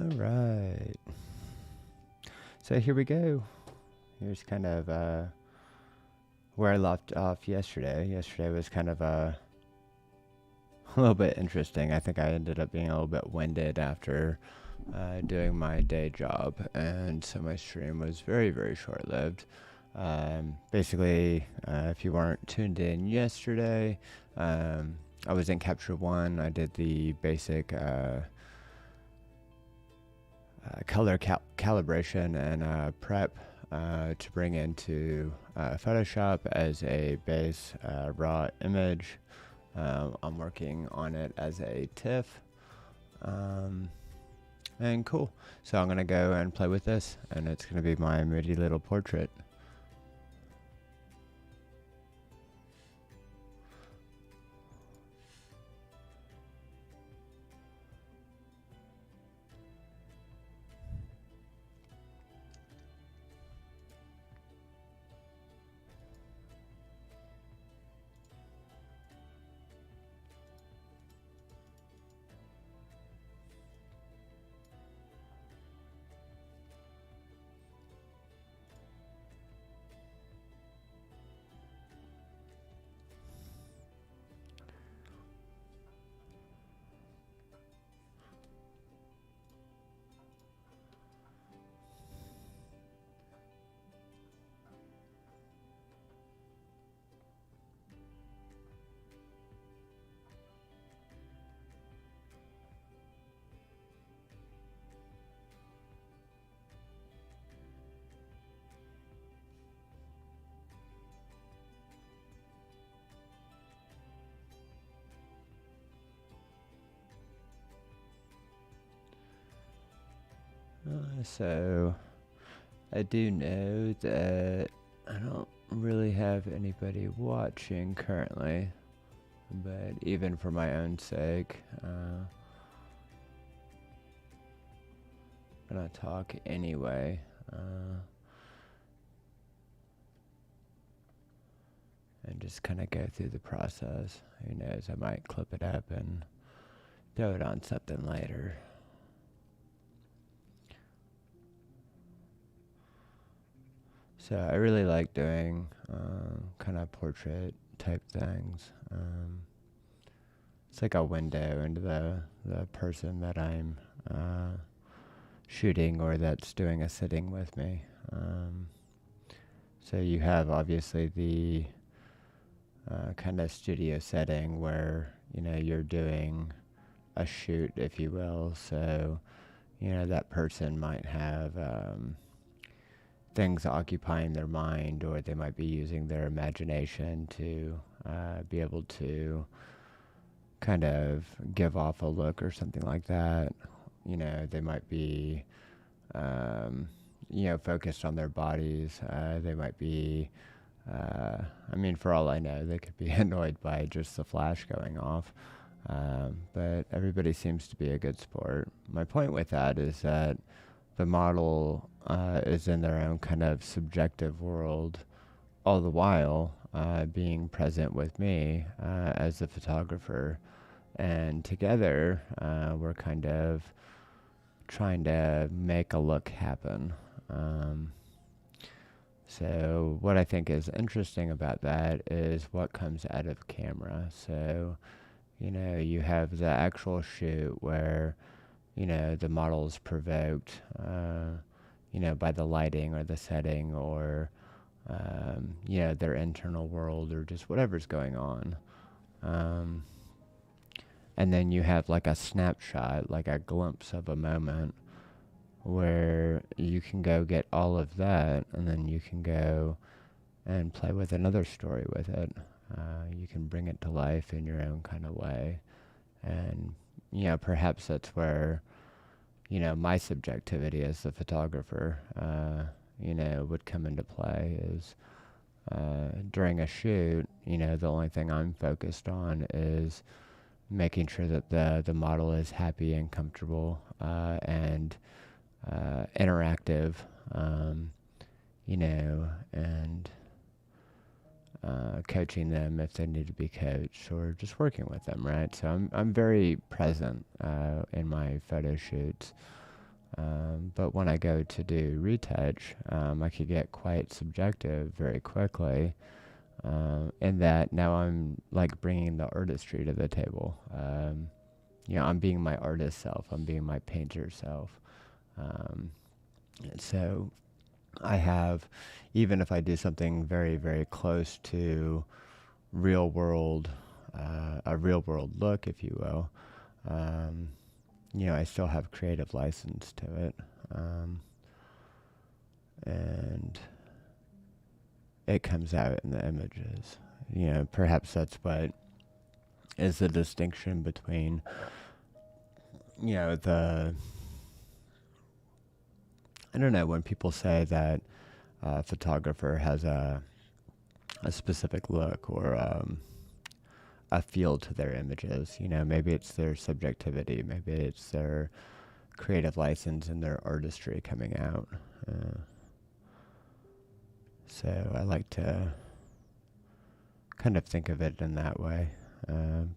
All right. So here we go. Here's kind of where I left off yesterday. Yesterday was kind of a little bit interesting. I think I ended up being a little bit winded after doing my day job, and so my stream was very, very short-lived. Basically, if you weren't tuned in yesterday, I was in Capture 1. I did the basic color calibration and prep to bring into Photoshop as a base raw image. I'm working on it as a TIFF. And cool. So I'm going to go and play with this, and it's going to be my moody little portrait. So I do know that I don't really have anybody watching currently, but even for my own sake, I'm gonna talk anyway. And just kind of go through the process. Who knows, I might clip it up and throw it on something later. So I really like doing kind of portrait type things. It's like a window into the person that I'm shooting or that's doing a sitting with me. So you have obviously the kind of studio setting where, you know, you're doing a shoot, if you will. So, you know, that person might have things occupying their mind, or they might be using their imagination to be able to kind of give off a look or something like that. You know, they might be, you know, focused on their bodies. They might be, I mean, for all I know, they could be annoyed by just the flash going off. But everybody seems to be a good sport. My point with that is that the model is in their own kind of subjective world, all the while being present with me as the photographer. And together, we're kind of trying to make a look happen. So what I think is interesting about that is what comes out of camera. So, you know, you have the actual shoot where, you know, the model is provoked, you know, by the lighting or the setting or, you know, their internal world or just whatever's going on. And then you have like a snapshot, like a glimpse of a moment where you can go get all of that, and then you can go and play with another story with it. You can bring it to life in your own kind of way. And, you know, perhaps that's where, you know, my subjectivity as the photographer, you know, would come into play is during a shoot, you know, the only thing I'm focused on is making sure that the model is happy and comfortable and interactive, you know, and coaching them if they need to be coached, or just working with them, right? So I'm very present in my photo shoots. But when I go to do retouch, I could get quite subjective very quickly. In that now I'm like bringing the artistry to the table. I'm being my artist self. I'm being my painter self. And so I have, even if I do something very, very close to real world, a real world look, if you will, I still have creative license to it. And it comes out in the images. Perhaps that's what is the distinction between, I don't know, when people say that a photographer has a specific look or a feel to their images. Maybe it's their subjectivity, maybe it's their creative license and their artistry coming out. So I like to kind of think of it in that way.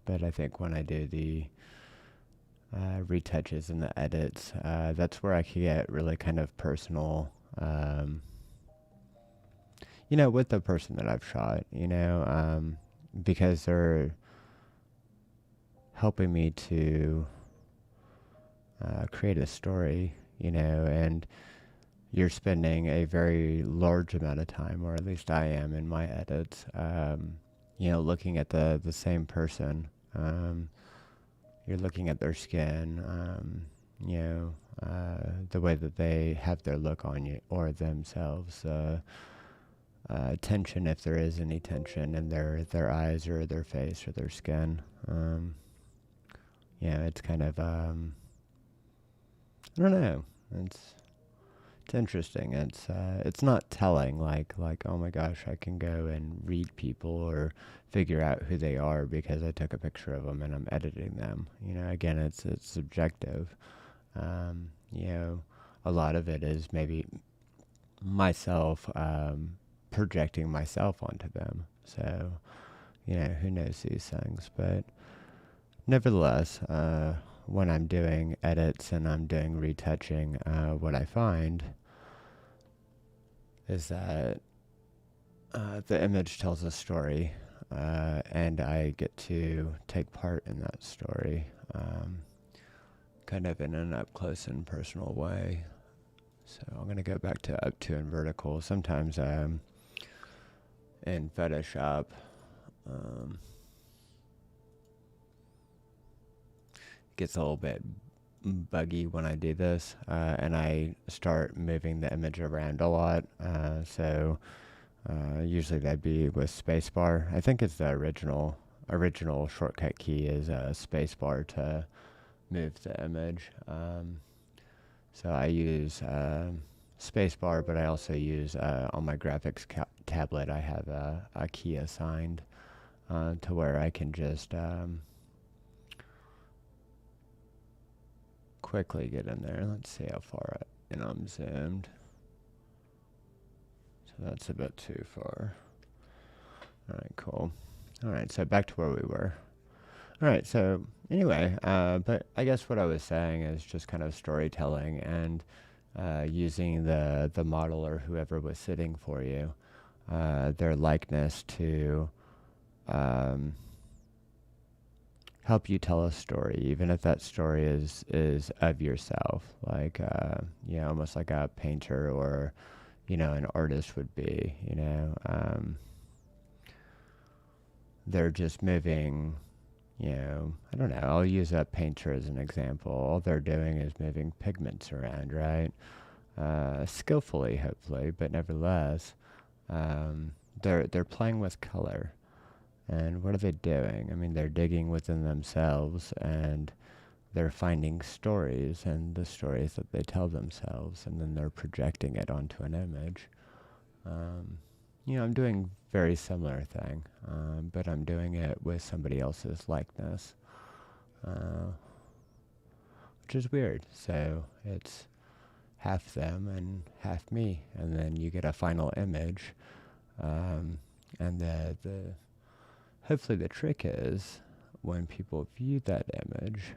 But I think when I do the retouches and the edits, that's where I can get really kind of personal, with the person that I've shot, because they're helping me to create a story, and you're spending a very large amount of time, or at least I am in my edits, looking at the same person. You're looking at their skin, the way that they have their look on you or themselves, tension, if there is any tension in their eyes or their face or their skin. It's kind of, I don't know. It's interesting. It's not telling, like, oh my gosh, I can go and read people or figure out who they are because I took a picture of them and I'm editing them. Again, it's subjective. A lot of it is maybe myself projecting myself onto them. So, who knows these things, but nevertheless, when I'm doing edits and I'm doing retouching, what I find is that the image tells a story, and I get to take part in that story, kind of in an up-close and personal way. So I'm going to go back to up to and vertical. Sometimes in Photoshop, gets a little bit buggy when I do this, and I start moving the image around a lot. So usually that'd be with spacebar. I think it's the original shortcut key is spacebar to move the image. So I use spacebar, but I also use on my graphics tablet. I have a key assigned to where I can just quickly get in there. Let's see how far I'm zoomed. So that's a bit too far. All right, cool. All right, so back to where we were. All right, so anyway, but I guess what I was saying is just kind of storytelling and using the model or whoever was sitting for you, their likeness to help you tell a story, even if that story is of yourself, like almost like a painter or an artist would be. They're just moving. I don't know. I'll use a painter as an example. All they're doing is moving pigments around, right? Skillfully, hopefully, but nevertheless, they're playing with color. And what are they doing? I mean, they're digging within themselves and they're finding stories and the stories that they tell themselves, and then they're projecting it onto an image. I'm doing very similar thing, but I'm doing it with somebody else's likeness, which is weird. So it's half them and half me, and then you get a final image, and the hopefully the trick is when people view that image,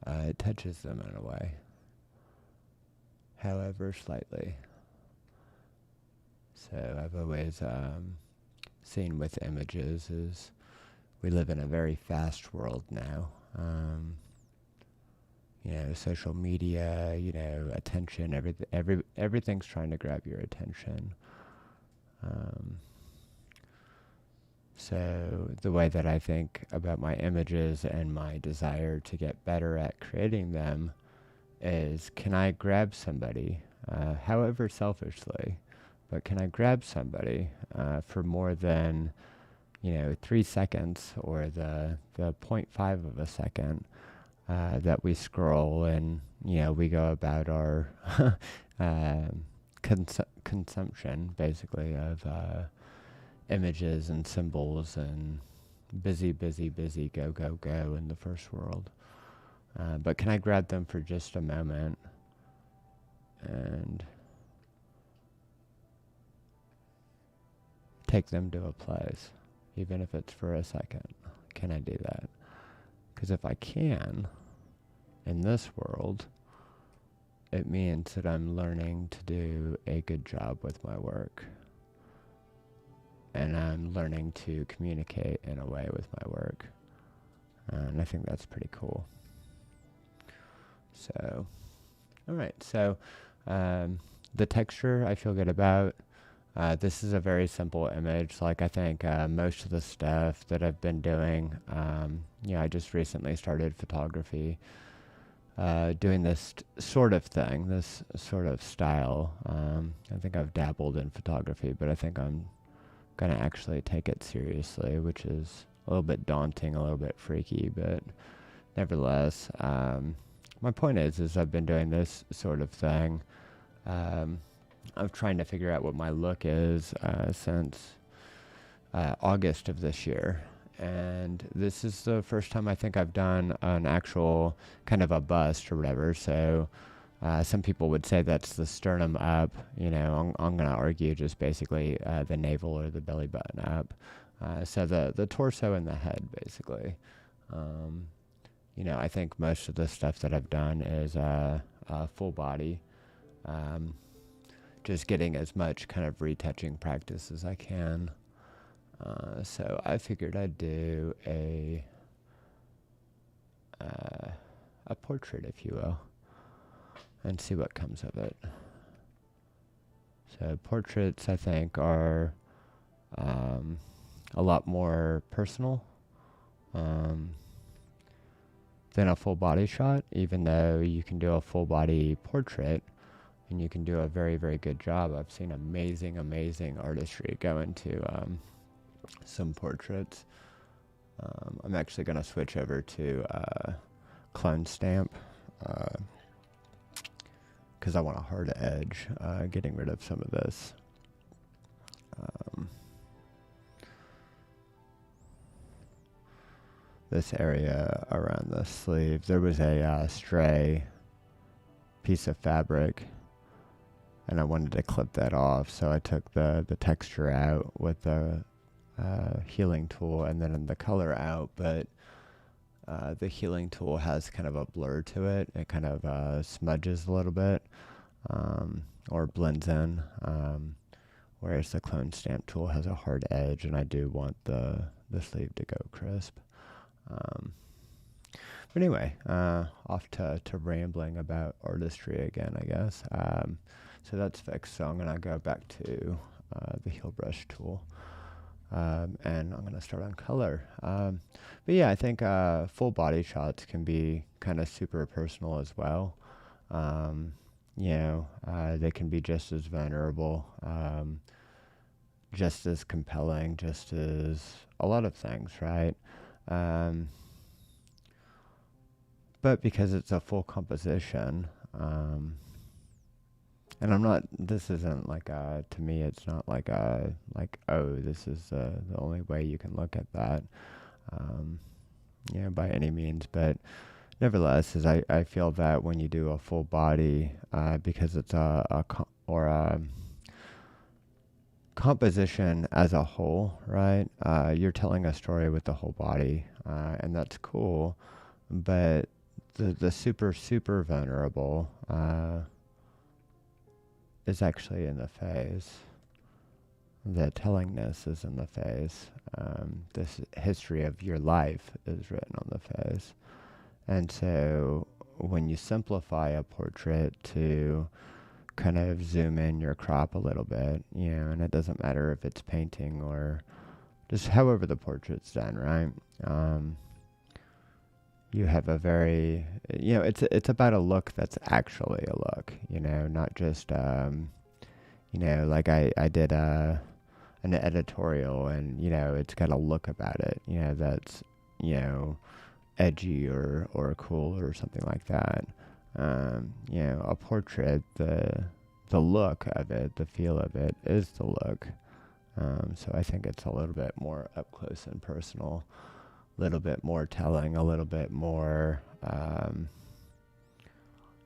it touches them in a way. however slightly. So I've always seen with images is we live in a very fast world now. Social media, attention, everything's trying to grab your attention. So the way that I think about my images and my desire to get better at creating them is, can I grab somebody, however selfishly, but can I grab somebody for more than 3 seconds or the 0.5 of a second that we scroll and we go about our consumption basically of images and symbols and busy, go, in the first world. But can I grab them for just a moment and take them to a place, even if it's for a second? Can I do that? Because if I can, in this world, it means that I'm learning to do a good job with my work. And I'm learning to communicate in a way with my work. And I think that's pretty cool. So, alright, so the texture I feel good about. This is a very simple image. Like, I think most of the stuff that I've been doing, I just recently started photography, doing this sort of thing, this sort of style. I think I've dabbled in photography, but I think I'm going to actually take it seriously, which is a little bit daunting, a little bit freaky, but nevertheless, my point is I've been doing this sort of thing. I'm trying to figure out what my look is since August of this year. And this is the first time I think I've done an actual kind of a bust or whatever. So some people would say that's the sternum up. I'm going to argue just basically the navel or the belly button up. So the torso and the head, basically. I think most of the stuff that I've done is full body. Just getting as much kind of retouching practice as I can. So I figured I'd do a portrait, if you will, and see what comes of it. So portraits, I think, are a lot more personal than a full body shot, even though you can do a full body portrait and you can do a very, very good job. I've seen amazing artistry go into some portraits. I'm actually going to switch over to clone stamp because I want a hard edge, getting rid of some of this. This area around the sleeve, there was a stray piece of fabric and I wanted to clip that off, so I took the texture out with the healing tool and then the color out, but the healing tool has kind of a blur to it. It kind of smudges a little bit or blends in, whereas the clone stamp tool has a hard edge, and I do want the sleeve to go crisp. But anyway, off to rambling about artistry again, I guess. So that's fixed, so I'm going to go back to the heal brush tool. And I'm going to start on color. But yeah, I think full body shots can be kind of super personal as well. They can be just as vulnerable, just as compelling, just as a lot of things, right? But because it's a full composition, and this isn't like to me, it's not like oh, this is the only way you can look at that, by any means. But nevertheless, I feel that when you do a full body, because it's a composition as a whole, right? You're telling a story with the whole body, and that's cool. But the super vulnerable, is actually in the face. The tellingness is in the face. This history of your life is written on the face. And so when you simplify a portrait to kind of zoom in your crop a little bit, and it doesn't matter if it's painting or just however the portrait's done, right? You have a very, it's about a look that's actually a look, not just, like I did an editorial and, it's got a look about it, that's, edgy or cool or something like that. A portrait, the look of it, the feel of it is the look. So I think it's a little bit more up close and personal, a little bit more telling, a little bit more,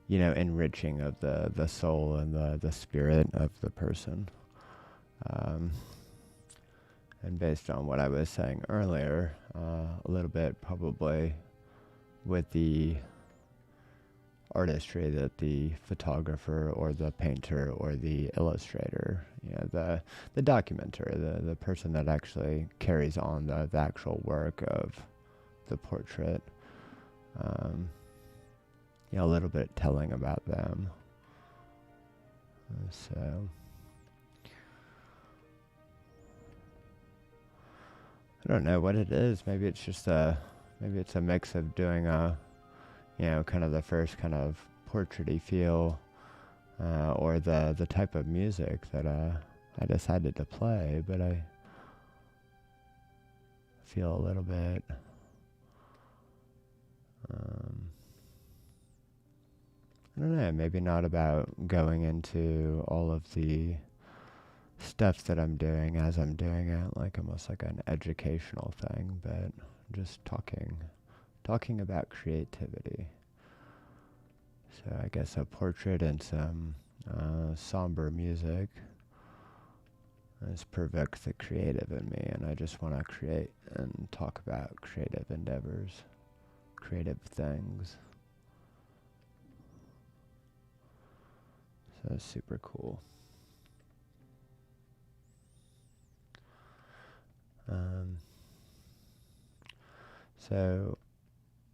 enriching of the soul and the spirit of the person. And based on what I was saying earlier, a little bit probably with the artistry that the photographer or the painter or the illustrator, the documenter, the person that actually carries on the actual work of the portrait, a little bit telling about them. So I don't know what it is. Maybe it's just maybe it's a mix of doing kind of the first kind of portraity feel, or the type of music that I decided to play, but I feel a little bit I don't know, maybe not about going into all of the stuff that I'm doing as I'm doing it, like almost like an educational thing, but just talking about creativity. So I guess a portrait and some somber music has provoked the creative in me, and I just want to create and talk about creative endeavors, creative things. So it's super cool. So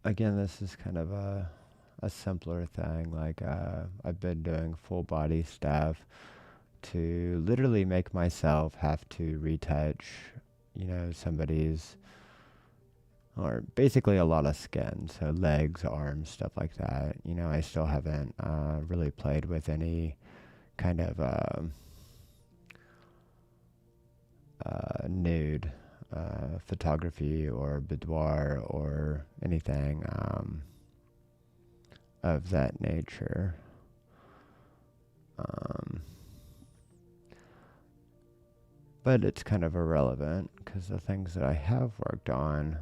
again, this is kind of a simpler thing. Like I've been doing full body stuff to literally make myself have to retouch, somebody's, or basically a lot of skin, so legs, arms, stuff like that. I still haven't really played with any kind of nude photography or boudoir or anything of that nature. But it's kind of irrelevant because the things that I have worked on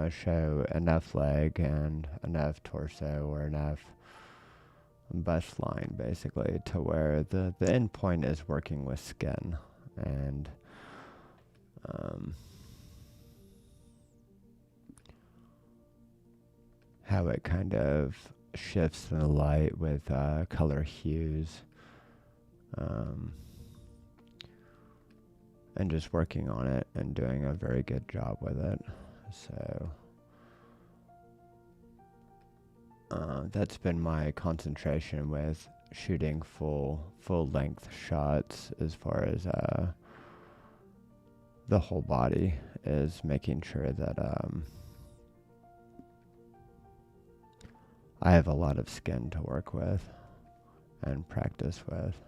show enough leg and enough torso or enough bust line, basically, to where the end point is working with skin and how it kind of shifts in the light with color hues, and just working on it and doing a very good job with it. So that's been my concentration with shooting full length shots, as far as the whole body, is making sure that I have a lot of skin to work with and practice with.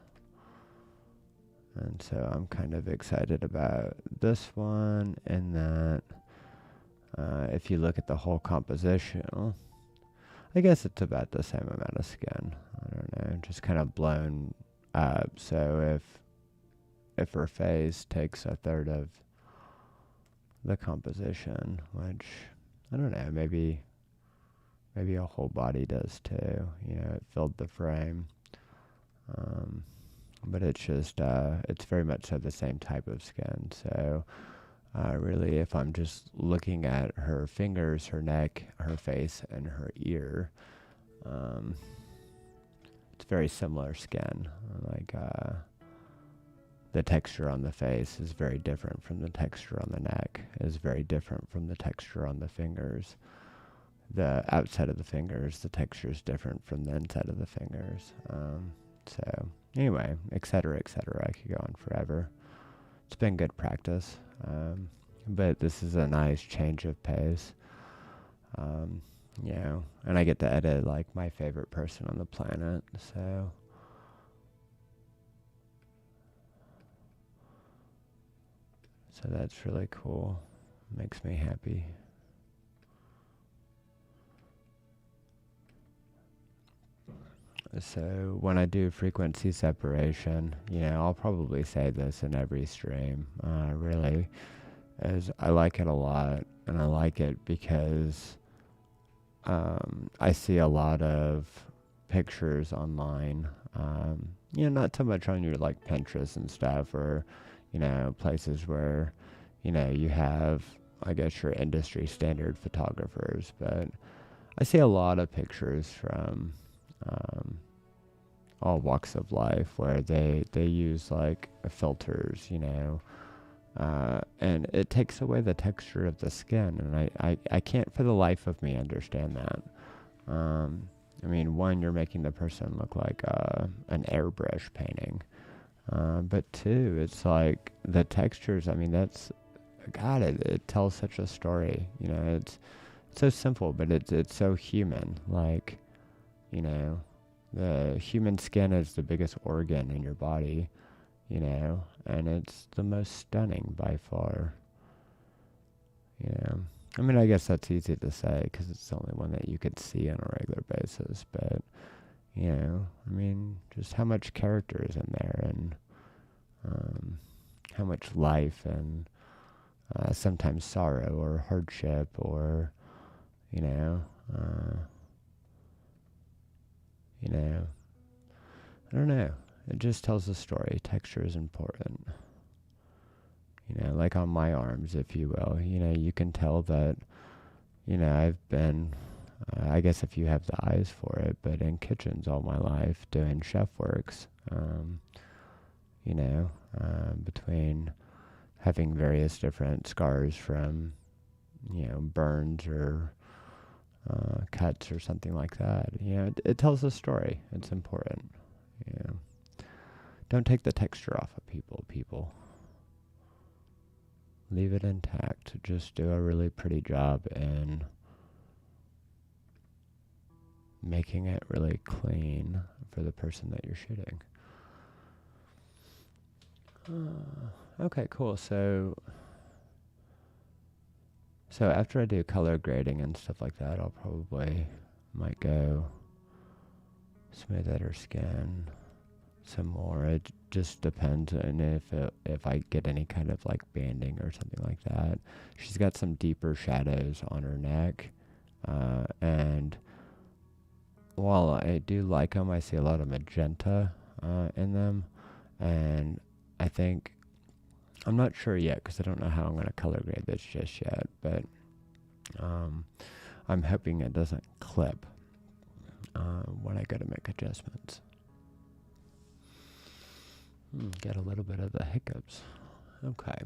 And so I'm kind of excited about this one, in that if you look at the whole composition, I guess it's about the same amount of skin. I don't know, just kind of blown up. So if her face takes a third of the composition, which I don't know, maybe a whole body does too. It filled the frame. But it's just, it's very much so the same type of skin. So really, if I'm just looking at her fingers, her neck, her face, and her ear, it's very similar skin. Like, the texture on the face is very different from the texture on the neck, is very different from the texture on the fingers. The outside of the fingers, the texture is different from the inside of the fingers. So anyway, et cetera, I could go on forever. It's been good practice. But this is a nice change of pace. You know, and I get to edit like my favorite person on the planet, so that's really cool. Makes me happy. So when I do frequency separation, you know, I'll probably say this in every stream, really, as I like it a lot, and I like it because I see a lot of pictures online, you know, not so much on your like Pinterest and stuff, or, you know, places where, you know, you have, I guess, your industry standard photographers, but I see a lot of pictures from all walks of life where they use like filters, you know, and it takes away the texture of the skin, and I can't for the life of me understand that. I mean, one, you're making the person look like an airbrush painting, but two, it's like the textures, I mean, that's, God, it tells such a story, you know, it's so simple, but it's so human, like, you know, the human skin is the biggest organ in your body, you know, and it's the most stunning by far. You know, I mean, I guess that's easy to say because it's the only one that you could see on a regular basis, but, you know, I mean, just how much character is in there, and how much life, and sometimes sorrow or hardship, or, you know, I don't know. It just tells a story. Texture is important. You know, like on my arms, if you will. You know, you can tell that, you know, I've been, I guess if you have the eyes for it, but in kitchens all my life doing chef works. You know, between having various different scars from, you know, burns or cuts or something like that. You know, it tells a story. It's important. You know, don't take the texture off of people. Leave it intact. Just do a really pretty job in making it really clean for the person that you're shooting. Okay, cool. So after I do color grading and stuff like that, I'll probably might go smooth out her skin some more. It just depends on if I get any kind of like banding or something like that. She's got some deeper shadows on her neck, and while I do like them, I see a lot of magenta in them, and I think, I'm not sure yet because I don't know how I'm going to color grade this just yet, but I'm hoping it doesn't clip when I go to make adjustments. Get a little bit of the hiccups. Okay.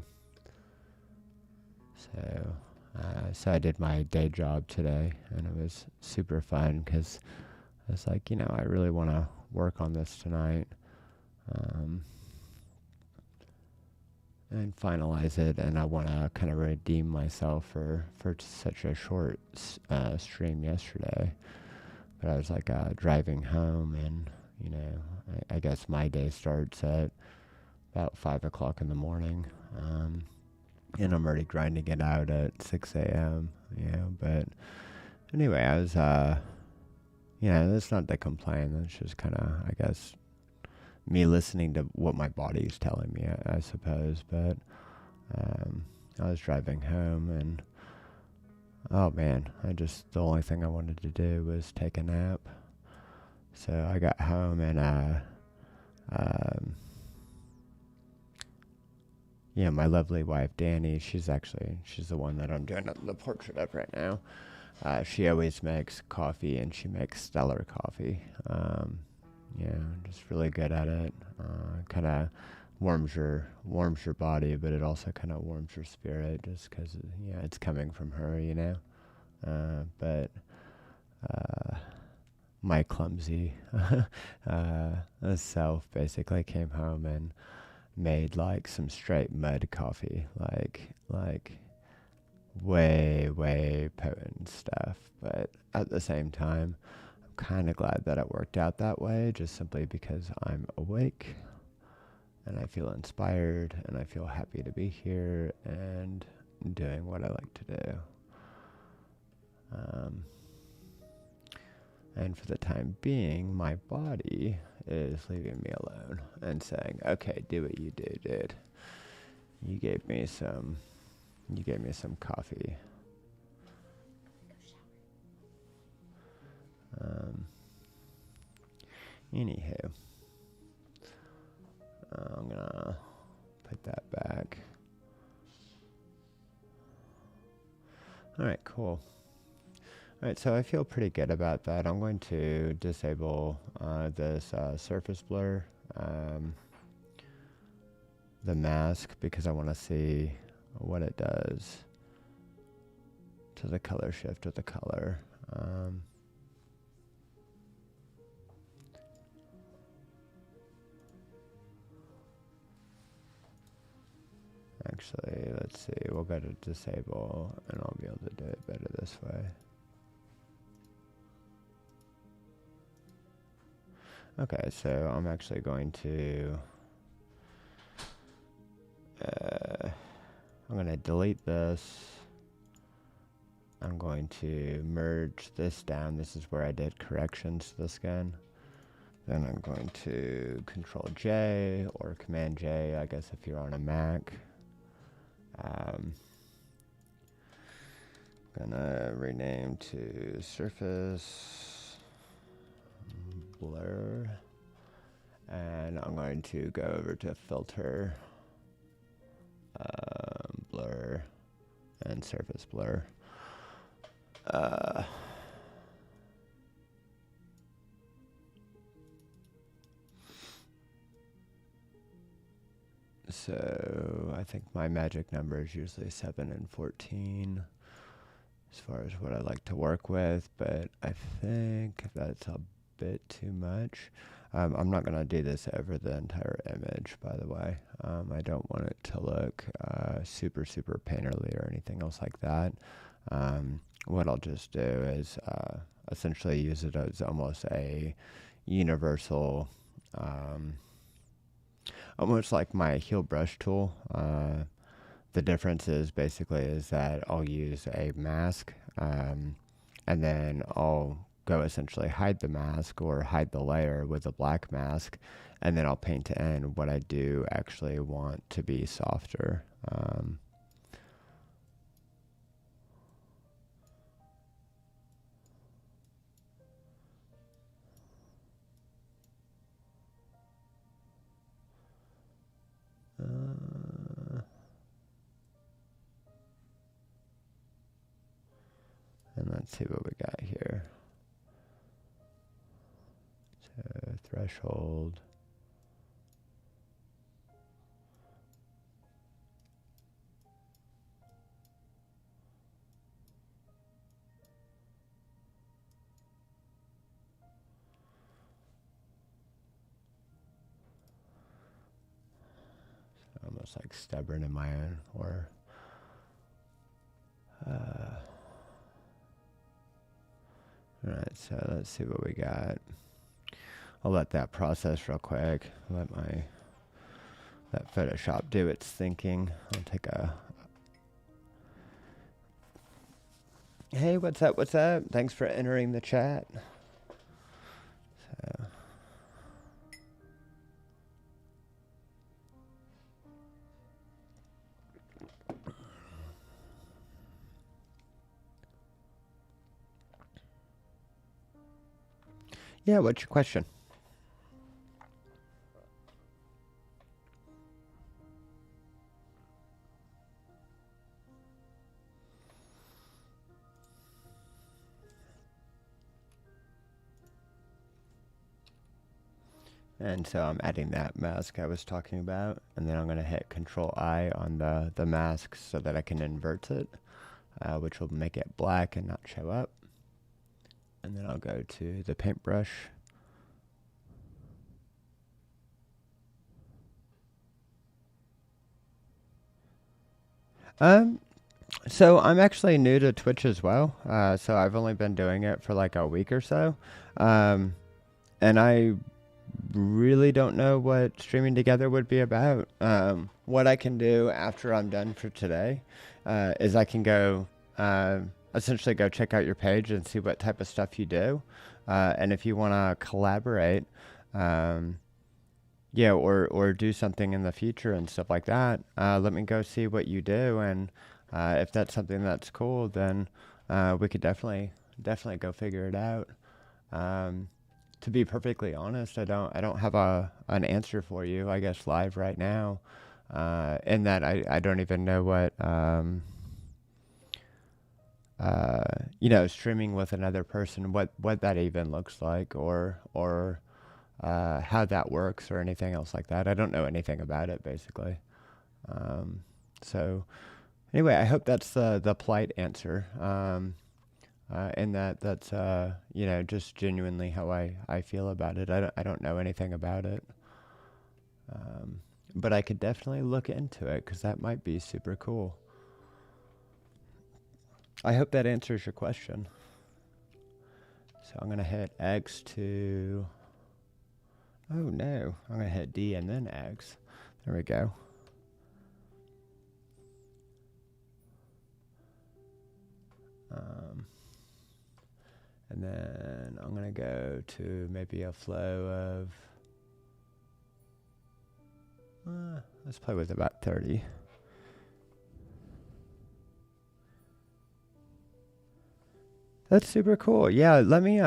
So I did my day job today, and it was super fun because I was like, you know, I really want to work on this tonight. And finalize it, and I want to kind of redeem myself for such a short stream yesterday. But I was like driving home, and you know, I guess my day starts at about 5 o'clock in the morning, and I'm already grinding it out at 6 a.m. You know, but anyway, I was you know, that's not to complain. That's just kind of, I guess, me listening to what my body's telling me, I suppose. But I was driving home, and oh man, the only thing I wanted to do was take a nap. So I got home, and yeah, my lovely wife Danny, she's the one that I'm doing the portrait of right now. She always makes coffee, and she makes stellar coffee. you know, just really good at it. Kind of warms your body, but it also kind of warms your spirit, just because yeah, it's coming from her, you know. But my clumsy self basically came home and made like some straight mud coffee, like way potent stuff. But at the same time, I'm kind of glad that it worked out that way, just simply because I'm awake and I feel inspired and I feel happy to be here and doing what I like to do. And for the time being, my body is leaving me alone and saying, "Okay, do what you do, dude. You gave me some coffee." Anywho, I'm gonna put that back. All right, cool. All right, so I feel pretty good about that. I'm going to disable this surface blur, the mask, because I want to see what it does to the color shift of the color. Actually, let's see. We'll go to disable, and I'll be able to do it better this way. Okay, so I'm actually going to I'm going to delete this. I'm going to merge this down. This is where I did corrections to the skin. Then I'm going to Control J or Command J, I guess, if you're on a Mac. Gonna rename to Surface Blur, and I'm going to go over to Filter, Blur, and Surface Blur. So I think my magic number is usually 7 and 14 as far as what I like to work with, but I think that's a bit too much. I'm not going to do this over the entire image, by the way. I don't want it to look super painterly or anything else like that. What I'll just do is essentially use it as almost a universal, almost like my heel brush tool. The difference is basically is that I'll use a mask, and then I'll go essentially hide the mask or hide the layer with a black mask, and then I'll paint in what I do actually want to be softer. And let's see what we got here. So threshold. So almost like stubborn in my own, or alright, so let's see what we got. I'll let that process real quick. Let Photoshop do its thinking. I'll take a... Hey, what's up? What's up? Thanks for entering the chat. So... Yeah, what's your question? And so I'm adding that mask I was talking about, and then I'm going to hit Control I on the mask so that I can invert it, which will make it black and not show up. And then I'll go to the paintbrush. So I'm actually new to Twitch as well. So I've only been doing it for like a week or so. And I really don't know what streaming together would be about. What I can do after I'm done for today is I can go essentially go check out your page and see what type of stuff you do. And if you want to collaborate, yeah, or do something in the future and stuff like that, let me go see what you do. And if that's something that's cool, then we could definitely go figure it out. To be perfectly honest, I don't have an answer for you, I guess, live right now. In that I don't even know what streaming with another person, what that even looks like, or how that works, or anything else like that. I don't know anything about it, basically. So anyway, I hope that's the polite answer. And that's just genuinely how I feel about it. I don't know anything about it, but I could definitely look into it because that might be super cool. I hope that answers your question. So I'm gonna hit X to. Oh no, I'm gonna hit D and then X. There we go. And then I'm going to go to maybe a flow of, let's play with about 30. That's super cool. Yeah, let me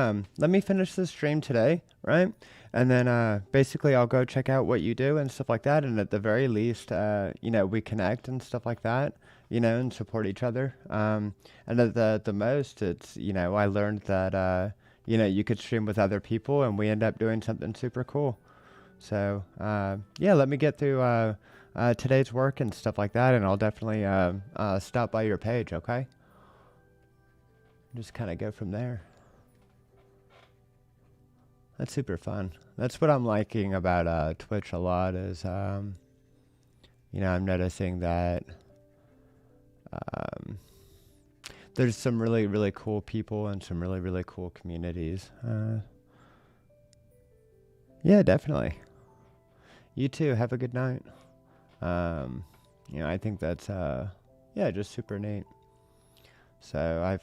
finish this stream today, right? And then basically I'll go check out what you do and stuff like that. And at the very least, we connect and stuff like that, and support each other. And at the most, it's, I learned that, you could stream with other people and we end up doing something super cool. So, yeah, let me get through today's work and stuff like that. And I'll definitely stop by your page, okay? Just kind of go from there. That's super fun. That's what I'm liking about Twitch a lot is, I'm noticing that there's some really, really cool people and some really, really cool communities. Yeah, definitely. You too. Have a good night. I think that's, just super neat. So I've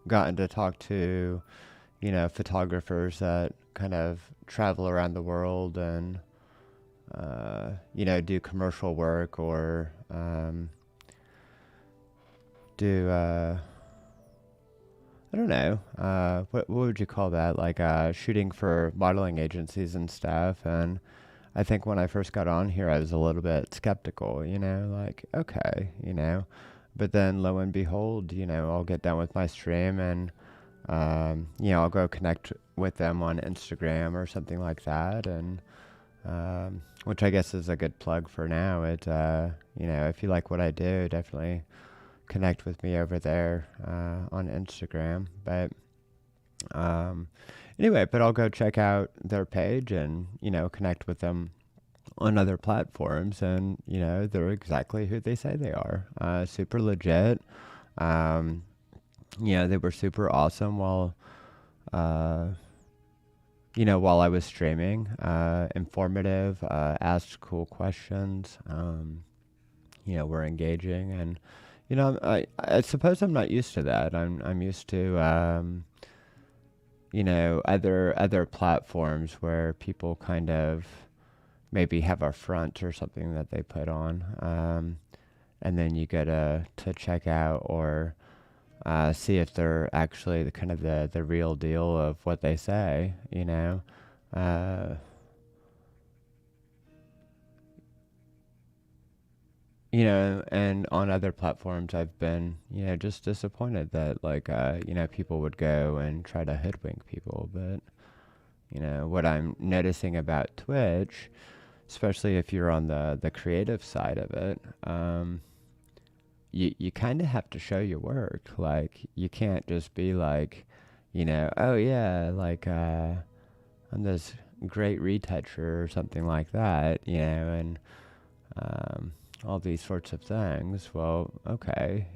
gotten to talk to, photographers that kind of travel around the world and, do commercial work or do, I don't know, what would you call that? Like shooting for modeling agencies and stuff. And I think when I first got on here, I was a little bit skeptical, like, okay, But then lo and behold, I'll get done with my stream and, I'll go connect with them on Instagram or something like that. And, which I guess is a good plug for now. It, if you like what I do, definitely connect with me over there, on Instagram. But, anyway, but I'll go check out their page and, connect with them on other platforms, and they're exactly who they say they are. Super legit. They were super awesome while while I was streaming. Informative, asked cool questions, were engaging, and I suppose I'm not used to that. I'm used to other platforms where people kind of maybe have a front or something that they put on, and then you get to check out or see if they're actually the real deal of what they say, and on other platforms I've been, just disappointed that people would go and try to hoodwink people, but What I'm noticing about Twitch, especially if you're on the creative side of it, you kind of have to show your work. Like, you can't just be like, oh yeah, like, I'm this great retoucher or something like that, and um, all these sorts of things. Well, okay,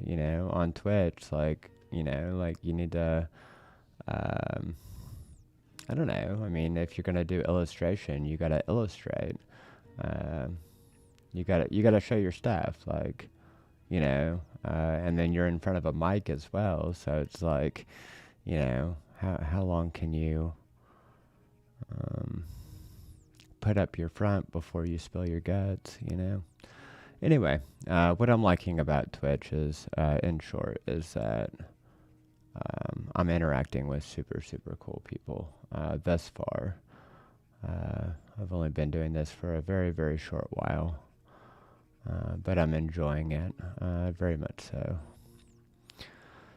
on Twitch, like, like you need to, um, I don't know. I mean, if you're gonna do illustration, you gotta illustrate. Um, you gotta show your stuff, like, and then you're in front of a mic as well. So it's like, how long can you put up your front before you spill your guts? Anyway, what I'm liking about Twitch is, in short, is that I'm interacting with super, super cool people thus far. I've only been doing this for a very, very short while, but I'm enjoying it very much so.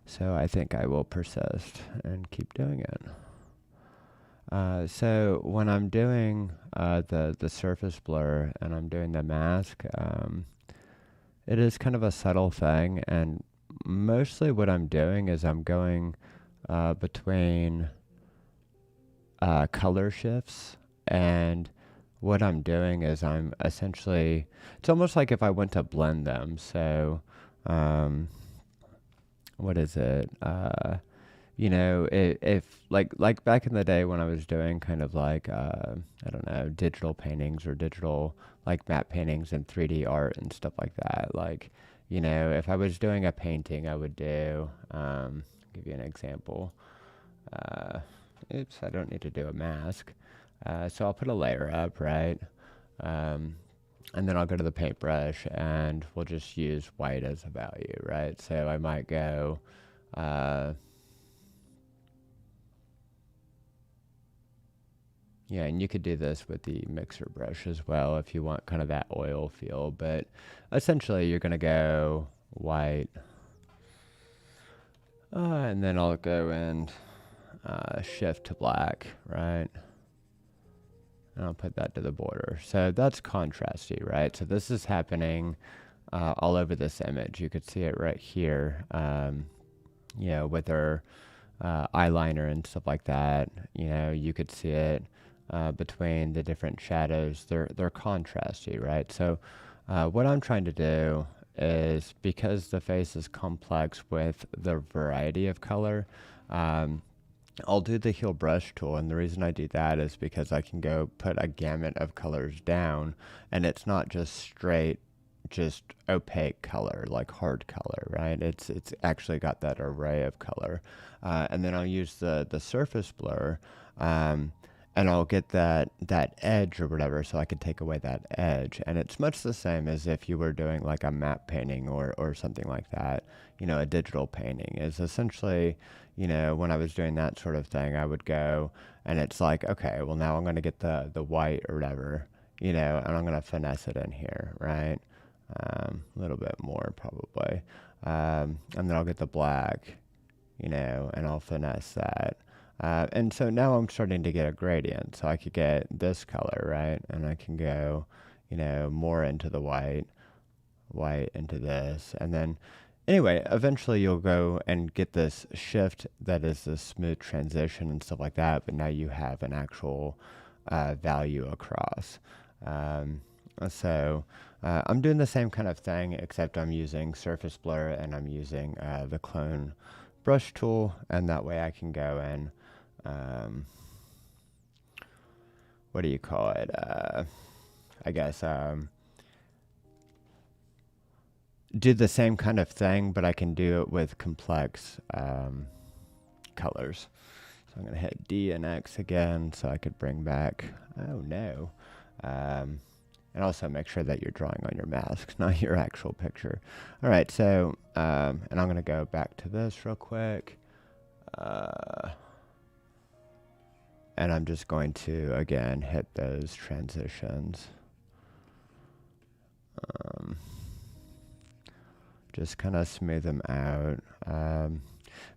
So I think I will persist and keep doing it. So when I'm doing the surface blur and I'm doing the mask, it is kind of a subtle thing, and mostly what I'm doing is I'm going between color shifts, and what I'm doing is I'm essentially, it's almost like if I went to blend them. So what is it? If like back in the day when I was doing kind of like I don't know, digital paintings or digital like matte paintings and 3D art and stuff like that. Like, if I was doing a painting, I would do give you an example. Oops, I don't need to do a mask. So I'll put a layer up, right? And then I'll go to the paintbrush and we'll just use white as a value, right? So I might go, yeah, and you could do this with the mixer brush as well if you want kind of that oil feel, but essentially you're going to go white. And then I'll go and shift to black, right? And I'll put that to the border. So that's contrasty, right? So this is happening all over this image. You could see it right here, with our eyeliner and stuff like that. You could see it between the different shadows. They're contrasty, right? So what I'm trying to do is, because the face is complex with the variety of color, I'll do the Hue brush tool, and the reason I do that is because I can go put a gamut of colors down, and it's not just straight, just opaque color, like hard color, right? It's actually got that array of color. And then I'll use the surface blur, and I'll get that edge or whatever, so I could take away that edge. And it's much the same as if you were doing like a matte painting or something like that. A digital painting is essentially, when I was doing that sort of thing, I would go and it's like, okay, well now I'm going to get the white or whatever, and I'm going to finesse it in here, right? A little bit more probably. And then I'll get the black, and I'll finesse that. And so now I'm starting to get a gradient. So I could get this color, right? And I can go, more into the white into this. And then, anyway, eventually you'll go and get this shift that is this smooth transition and stuff like that. But now you have an actual value across. So I'm doing the same kind of thing, except I'm using surface blur and I'm using the clone brush tool. And that way I can go in. What do you call it? I guess do the same kind of thing, but I can do it with complex colors. So I'm going to hit D and X again so I could bring back, oh no. And also make sure that you're drawing on your mask, not your actual picture. All right, so, and I'm going to go back to this real quick. And I'm just going to, again, hit those transitions. Just kind of smooth them out.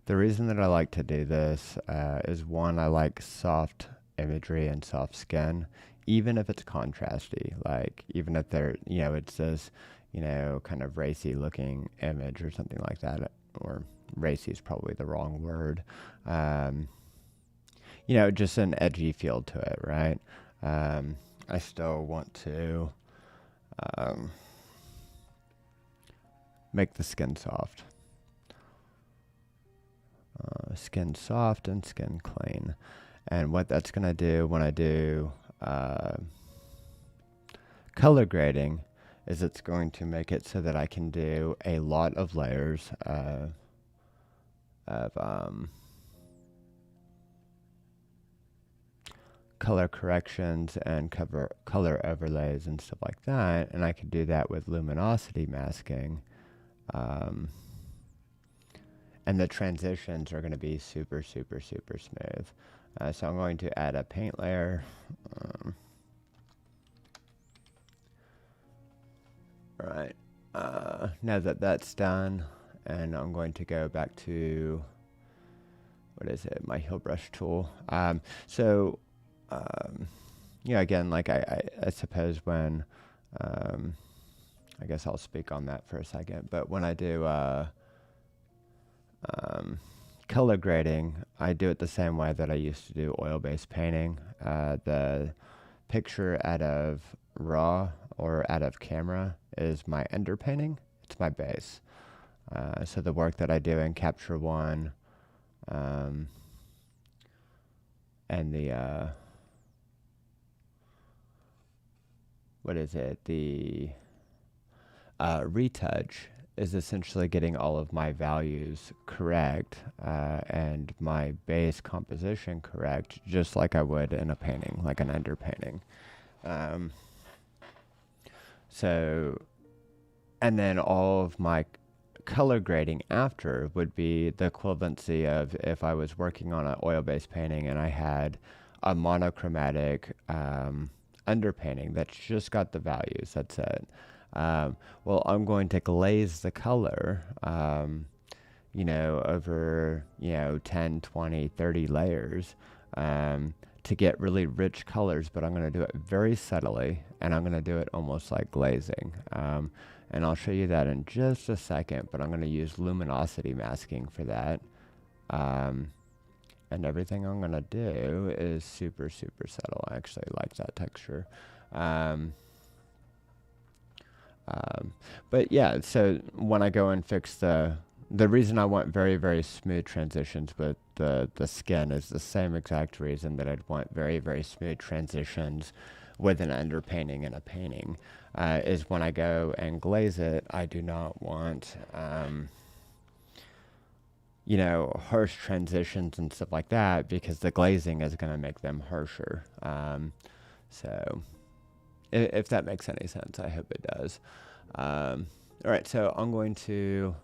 The reason that I like to do this is, one, I like soft imagery and soft skin, even if it's contrasty, like even if they're, it's this, kind of racy looking image or something like that, or racy is probably the wrong word. Just an edgy feel to it, right? I still want to make the skin soft. Skin soft and skin clean. And what that's going to do when I do color grading is it's going to make it so that I can do a lot of layers of color corrections and color overlays and stuff like that. And I can do that with luminosity masking. And the transitions are going to be super, super, super smooth. So I'm going to add a paint layer. All right. Now that that's done, and I'm going to go back to, what is it, my Heal Brush tool. Again, like I suppose when, I guess I'll speak on that for a second, but when I do color grading, I do it the same way that I used to do oil-based painting. The picture out of RAW or out of camera is my underpainting. It's my base. So the work that I do in Capture One and the the Retouch is essentially getting all of my values correct and my base composition correct, just like I would in a painting, like an underpainting. And then all of my color grading after would be the equivalency of if I was working on an oil-based painting and I had a monochromatic underpainting that's just got the values, that's it. Well, I'm going to glaze the color, over, 10, 20, 30 layers to get really rich colors, but I'm going to do it very subtly, and I'm going to do it almost like glazing. And I'll show you that in just a second, but I'm going to use luminosity masking for that. And everything I'm going to do is super, super subtle. I actually like that texture. But yeah, so when I go and fix the reason I want very, very smooth transitions with the skin is the same exact reason that I'd want very, very smooth transitions with an underpainting in a painting, is when I go and glaze it, I do not want, harsh transitions and stuff like that, because the glazing is going to make them harsher. So if that makes any sense, I hope it does. All right, so I'm going to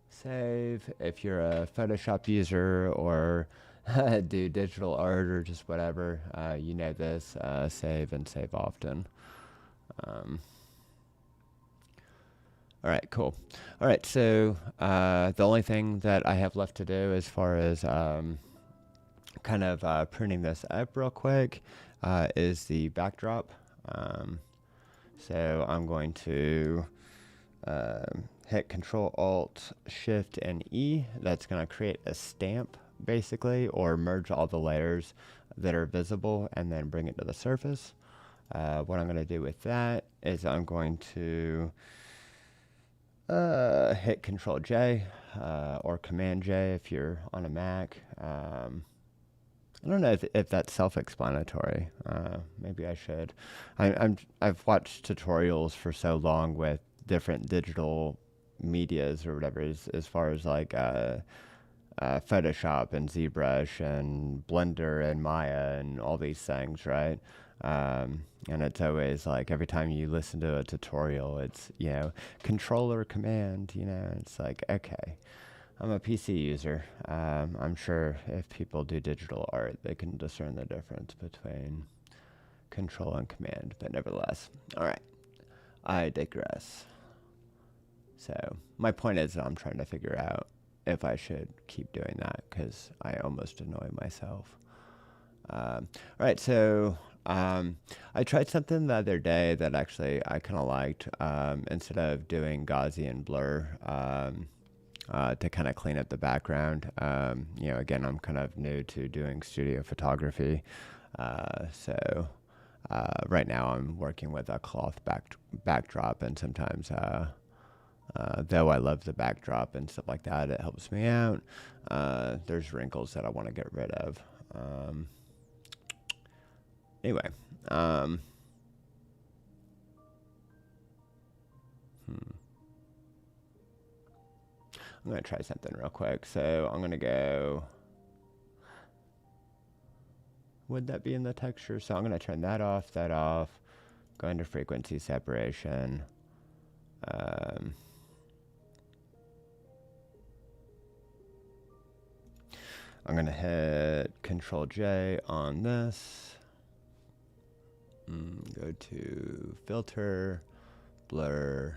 save. If you're a Photoshop user or do digital art or just whatever, you know this, save and save often. All right, cool. All right, so the only thing that I have left to do as far as kind of printing this up real quick is the backdrop. So I'm going to hit Control Alt Shift and E. That's going to create a stamp basically, or merge all the layers that are visible and then bring it to the surface. What I'm going to do with that is I'm going to hit Control J or Command J if you're on a Mac. I don't know if that's self-explanatory. Maybe I should. I've watched tutorials for so long with different digital medias or whatever, as far as like Photoshop and ZBrush and Blender and Maya and all these things, right? And it's always like every time you listen to a tutorial, it's, control or command, it's like, okay. I'm a PC user. I'm sure if people do digital art, they can discern the difference between control and command, but nevertheless. All right, I digress. So my point is that I'm trying to figure out if I should keep doing that, because I almost annoy myself. All right, so I tried something the other day that actually I kind of liked. Instead of doing Gaussian blur to kind of clean up the background, you know, again, I'm kind of new to doing studio photography, so right now I'm working with a cloth backdrop, and sometimes though I love the backdrop and stuff like that, it helps me out. There's wrinkles that I want to get rid of. Anyway, I'm going to try something real quick. So I'm going to go, would that be in the texture? So I'm going to turn that off, go into frequency separation. I'm going to hit Control J on this. Go to filter, blur,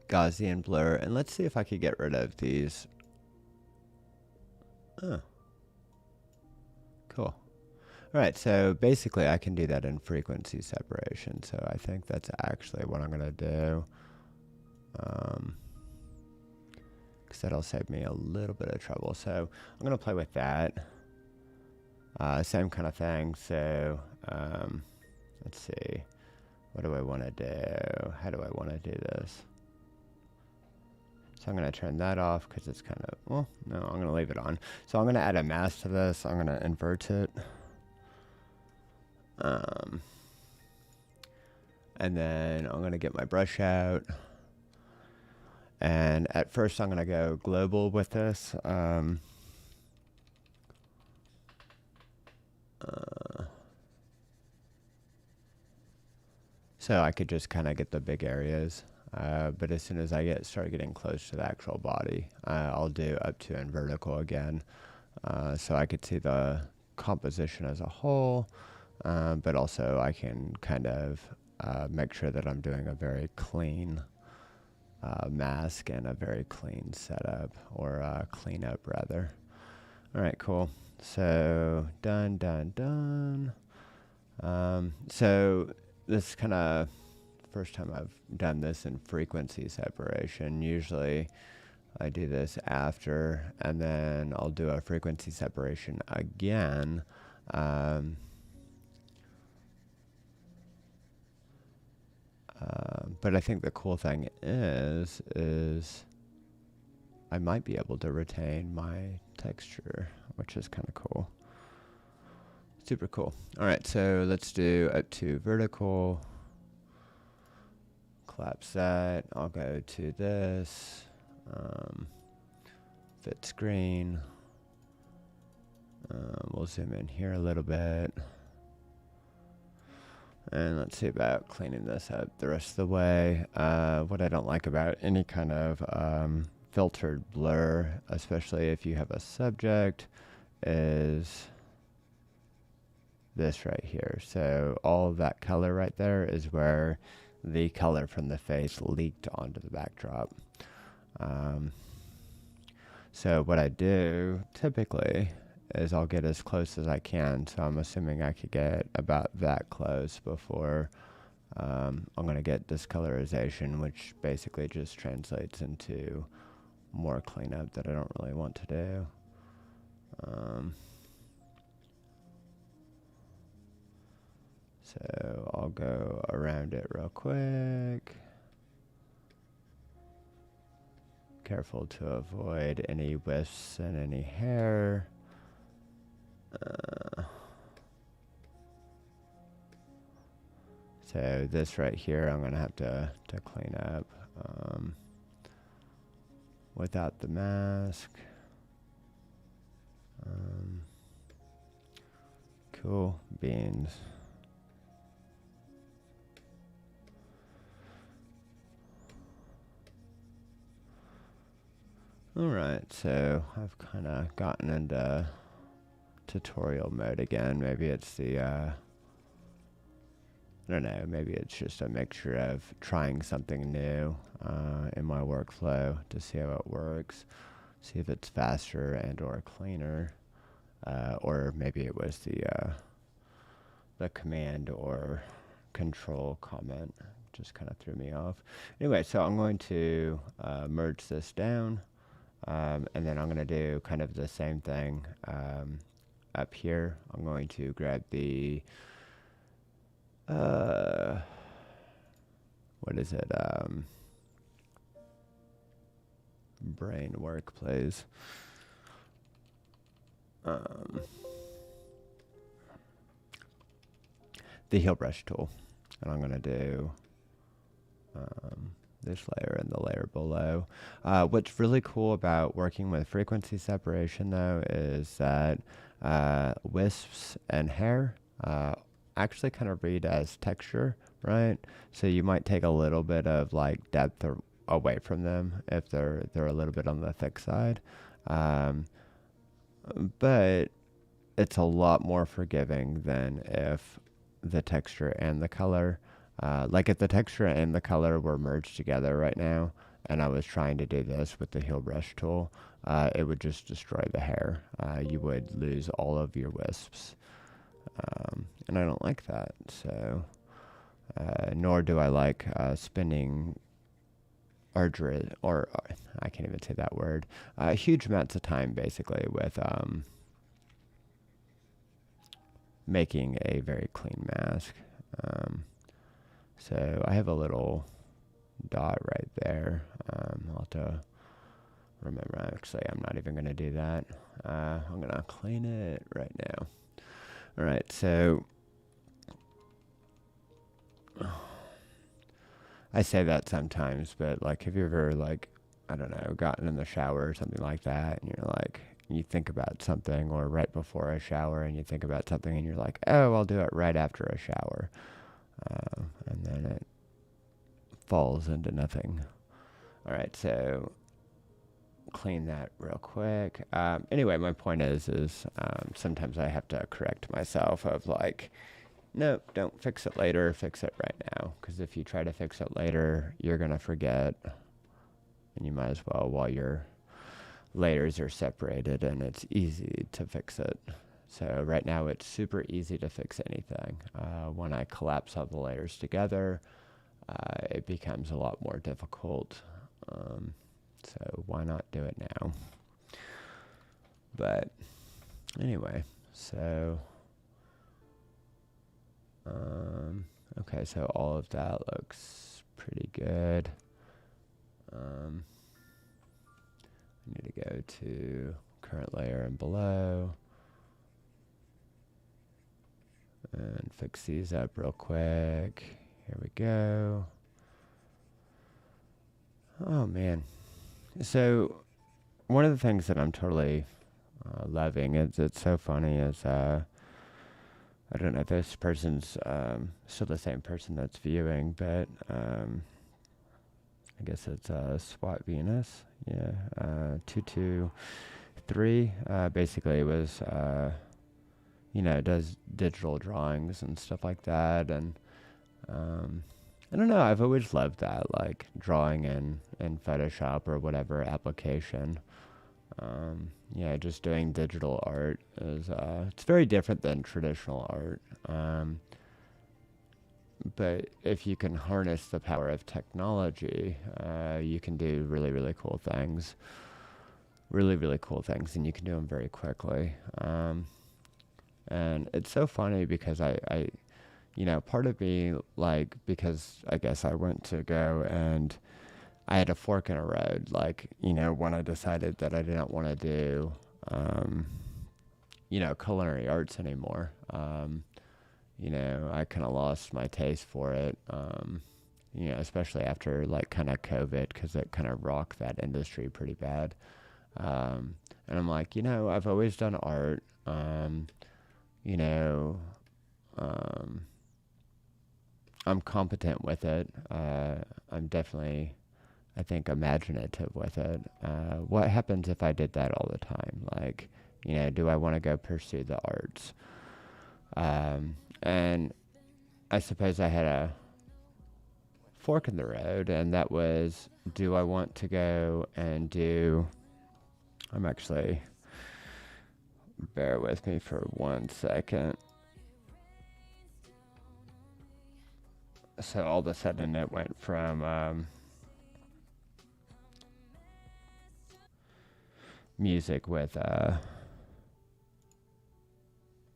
Gaussian blur, and let's see if I could get rid of these. Oh, cool. All right, so basically I can do that in frequency separation, so I think that's actually what I'm going to do, because that'll save me a little bit of trouble. So I'm going to play with that. Same kind of thing, so let's see. What do I want to do? How do I want to do this? So I'm going to turn that off because it's kind of, well, no, I'm going to leave it on. So I'm going to add a mask to this. I'm going to invert it. And then I'm going to get my brush out. And at first I'm going to go global with this. So I could just kind of get the big areas. But as soon as I start getting close to the actual body, I'll do up to and vertical again. So I could see the composition as a whole, but also I can kind of make sure that I'm doing a very clean mask and a very clean setup, or cleanup rather. All right, cool. So done. So this is kind of first time I've done this in frequency separation. Usually I do this after, and then I'll do a frequency separation again. But I think the cool thing is I might be able to retain my texture, which is kind of cool. Super cool. All right, so let's do up to vertical. Collapse that. I'll go to this. Fit screen. We'll zoom in here a little bit. And let's see about cleaning this up the rest of the way. What I don't like about any kind of filtered blur, especially if you have a subject, is this right here. So all of that color right there is where the color from the face leaked onto the backdrop. So what I do typically is I'll get as close as I can. So I'm assuming I could get about that close before I'm going to get discolorization, which basically just translates into more cleanup that I don't really want to do. So I'll go around it real quick. Careful to avoid any wisps and any hair. So this right here I'm going to have to clean up without the mask. Cool beans. Alright, so I've kind of gotten into tutorial mode again. Maybe it's the I don't know, maybe it's just a mixture of trying something new in my workflow to see how it works, see if it's faster and or cleaner, or maybe it was the command or control comment just kind of threw me off. Anyway, so I'm going to merge this down, and then I'm going to do kind of the same thing up here. I'm going to grab the what is it? Brain work, please. The heel brush tool, and I'm going to do this layer and the layer below. What's really cool about working with frequency separation, though, is that wisps and hair actually kind of read as texture, right? So you might take a little bit of like depth away from them if they're a little bit on the thick side, but it's a lot more forgiving than if the texture and the color, like if the texture and the color were merged together right now, and I was trying to do this with the heel brush tool, it would just destroy the hair. You would lose all of your wisps. And I don't like that, so nor do I like spending arduous, or I can't even say that word, huge amounts of time basically with making a very clean mask. So I have a little dot right there. I'll have to remember, actually I'm not even going to do that. I'm going to clean it right now. Alright, so I say that sometimes, but like, have you ever, like, I don't know, gotten in the shower or something like that, and you're like, you think about something, or right before a shower, and you think about something, and you're like, oh, I'll do it right after a shower, and then it falls into nothing. Alright, so clean that real quick. Anyway, my point is sometimes I have to correct myself of like, nope, don't fix it later, fix it right now. Because if you try to fix it later, you're going to forget. And you might as well while your layers are separated, and it's easy to fix it. So right now it's super easy to fix anything. When I collapse all the layers together, it becomes a lot more difficult. So why not do it now? But anyway, so okay, so all of that looks pretty good. I need to go to current layer and below and fix these up real quick. Here we go. Oh man. So one of the things that I'm totally loving, it's so funny, is I don't know if this person's still the same person that's viewing, but I guess it's SWAT Venus, yeah, 223. Basically, it was does digital drawings and stuff like that, and I don't know, I've always loved that, like drawing in Photoshop or whatever application. Yeah, just doing digital art is, it's very different than traditional art. But if you can harness the power of technology, you can do really, really cool things. Really, really cool things, and you can do them very quickly. And it's so funny because I part of me, like, because I guess I went to go and I had a fork in a road, like, when I decided that I didn't want to do, culinary arts anymore. I kind of lost my taste for it, especially after, like, kind of COVID, because it kind of rocked that industry pretty bad. And I'm like, I've always done art, I'm competent with it. I'm definitely, I think, imaginative with it. What happens if I did that all the time? Like, do I want to go pursue the arts? And I suppose I had a fork in the road, and that was, do I want to go and do, I'm actually, bear with me for 1 second. So all of a sudden it went from music with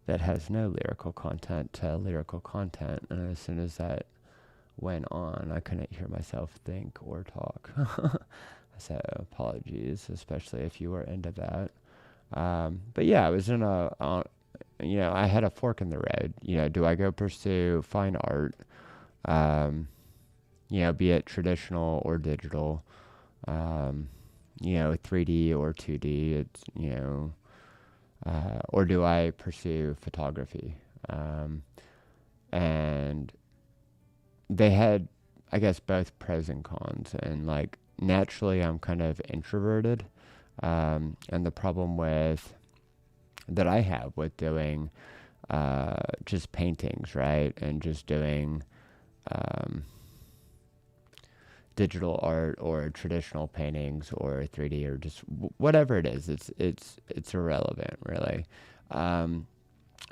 that has no lyrical content to lyrical content, and as soon as that went on, I couldn't hear myself think or talk. So apologies, especially if you were into that. But yeah, I was in I had a fork in the road. Do I go pursue fine art, be it traditional or digital, 3D or 2D, or do I pursue photography? And they had, I guess, both pros and cons. And like, naturally, I'm kind of introverted. And the problem that I have with doing just paintings, right? And just doing digital art or traditional paintings or 3D or just whatever it is, it's irrelevant, really.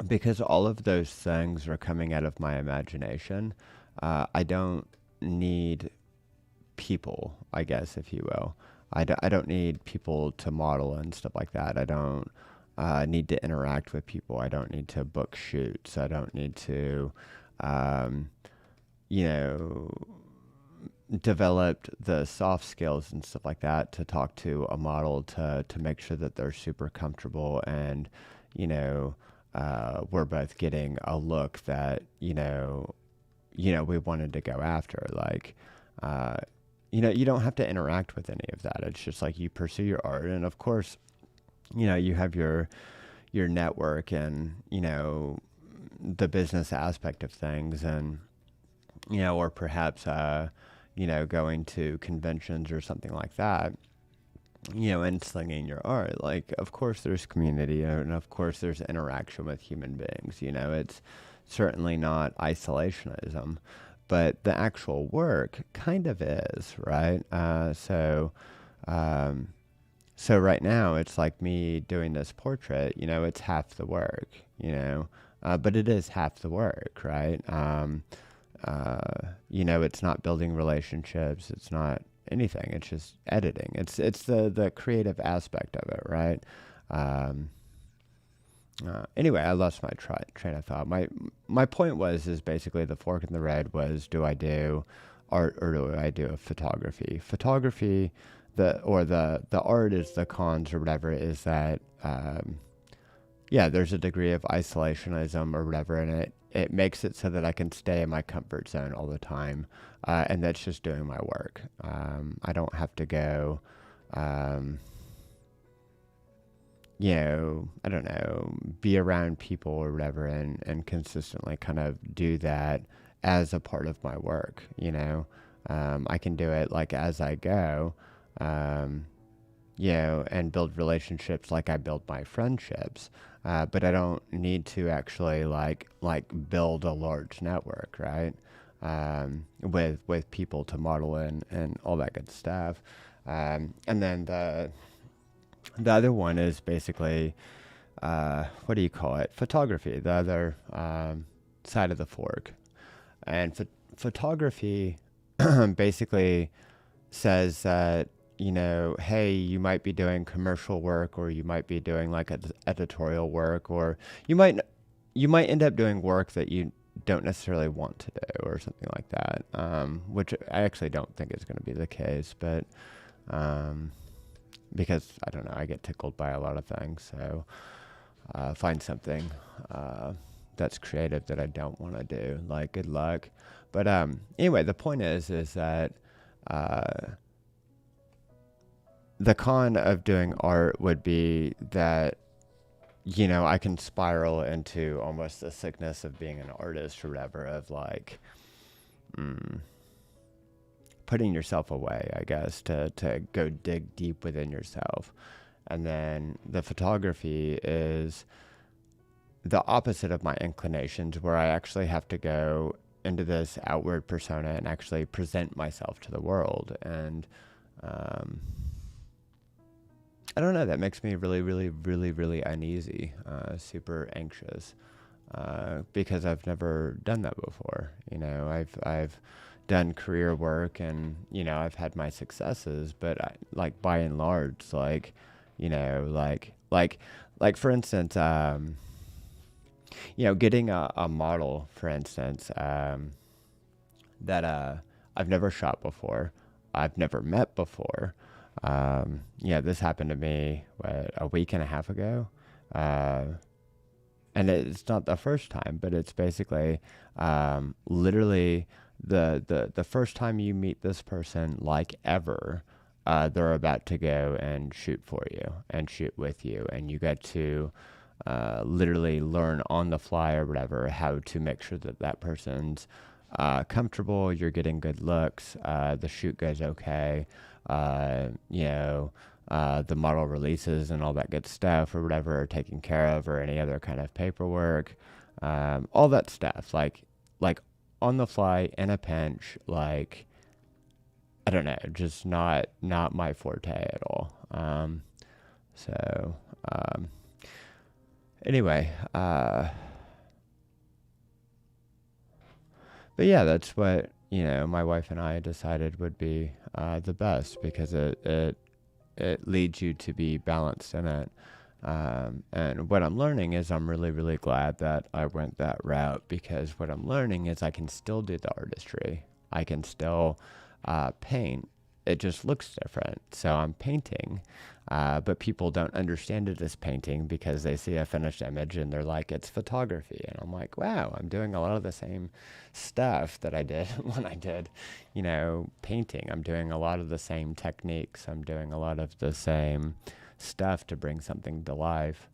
Because all of those things are coming out of my imagination. I don't need people, I guess, if you will. I don't need people to model and stuff like that. I don't need to interact with people. I don't need to book shoots. I don't need to, develop the soft skills and stuff like that to talk to a model to make sure that they're super comfortable and, we're both getting a look that, we wanted to go after. Like, you don't have to interact with any of that. It's just like you pursue your art. And of course, you have your network and, the business aspect of things and, or perhaps, going to conventions or something like that, and slinging your art. Like, of course there's community and of course there's interaction with human beings. It's certainly not isolationism, but the actual work kind of is, right? So right now it's like me doing this portrait, it's half the work, but it is half the work, right? It's not building relationships. It's not anything. It's just editing. It's the creative aspect of it, right? Anyway, I lost my train of thought. My point is basically the fork in the road was, do I do art or do I do photography? Photography, the art is the cons or whatever, is that there's a degree of isolationism or whatever, and it makes it so that I can stay in my comfort zone all the time, and that's just doing my work. I don't have to go, I don't know, be around people or whatever and consistently kind of do that as a part of my work, I can do it like as I go, and build relationships like I build my friendships. But I don't need to actually like build a large network, right? With people to model in and all that good stuff. And then the other one is basically, what do you call it? Photography, the other side of the fork. And photography basically says that, hey, you might be doing commercial work, or you might be doing like editorial work, or you might end up doing work that you don't necessarily want to do or something like that, which I actually don't think is going to be the case, but because, I don't know, I get tickled by a lot of things, so find something that's creative that I don't want to do, like, good luck. But anyway, the point is that the con of doing art would be that, I can spiral into almost the sickness of being an artist or whatever, of like, putting yourself away, I guess, to go dig deep within yourself. And then the photography is the opposite of my inclinations, where I actually have to go into this outward persona and actually present myself to the world. And I don't know, that makes me really, really, really, really uneasy, super anxious, because I've never done that before. You know, I've done career work, and, you know, I've had my successes, but like by and large, like, you know, like for instance, you know, getting a model, for instance, that I've never shot before, I've never met before. Yeah, this happened to me a week and a half ago, and it's not the first time, but it's basically literally the first time you meet this person, like ever. They're about to go and shoot for you and shoot with you, and you get to literally learn on the fly or whatever how to make sure that that person's comfortable, you're getting good looks, the shoot goes okay, you know, the model releases and all that good stuff or whatever are taken care of, or any other kind of paperwork, all that stuff, like on the fly in a pinch, like, I don't know, just not my forte at all. So anyway, but yeah, that's what, you know, my wife and I decided would be the best, because it leads you to be balanced in it. And what I'm learning is I'm really, really glad that I went that route, because what I'm learning is I can still do the artistry. I can still paint. It just looks different. So I'm painting, but people don't understand it as painting because they see a finished image and they're like, it's photography. And I'm like, wow, I'm doing a lot of the same stuff that I did when I did, you know, painting. I'm doing a lot of the same techniques. I'm doing a lot of the same stuff to bring something to life.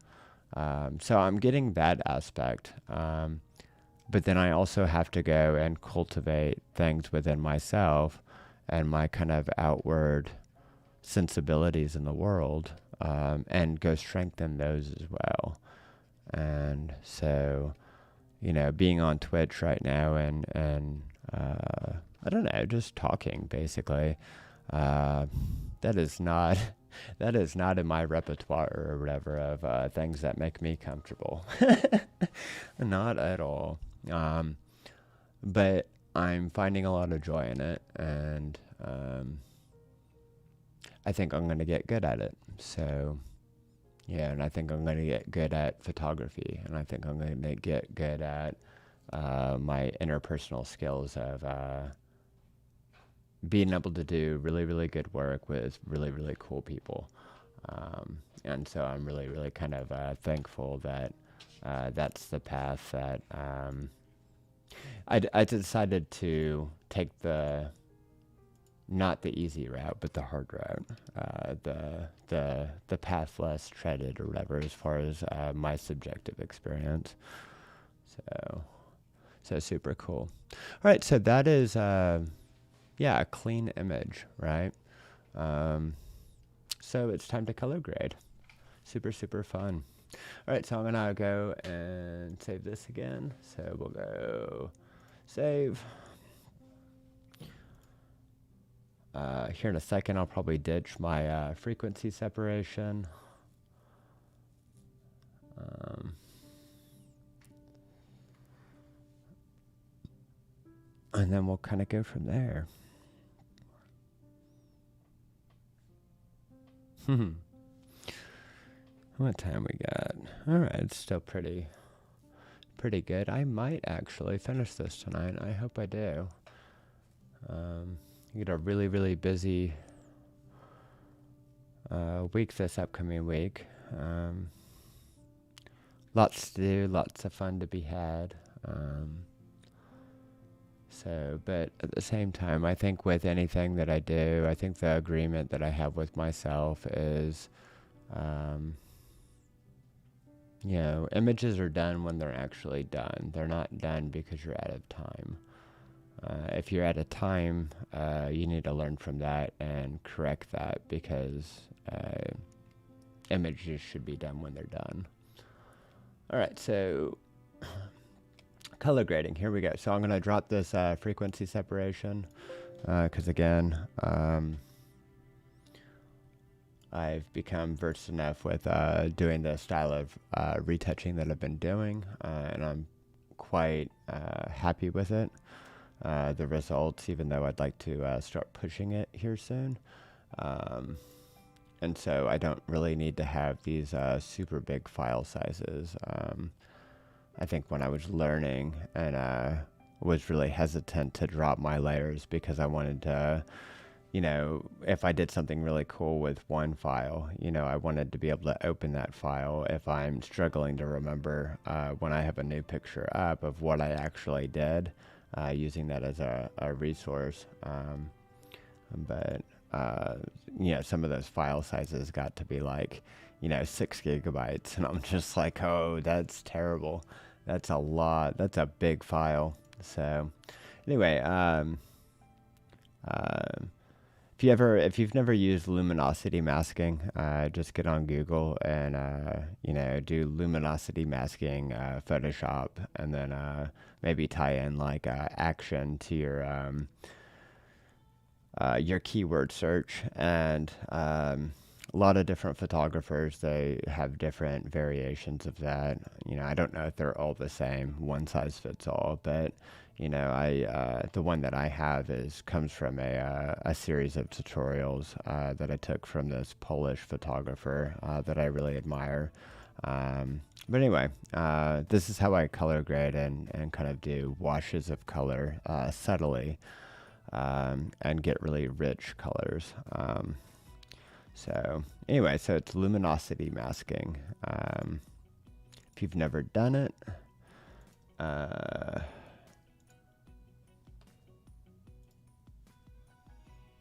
So I'm getting that aspect. But then I also have to go and cultivate things within myself and my kind of outward sensibilities in the world, and go strengthen those as well. And so, you know, being on Twitch right now and I don't know, just talking basically, that is not in my repertoire or whatever of things that make me comfortable. Not at all. But I'm finding a lot of joy in it, and I think I'm going to get good at it. So, yeah, and I think I'm going to get good at photography, and I think I'm going to get good at my interpersonal skills of being able to do really, really good work with really, really cool people. And so I'm really, really kind of thankful that that's the path that I decided to take, not the easy route, but the hard route, the path less treaded or whatever, as far as my subjective experience. So super cool. All right, so that is yeah, a clean image, right? So it's time to color grade. Super, super fun. All right, so I'm gonna go and save this again. So we'll go save. Here in a second, I'll probably ditch my frequency separation. And then we'll kind of go from there. What time we got? All right, it's still pretty good. I might actually finish this tonight. I hope I do. You get a really, really busy week this upcoming week. Lots to do, lots of fun to be had. But at the same time, I think with anything that I do, I think the agreement that I have with myself is, you know, images are done when they're actually done. They're not done because you're out of time. If you're out of time, you need to learn from that and correct that, because images should be done when they're done. All right, so color grading. Here we go. So I'm going to drop this frequency separation because again, I've become versed enough with doing the style of retouching that I've been doing, and I'm quite happy with it. The results, even though I'd like to start pushing it here soon. And so I don't really need to have these super big file sizes. I think when I was learning and was really hesitant to drop my layers because I wanted to, you know, if I did something really cool with one file, you know, I wanted to be able to open that file if I'm struggling to remember when I have a new picture up of what I actually did, using that as a resource. But you know, some of those file sizes got to be like, you know, 6 gigabytes, and I'm just like, oh, that's terrible. That's a lot. That's a big file. So anyway, if you've never used luminosity masking, just get on Google and you know, do luminosity masking Photoshop, and then maybe tie in like action to your keyword search. And a lot of different photographers, they have different variations of that. You know, I don't know if they're all the same, one size fits all, but you know, the one that I have comes from a series of tutorials that I took from this Polish photographer that I really admire. But anyway, this is how I color grade and kind of do washes of color subtly, and get really rich colors. So anyway, so it's luminosity masking. If you've never done it,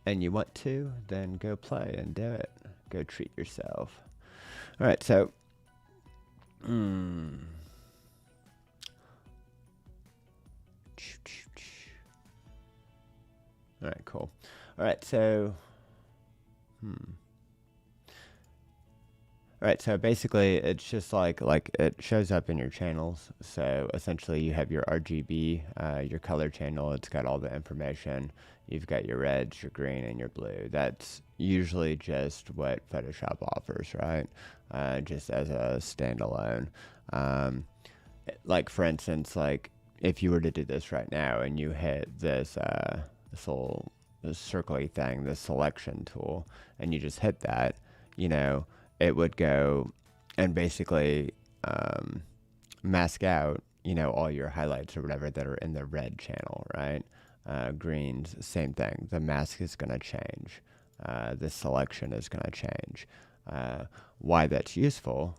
and you want to, then go play and do it. Go treat yourself. All right, so all right, cool. All right, so all right, so basically it's just like it shows up in your channels. So essentially you have your RGB, your color channel. It's got all the information. You've got your reds, your green, and your blue. That's usually just what Photoshop offers, right? Just as a standalone. Like for instance, like if you were to do this right now and you hit this this circly thing, this selection tool, and you just hit that, you know, it would go and basically mask out, you know, all your highlights or whatever that are in the red channel, right? Greens, same thing. The mask is going to change. The selection is going to change. Why that's useful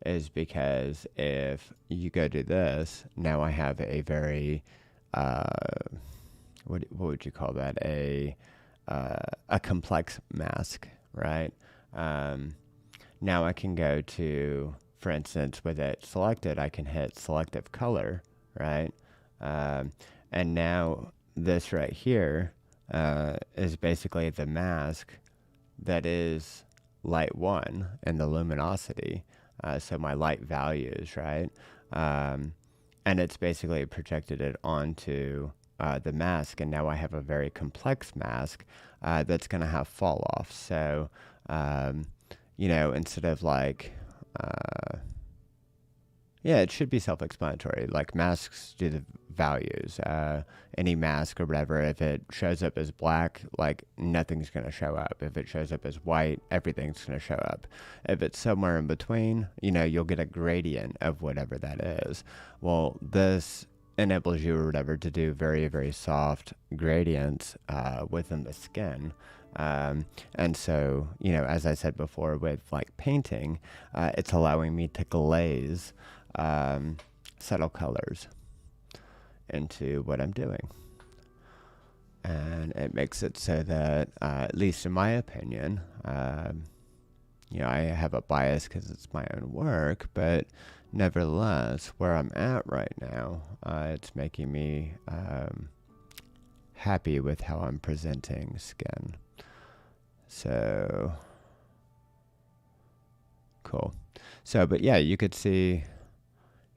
is because if you go do this, now I have a very, what would you call that? A complex mask, right? Now I can go to, for instance, with it selected, I can hit selective color, right? And now this right here is basically the mask that is light 1 in the luminosity. So my light values, right? And it's basically projected it onto the mask, and now I have a very complex mask that's going to have fall off. So, you know, instead of like, yeah, it should be self-explanatory. Like masks do the values. Any mask or whatever, if it shows up as black, like nothing's going to show up. If it shows up as white, everything's going to show up. If it's somewhere in between, you know, you'll get a gradient of whatever that is. Well, this enables you or whatever to do very, very soft gradients within the skin. And so, you know, as I said before with like painting, it's allowing me to glaze subtle colors into what I'm doing. And it makes it so that, at least in my opinion, you know, I have a bias because it's my own work, but nevertheless, where I'm at right now, it's making me happy with how I'm presenting skin. So, cool. So, but yeah, you could see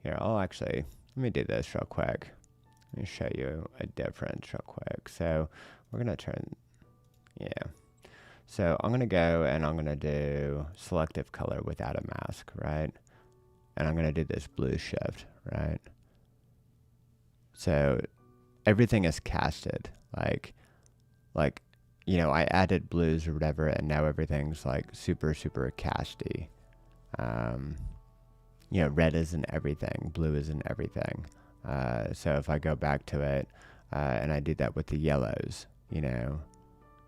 here, I'll actually, let me do this real quick. Let me show you a difference real quick. So we're going to turn, yeah. So I'm going to go and I'm going to do selective color without a mask, right? And I'm going to do this blue shift, right? So everything is casted, like, you know, I added blues or whatever, and now everything's like super, super casty. You know, red isn't everything, blue isn't everything. So if I go back to it, and I do that with the yellows, you know,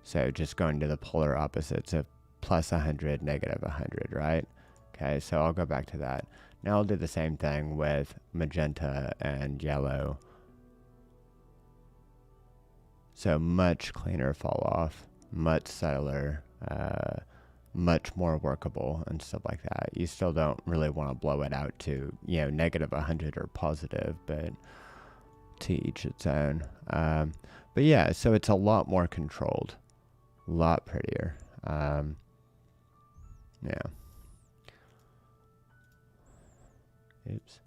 so just going to the polar opposites of plus 100, negative 100, right? Okay, so I'll go back to that. Now I'll do the same thing with magenta and yellow. So much cleaner fall off, much subtler, much more workable and stuff like that. You still don't really want to blow it out to, you know, negative 100 or positive, but to each its own. But yeah, so it's a lot more controlled, a lot prettier. Yeah. Oops.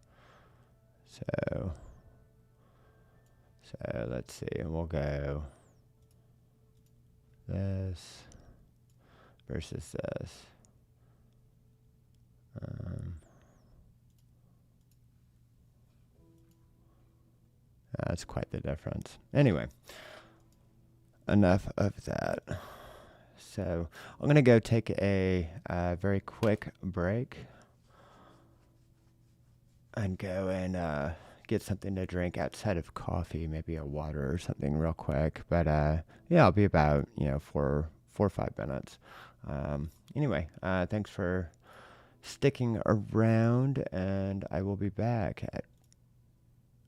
So let's see, and we'll go this versus this. That's quite the difference. Anyway, enough of that. So I'm going to go take a very quick break and go and get something to drink outside of coffee, maybe a water or something real quick. But yeah, I'll be about, you know, 4 or 5 minutes. Anyway, thanks for sticking around, and I will be back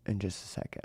in just a second.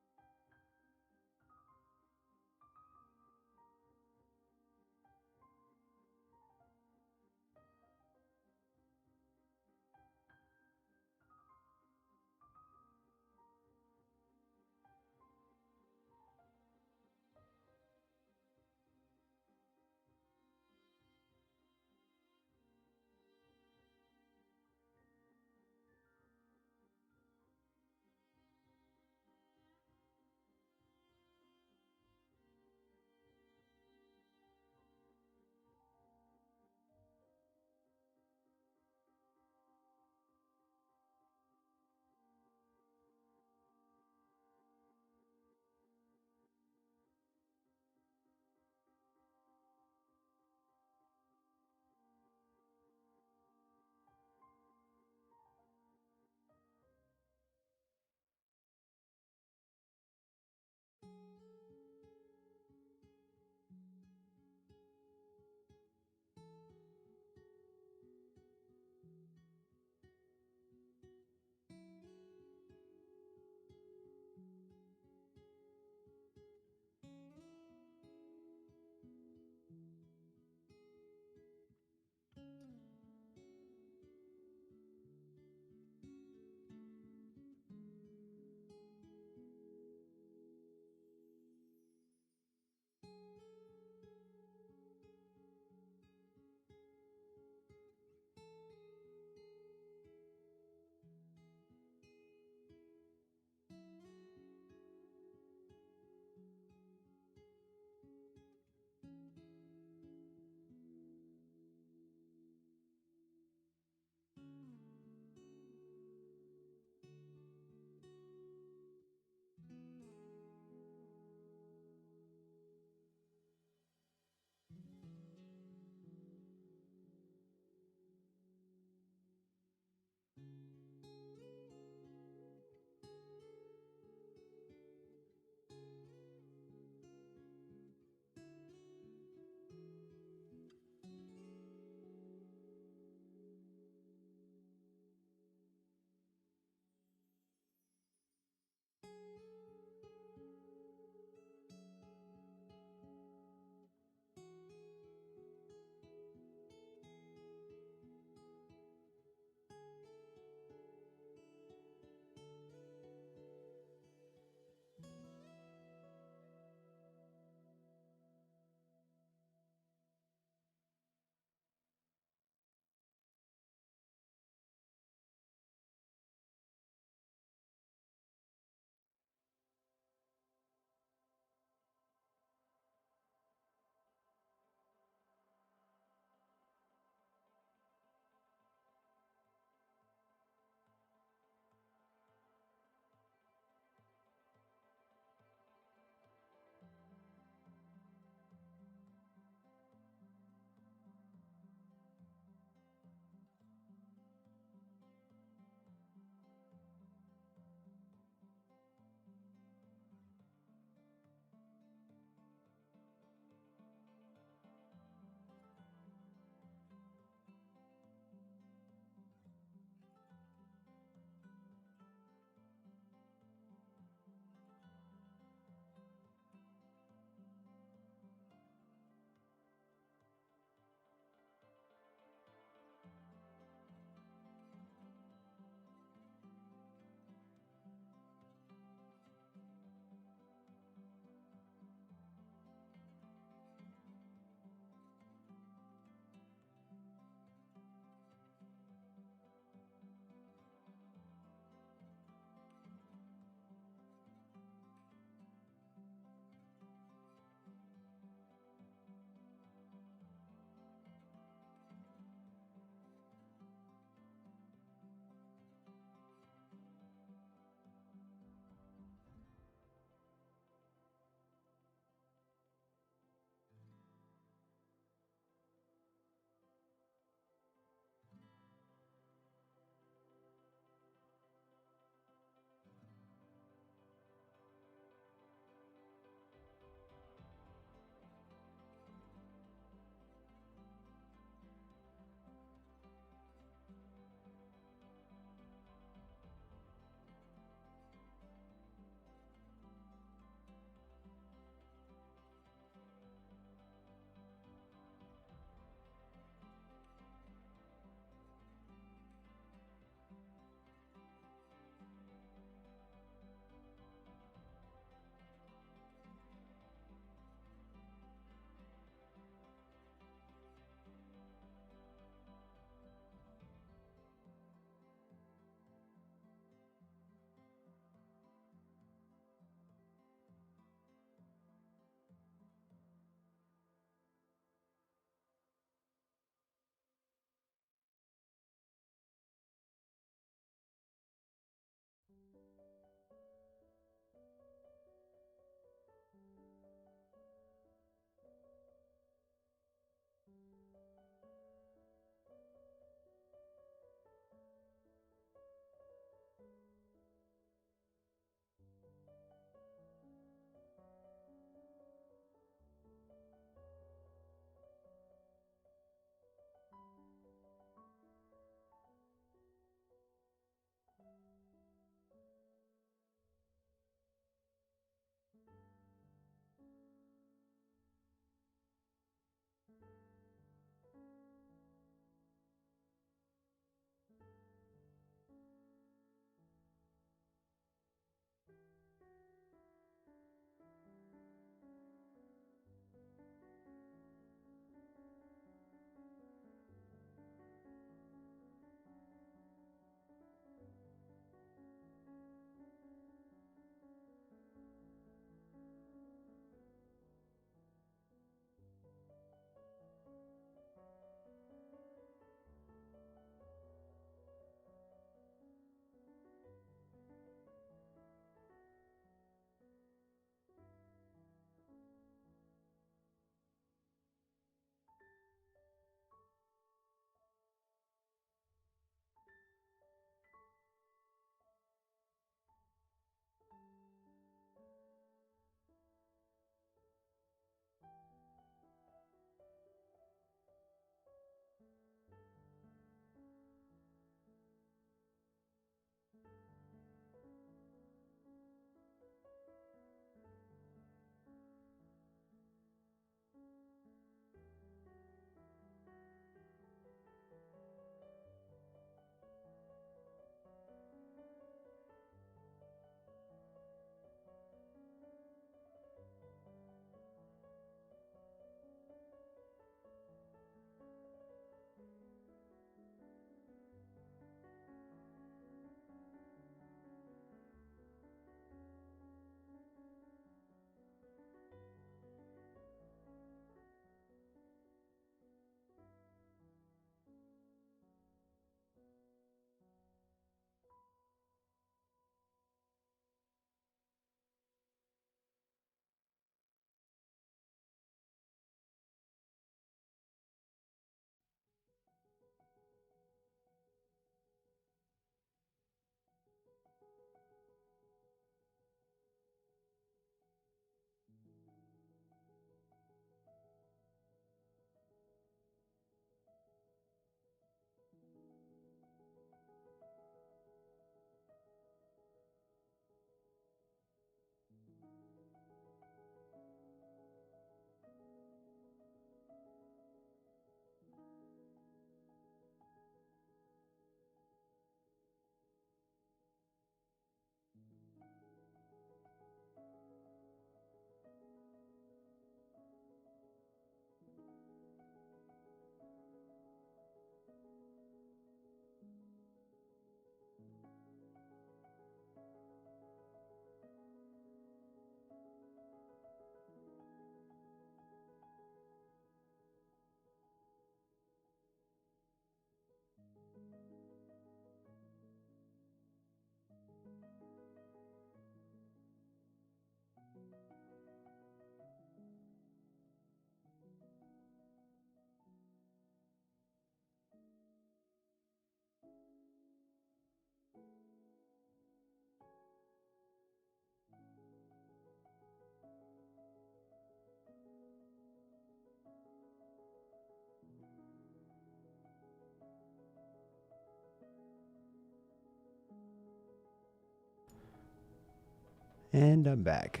And I'm back.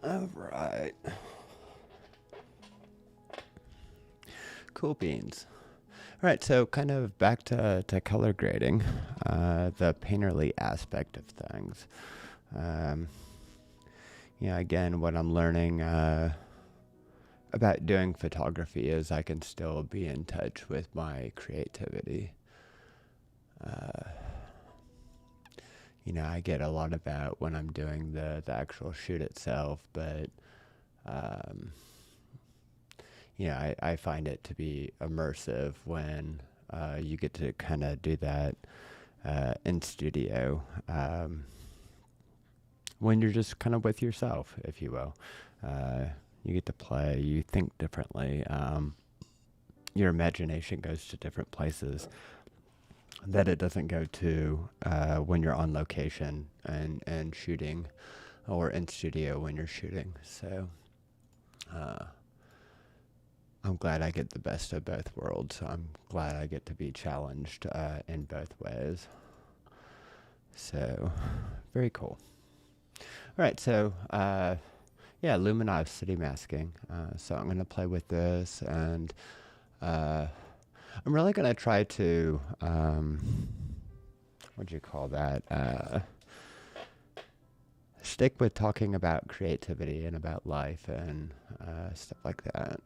All right. Cool beans. All right, so kind of back to color grading, the painterly aspect of things. Again, what I'm learning about doing photography is I can still be in touch with my creativity. I get a lot of that when I'm doing the actual shoot itself, but I find it to be immersive when you get to kind of do that in studio, when you're just kind of with yourself, if you will. You get to play, you think differently. Your imagination goes to different places that it doesn't go to when you're on location and shooting, or in studio when you're shooting. So I'm glad I get the best of both worlds. I'm glad I get to be challenged in both ways. So, very cool. All right, so luminosity masking. So I'm going to play with this, and I'm really going to try to, stick with talking about creativity and about life and stuff like that.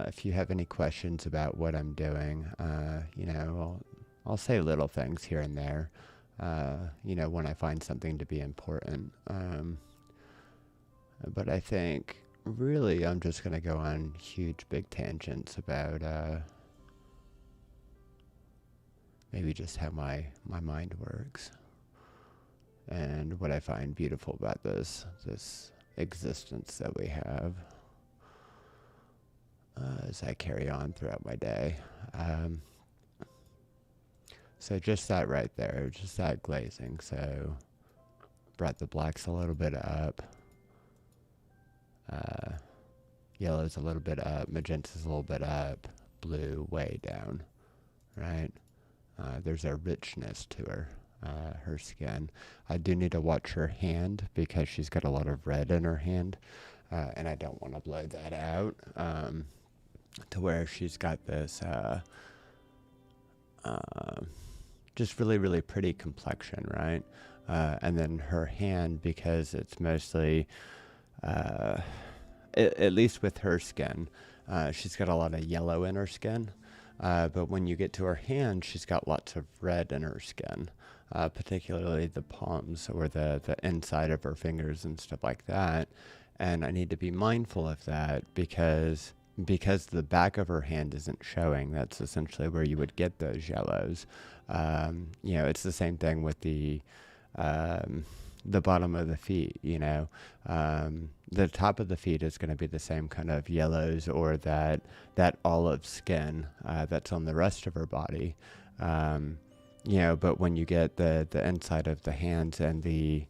If you have any questions about what I'm doing, I'll say little things here and there, when I find something to be important. But I think really I'm just going to go on huge big tangents about maybe just how my mind works and what I find beautiful about this existence that we have as I carry on throughout my day. So just that right there, just that glazing. So brought the blacks a little bit up. Yellow's a little bit up, magenta's a little bit up, blue way down, right? There's a richness to her skin. I do need to watch her hand because she's got a lot of red in her hand, and I don't want to blow that out to where she's got this just really, really pretty complexion, right? And then her hand, because it's mostly... at least with her skin, she's got a lot of yellow in her skin. But when you get to her hand, she's got lots of red in her skin, particularly the palms or the inside of her fingers and stuff like that. And I need to be mindful of that because the back of her hand isn't showing. That's essentially where you would get those yellows. It's the same thing with the bottom of the feet, the top of the feet is going to be the same kind of yellows or that olive skin that's on the rest of her body. But when you get the inside of the hands and the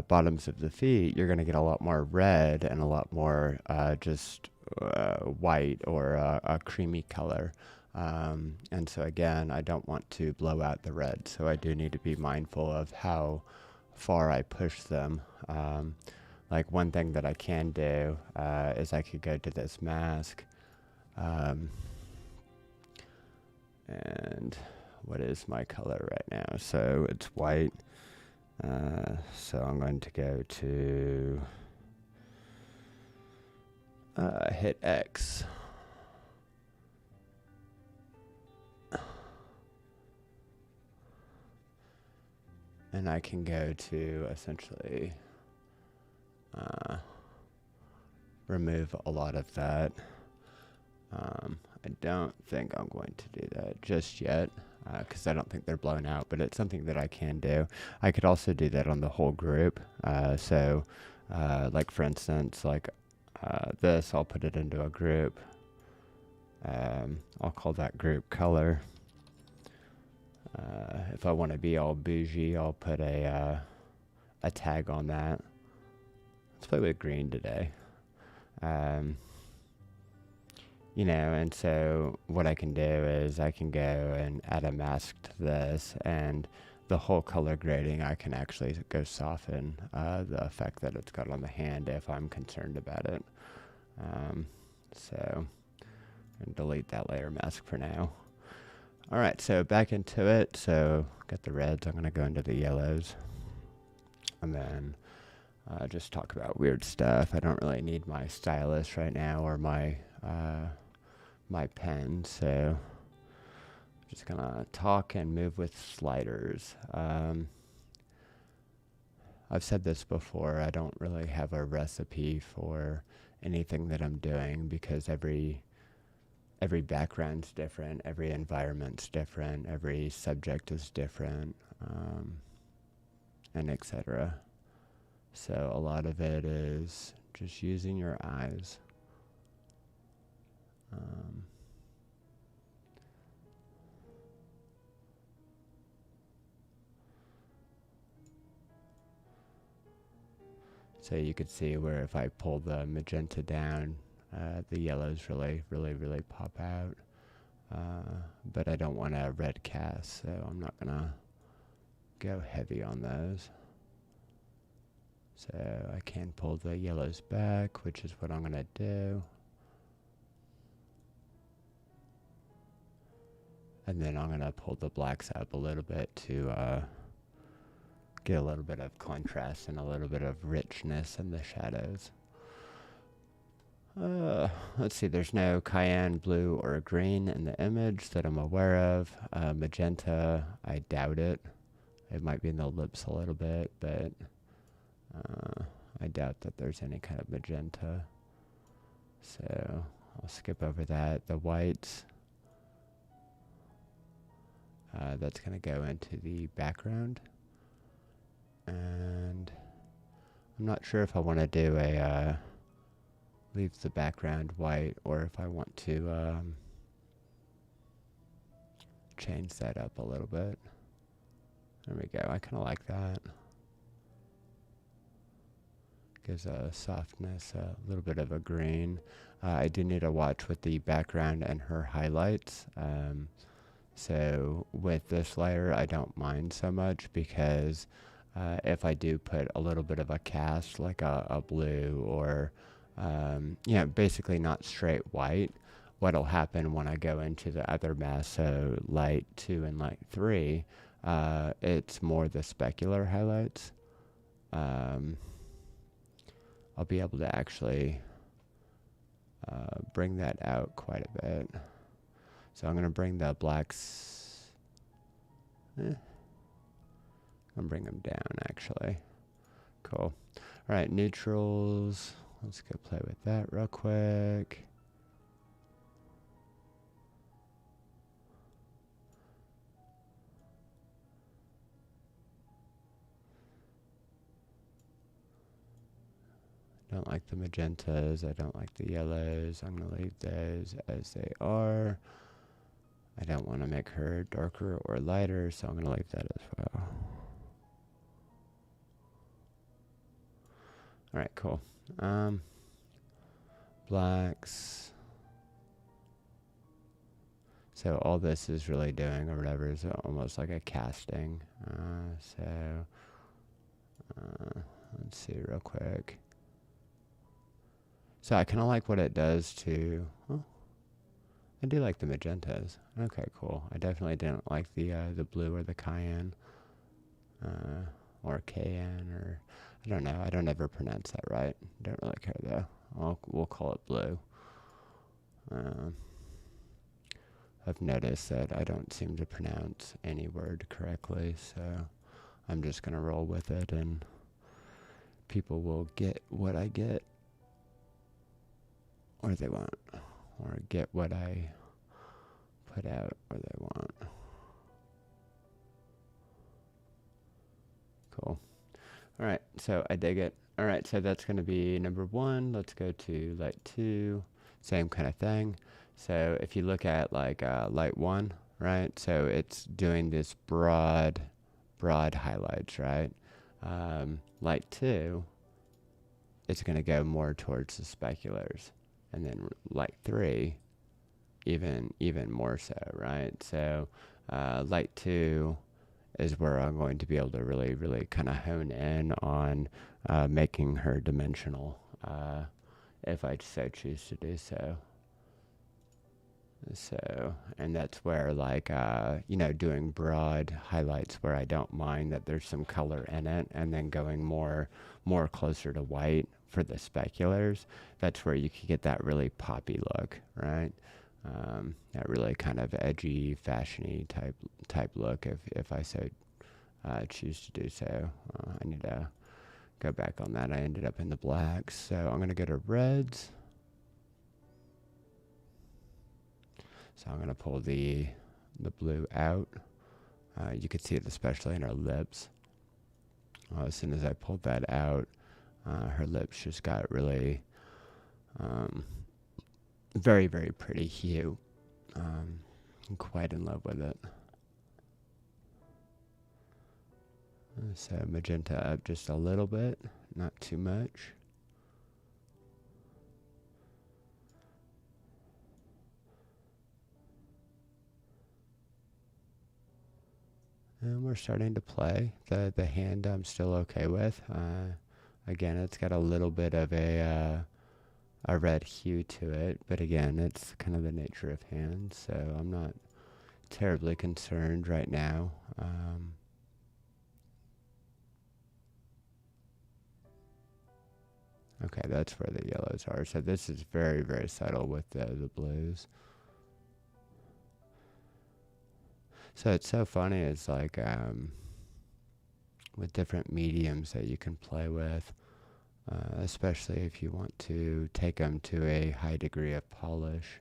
bottoms of the feet, you're going to get a lot more red and a lot more just white or a creamy color. And so again, I don't want to blow out the red, so I do need to be mindful of how far I push them. Like one thing that I can do is I could go to this mask, and what is my color right now? So it's white. So I'm going to go to hit X. And I can go to essentially remove a lot of that. I don't think I'm going to do that just yet because I don't think they're blown out, but it's something that I can do. I could also do that on the whole group. Like for instance, like this, I'll put it into a group. I'll call that group color. If I want to be all bougie, I'll put a tag on that. Let's play with green today. And so what I can do is I can go and add a mask to this, and the whole color grading, I can actually go soften the effect that it's got on the hand if I'm concerned about it. So and delete that layer mask for now. All right, so back into it. So got the reds. I'm going to go into the yellows, and then just talk about weird stuff. I don't really need my stylus right now or my my pen, so I'm just gonna talk and move with sliders. I've said this before. I don't really have a recipe for anything that I'm doing because every background's different, every environment's different, every subject is different, and etc. So a lot of it is just using your eyes. So you could see where if I pull the magenta down, the yellows really pop out. But I don't want a red cast, so I'm not gonna go heavy on those. So I can pull the yellows back, which is what I'm gonna do. And then I'm gonna pull the blacks up a little bit to get a little bit of contrast and a little bit of richness in the shadows. Let's see, there's no cayenne, blue, or green in the image that I'm aware of. Magenta, I doubt it. It might be in the lips a little bit, but I doubt that there's any kind of magenta. So I'll skip over that. The whites, that's going to go into the background. And I'm not sure if I want to do a leave the background white or if I want to change that up a little bit. There we go. I kind of like that. Gives a softness, a little bit of a green. I do need to watch with the background and her highlights. So with this layer, I don't mind so much because if I do put a little bit of a cast, like a blue or, basically not straight white, what'll happen when I go into the other mask, so light 2 and light 3, it's more the specular highlights. I'll be able to actually bring that out quite a bit. So I'm going to bring the blacks, I'm going to bring them down actually. Cool. All right, neutrals. Let's go play with that real quick. I don't like the magentas. I don't like the yellows. I'm going to leave those as they are. I don't want to make her darker or lighter, so I'm going to leave that as well. All right, cool. Blacks. So all this is really doing or whatever is almost like a casting. Let's see real quick. So I kind of like what it does to, I do like the magentas. Okay, cool. I definitely didn't like the blue or the cayenne, or cayenne, or I don't know. I don't ever pronounce that right. Don't really care though. We'll call it blue. I've noticed that I don't seem to pronounce any word correctly, so I'm just gonna roll with it, and people will get what I get, or they won't, or get what I put out, or they won't. Cool. All right, so I dig it. All right, so that's going to be number 1. Let's go to light 2. Same kind of thing. So if you look at like light 1, right? So it's doing this broad highlights, right? Light 2, it's going to go more towards the speculars. And then light 3, even more so, right? So light 2 is where I'm going to be able to really kind of hone in on making her dimensional, if I so choose to do so. So, and that's where like, doing broad highlights where I don't mind that there's some color in it, and then going more closer to white for the speculars. That's where you can get that really poppy look, right? That really kind of edgy, fashiony type look, if I so choose to do so. I need to go back on that. I ended up in the blacks, so I'm gonna go to reds. So I'm going to pull the blue out. You could see it especially in her lips. As soon as I pulled that out, her lips just got really very, very pretty hue. I'm quite in love with it. So magenta up just a little bit, not too much. And we're starting to play. The hand I'm still okay with. Again, it's got a little bit of a red hue to it, but again, it's kind of the nature of hands, so I'm not terribly concerned right now. Okay, that's where the yellows are. So this is very, very subtle with the blues. So it's so funny, it's like with different mediums that you can play with, especially if you want to take them to a high degree of polish.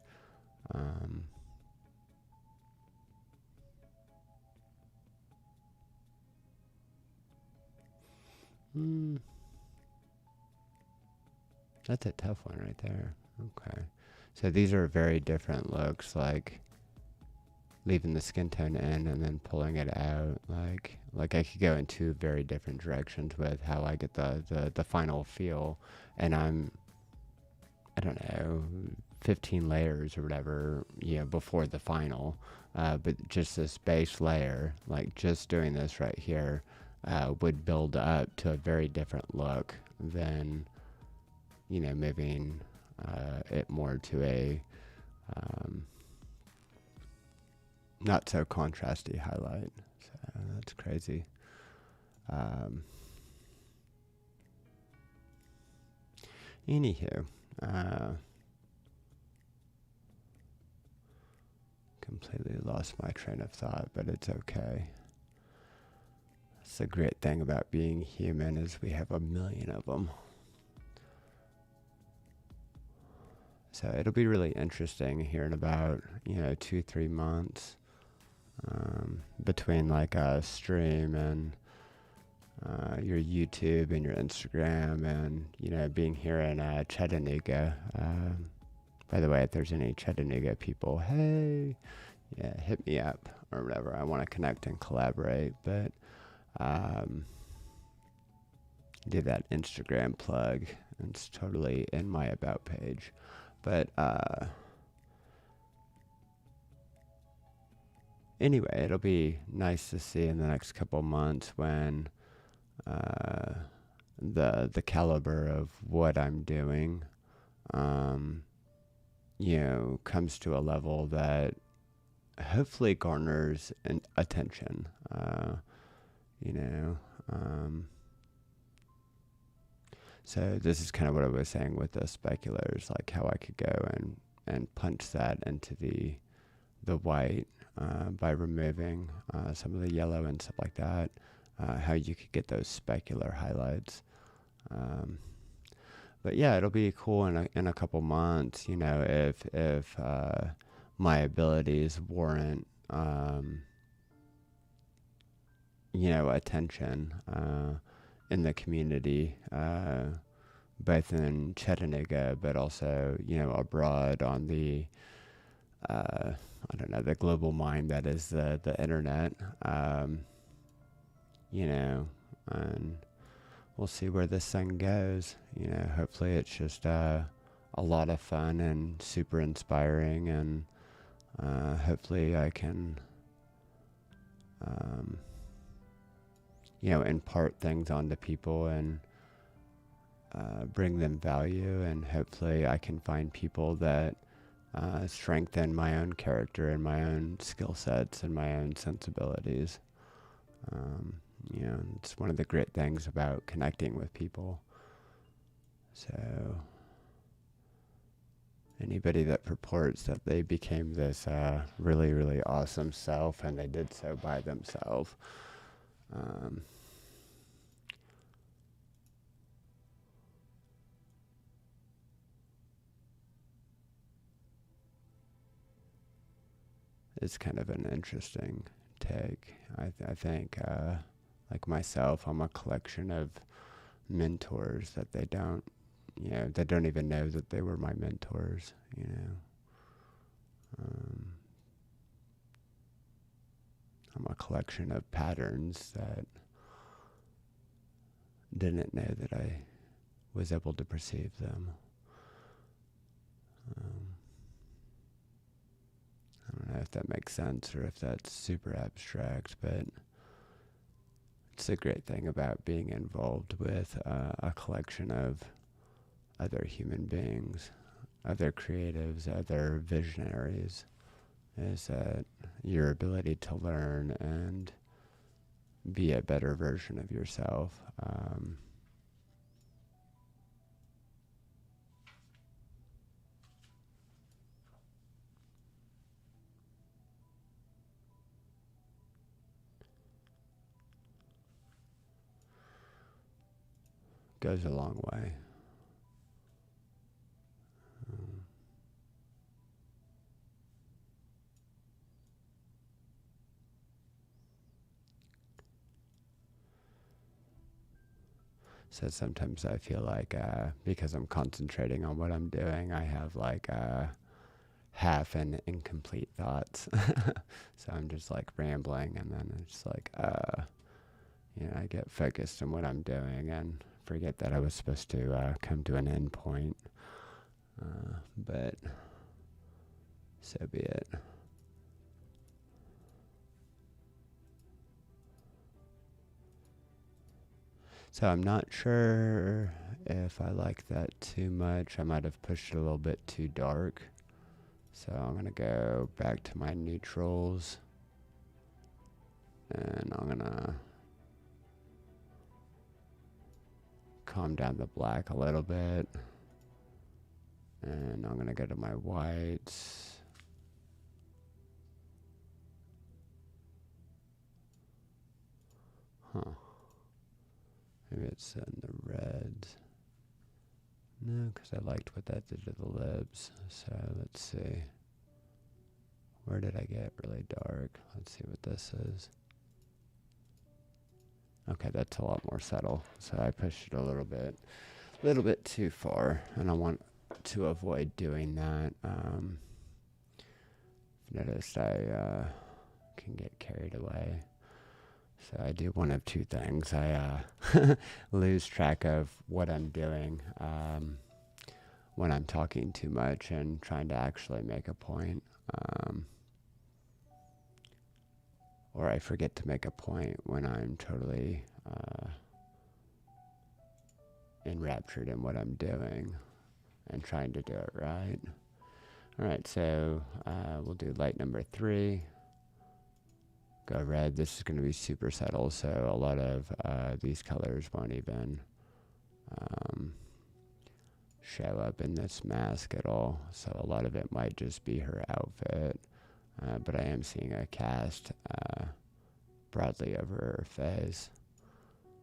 That's a tough one right there. Okay. So these are very different looks, like leaving the skin tone in and then pulling it out. Like I could go in two very different directions with how I get the final feel. And I don't know, 15 layers or whatever, before the final. But just this base layer, like just doing this right here, would build up to a very different look than, moving it more to a not so contrasty highlight. So that's crazy. Anywho, completely lost my train of thought, but it's okay. That's the great thing about being human, is we have a million of them. So it'll be really interesting here in about 2-3 months, between like a stream and your YouTube and your Instagram, and being here in Chattanooga. By the way, if there's any Chattanooga people, hey, yeah, hit me up or whatever. I want to connect and collaborate, but do that Instagram plug. It's totally in my about page. But anyway, it'll be nice to see in the next couple months when the caliber of what I'm doing, comes to a level that hopefully garners attention. So this is kind of what I was saying with the speculars, like how I could go and punch that into the white by removing some of the yellow and stuff like that. How you could get those specular highlights. But yeah, it'll be cool in a couple months, if my abilities warrant attention in the community, both in Chattanooga, but also, abroad on the, the global mind that is the internet, and we'll see where this thing goes. Hopefully it's just a lot of fun and super inspiring, and hopefully I can impart things onto people and bring them value, and hopefully I can find people that strengthen my own character and my own skill sets and my own sensibilities. It's one of the great things about connecting with people. So anybody that purports that they became this really, really awesome self and they did so by themselves, it's kind of an interesting take. I think, like myself, I'm a collection of mentors that they don't even know that they were my mentors, I'm a collection of patterns that didn't know that I was able to perceive them. I don't know if that makes sense or if that's super abstract, but it's a great thing about being involved with a collection of other human beings, other creatives, other visionaries, is that your ability to learn and be a better version of yourself. Goes a long way. So sometimes I feel like because I'm concentrating on what I'm doing, I have like half and incomplete thoughts. So I'm just like rambling, and then it's like, I get focused on what I'm doing and forget that I was supposed to come to an end point. But so be it. So I'm not sure if I like that too much. I might have pushed it a little bit too dark. So I'm going to go back to my neutrals. And I'm going to calm down the black a little bit. And I'm going to go to my whites. Maybe it's in the reds. No, because I liked what that did to the lips. So let's see. Where did I get really dark? Let's see what this is. Okay, that's a lot more subtle. So I pushed it a little bit too far, and I want to avoid doing that. Noticed I can get carried away. So I do one of two things. I lose track of what I'm doing when I'm talking too much and trying to actually make a point. Or I forget to make a point when I'm totally enraptured in what I'm doing and trying to do it right. All right, so we'll do light number 3. Go red. This is going to be super subtle, so a lot of these colors won't even show up in this mask at all. So a lot of it might just be her outfit, but I am seeing a cast broadly over her face.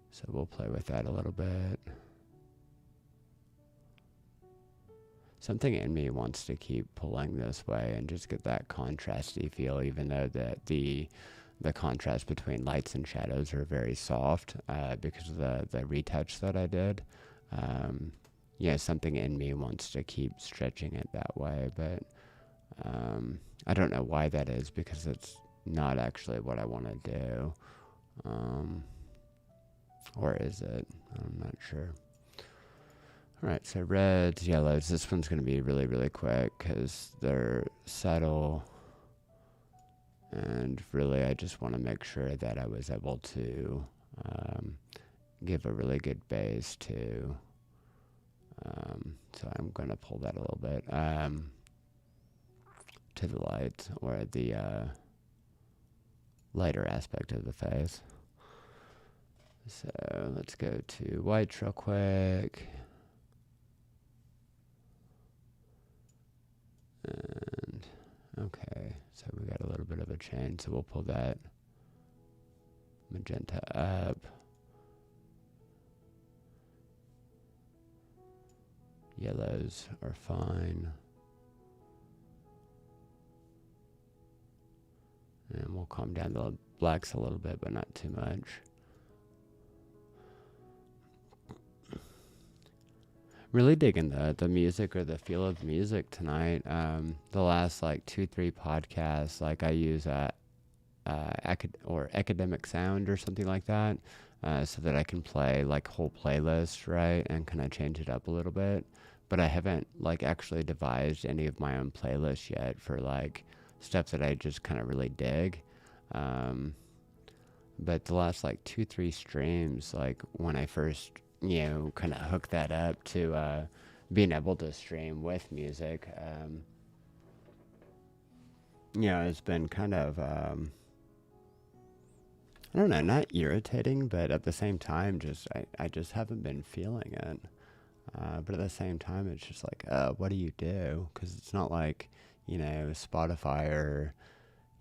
So we'll play with that a little bit. Something in me wants to keep pulling this way and just get that contrasty feel, even though the contrast between lights and shadows are very soft because of the retouch that I did. Something in me wants to keep stretching it that way, but I don't know why that is, because it's not actually what I want to do. Or is it? I'm not sure. All right, so reds, yellows. This one's going to be really, really quick because they're subtle. And really, I just want to make sure that I was able to give a really good base to. So I'm going to pull that a little bit to the light, or the lighter aspect of the face. So let's go to whites real quick. And okay, so we got a little bit of a change, so we'll pull that magenta up. Yellows are fine. And we'll calm down the blacks a little bit, but not too much. Really digging the music, or the feel of music tonight. The last like 2-3 podcasts, like I use academic sound or something like that, so that I can play like whole playlists, right, and kind of change it up a little bit. But I haven't like actually devised any of my own playlists yet for like stuff that I just kind of really dig. But the last like 2-3 streams, like when I first, kind of hook that up to being able to stream with music, it's been kind of, I don't know, not irritating, but at the same time, I just haven't been feeling it. But at the same time, it's just like, what do you do? Because it's not like, Spotify or,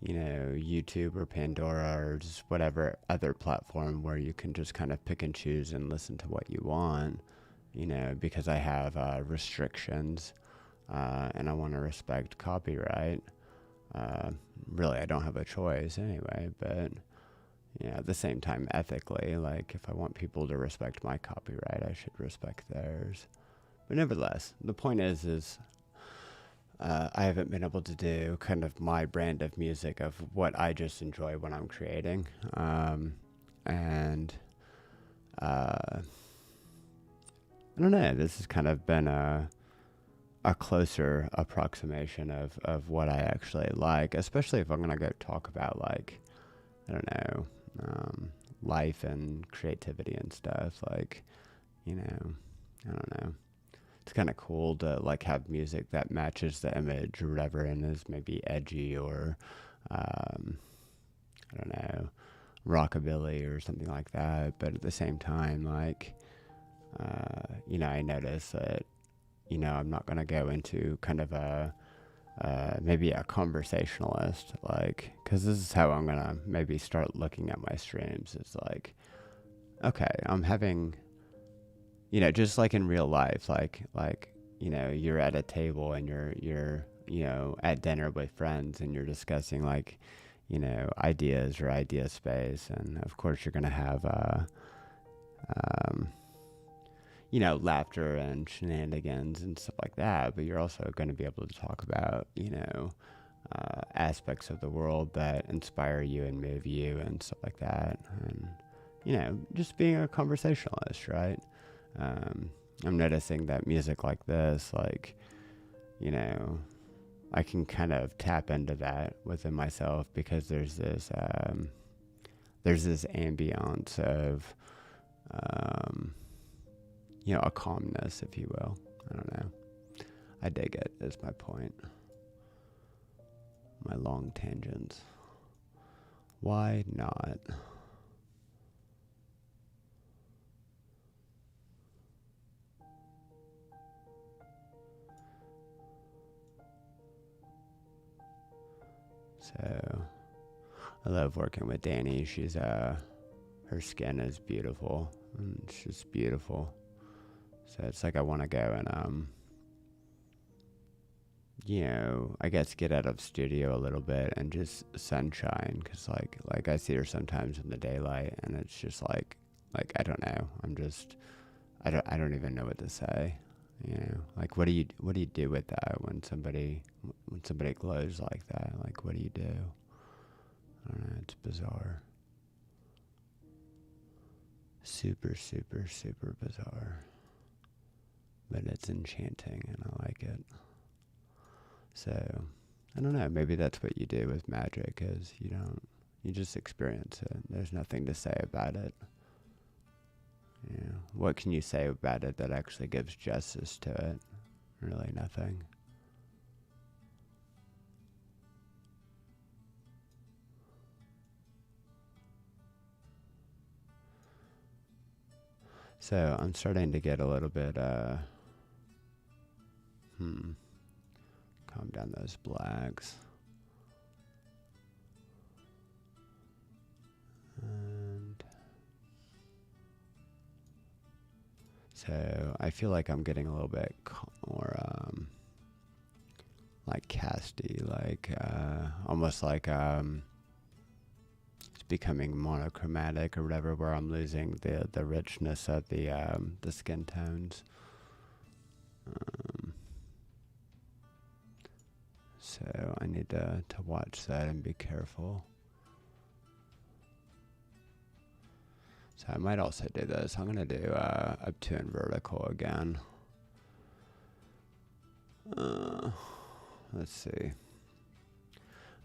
YouTube or Pandora or just whatever other platform where you can just kind of pick and choose and listen to what you want, because I have restrictions, and I want to respect copyright. Really, I don't have a choice anyway, but at the same time, ethically, like if I want people to respect my copyright, I should respect theirs. But nevertheless, the point is I haven't been able to do kind of my brand of music of what I just enjoy when I'm creating. And I don't know, this has kind of been a closer approximation of what I actually like, especially if I'm going to go talk about like, I don't know, life and creativity and stuff. Like, I don't know. It's kind of cool to like have music that matches the image or whatever, and is maybe edgy or I don't know, rockabilly or something like that. But at the same time, like I notice that I'm not going to go into kind of a maybe a conversationalist, like, because this is how I'm going to maybe start looking at my streams. It's like, okay, I'm having, just like in real life, like, you're at a table and you're, at dinner with friends and you're discussing like, ideas or idea space. And of course you're going to have, laughter and shenanigans and stuff like that. But you're also going to be able to talk about, aspects of the world that inspire you and move you and stuff like that. And, just being a conversationalist, right? I'm noticing that music like this, like, I can kind of tap into that within myself because there's this ambiance of, a calmness, if you will. I don't know. I dig it, is my point. My long tangents. Why not? So, I love working with Danny. She's, her skin is beautiful. And it's just beautiful. So it's like I want to go and, I guess get out of studio a little bit and just sunshine. Because, like I see her sometimes in the daylight and it's just like I don't know. I don't even know what to say. Like what do you do with that when somebody glows like that? Like what do you do? I don't know, it's bizarre. Super, super, super bizarre. But it's enchanting and I like it. So, I don't know, maybe that's what you do with magic is you just experience it. There's nothing to say about it. Yeah. What can you say about it that actually gives justice to it? Really nothing. So I'm starting to get a little bit, calm down those blacks. And so I feel like I'm getting a little bit more, like casty, like, almost like, it's becoming monochromatic or whatever, where I'm losing the richness of the skin tones. So I need to watch that and be careful. So I might also do this. I'm going to do up to and vertical again. Let's see.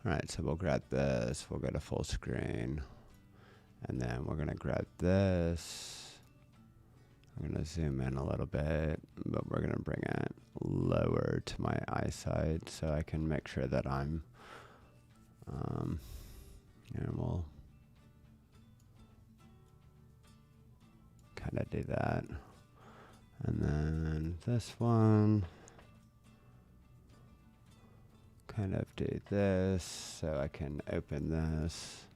All right, so we'll grab this. We'll go to full screen. And then we're going to grab this. I'm going to zoom in a little bit, but we're going to bring it lower to my eyesight so I can make sure that I'm, we'll kind of do that. And then this one, kind of do this so I can open this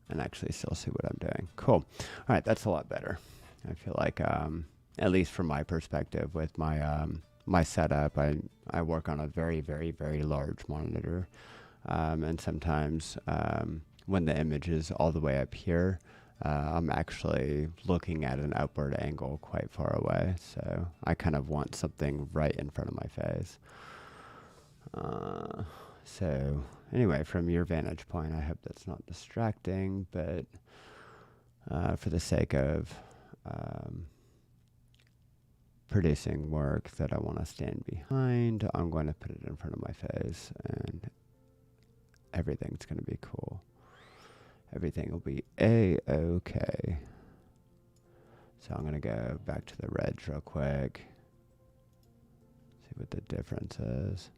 and actually still see what I'm doing. Cool. All right, that's a lot better. I feel like, at least from my perspective with my my setup, I work on a very, very, very large monitor. And sometimes when the image is all the way up here, I'm actually looking at an upward angle quite far away. So I kind of want something right in front of my face. So anyway, from your vantage point, I hope that's not distracting, but for the sake of producing work that I want to stand behind, I'm going to put it in front of my face, and everything's going to be cool. Everything will be A-okay. So I'm going to go back to the reds real quick. See what the difference is.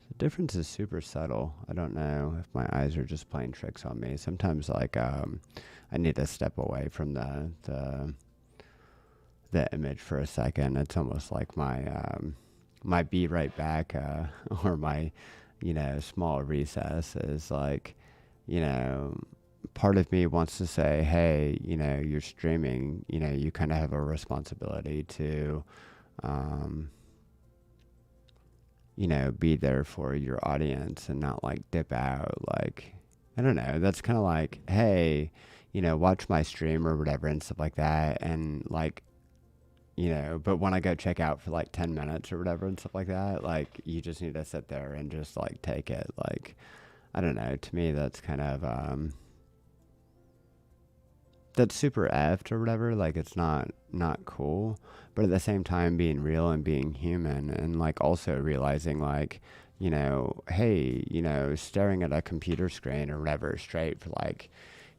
The difference is super subtle. I don't know if my eyes are just playing tricks on me. Sometimes, like, I need to step away from the image for a second. It's almost like my be right back, or my, small recess is like, part of me wants to say, hey, you're streaming, you kind of have a responsibility to, be there for your audience and not like dip out. Like, I don't know. That's kind of like, hey, watch my stream or whatever and stuff like that. And like, but when I go check out for like 10 minutes or whatever and stuff like that, like you just need to sit there and just like take it. Like, I don't know. To me, that's kind of, that's super effed or whatever. Like, it's not cool, but at the same time being real and being human, and like also realizing like, hey, staring at a computer screen or whatever straight for like,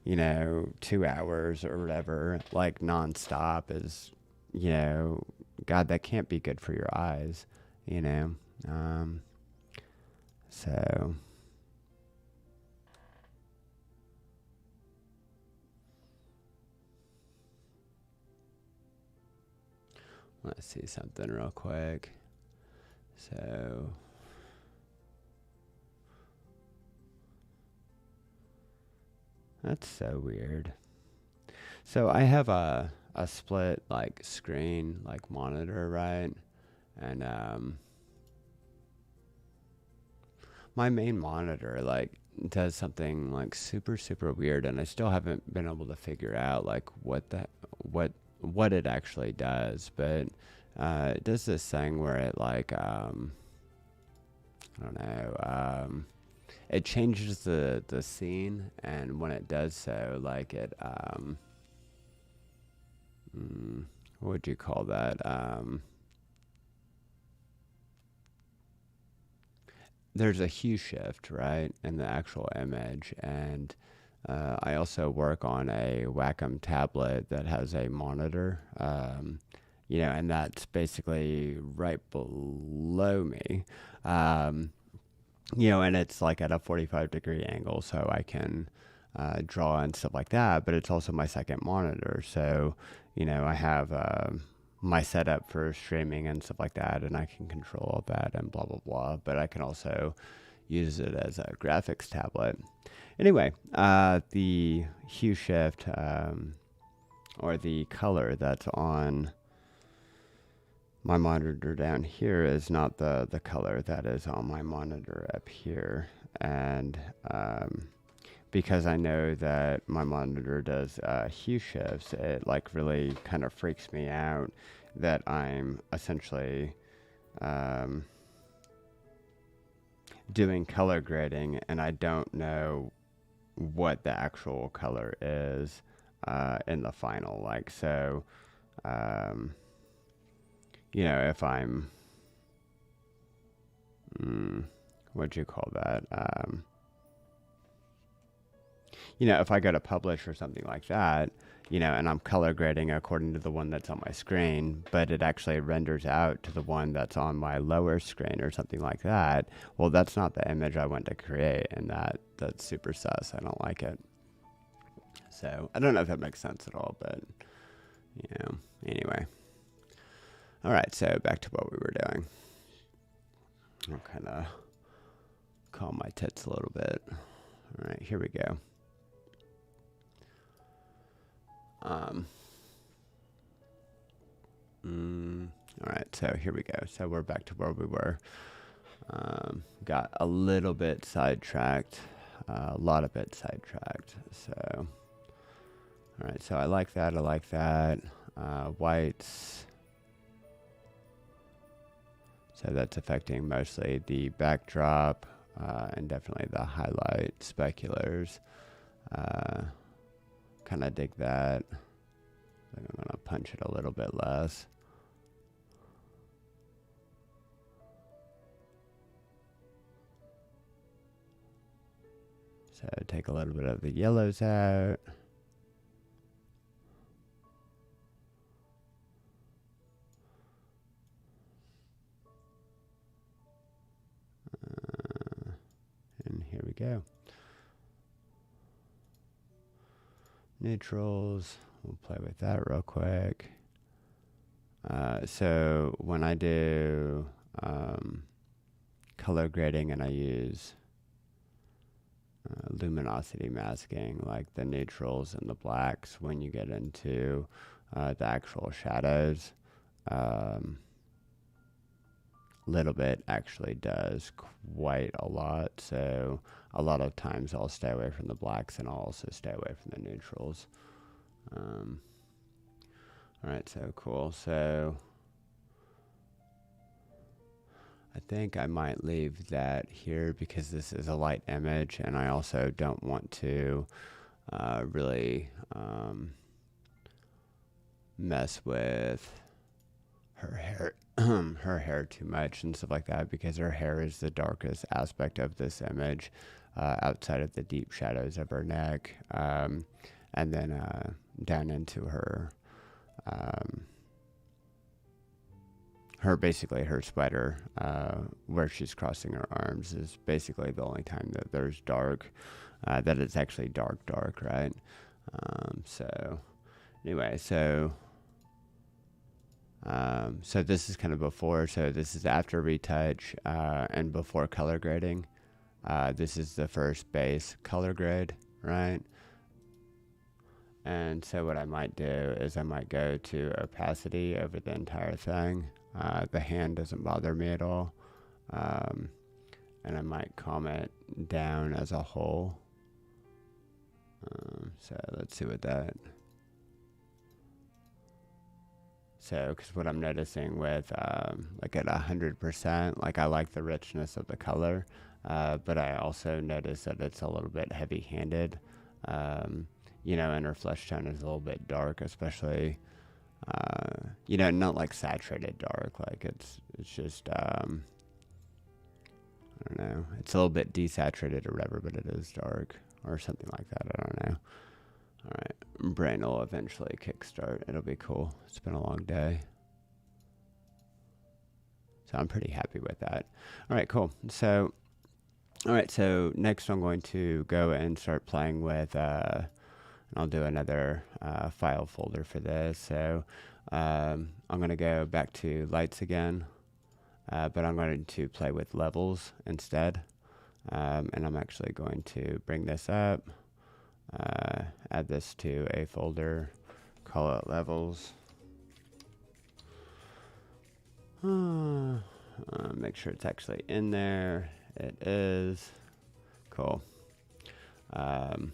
2 hours or whatever, like nonstop is, God, that can't be good for your eyes, so let's see something real quick. So that's so weird. So I have a split like screen, like monitor, right? And my main monitor like does something like super, super weird, and I still haven't been able to figure out like what it actually does. But it does this thing where it like I don't know, it changes the scene, and when it does so, like it what would you call that? There's a hue shift, right, in the actual image, and I also work on a Wacom tablet that has a monitor, and that's basically right below me. Um, and it's like at a 45-degree angle, so I can draw and stuff like that, but it's also my second monitor. So, I have my setup for streaming and stuff like that, and I can control all that and blah, blah, blah. But I can also use it as a graphics tablet. Anyway, the hue shift or the color that's on my monitor down here is not the color that is on my monitor up here. And because I know that my monitor does hue shifts, it like really kind of freaks me out that I'm essentially doing color grading and I don't know what the actual color is in the final. Like, so, if I'm, what'd you call that? If I go to publish or something like that, and I'm color grading according to the one that's on my screen, but it actually renders out to the one that's on my lower screen or something like that, well, that's not the image I want to create, and that's super sus. I don't like it. So, I don't know if that makes sense at all, but, anyway. All right, so back to what we were doing. I'll kind of calm my tits a little bit. All right, here we go. All right, so here we go. So we're back to where we were. Got a little bit sidetracked, a lot of bit sidetracked. So, all right, so I like that. Whites. So that's affecting mostly the backdrop and definitely the highlight speculars. Kind of dig that. I'm going to punch it a little bit less. So take a little bit of the yellows out. And here we go. Neutrals. We'll play with that real quick. So when I do color grading and I use luminosity masking, like the neutrals and the blacks, when you get into the actual shadows, little bit actually does quite a lot. So a lot of times I'll stay away from the blacks and I'll also stay away from the neutrals. All right, so cool. So I think I might leave that here because this is a light image and I also don't want to really mess with her hair her hair too much and stuff like that, because her hair is the darkest aspect of this image outside of the deep shadows of her neck, and then down into her basically her spider where she's crossing her arms is basically the only time that there's dark, that it's actually dark, right? So anyway, so this is kind of before, so this is after retouch and before color grading. This is the first base color grade, right? And so what I might do is I might go to opacity over the entire thing. The hand doesn't bother me at all. And I might calm it down as a whole. So let's see what that... So, because what I'm noticing with, like at 100%, like I like the richness of the color, but I also notice that it's a little bit heavy-handed, and her flesh tone is a little bit dark, especially, not like saturated dark, like it's just, I don't know, it's a little bit desaturated or whatever, but it is dark. or something like that. I don't know. All right, brain will eventually kickstart. It'll be cool. It's been a long day. So I'm pretty happy with that. All right, cool. So, all right, so next I'm going to go and start playing with, and I'll do another file folder for this. So I'm going to go back to lights again, but I'm going to play with levels instead. And I'm actually going to bring this up, add this to a folder, call it levels. Make sure it's actually in there. It is. Cool. And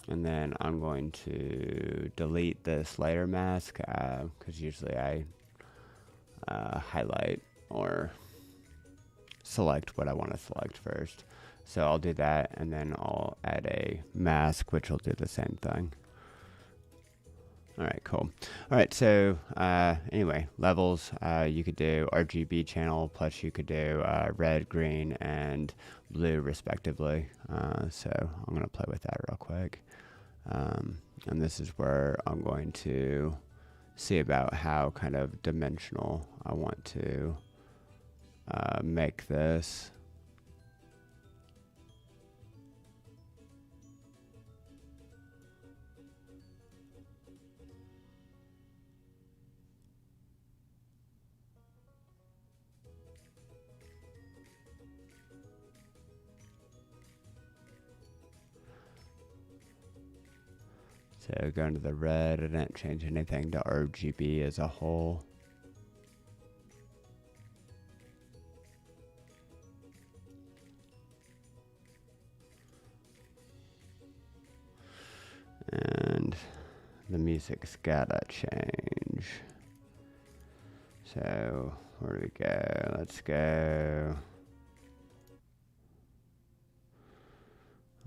then I'm going to delete this layer mask, because usually I highlight or select what I want to select first. So I'll do that, and then I'll add a mask, which will do the same thing. All right, cool. All right, so anyway, levels, you could do RGB channel, plus you could do red, green, and blue, respectively. So I'm going to play with that real quick. And this is where I'm going to see about how kind of dimensional I want to make this. So going to the red, I didn't change anything to RGB as a whole. And the music's gotta change. So where do we go? Let's go.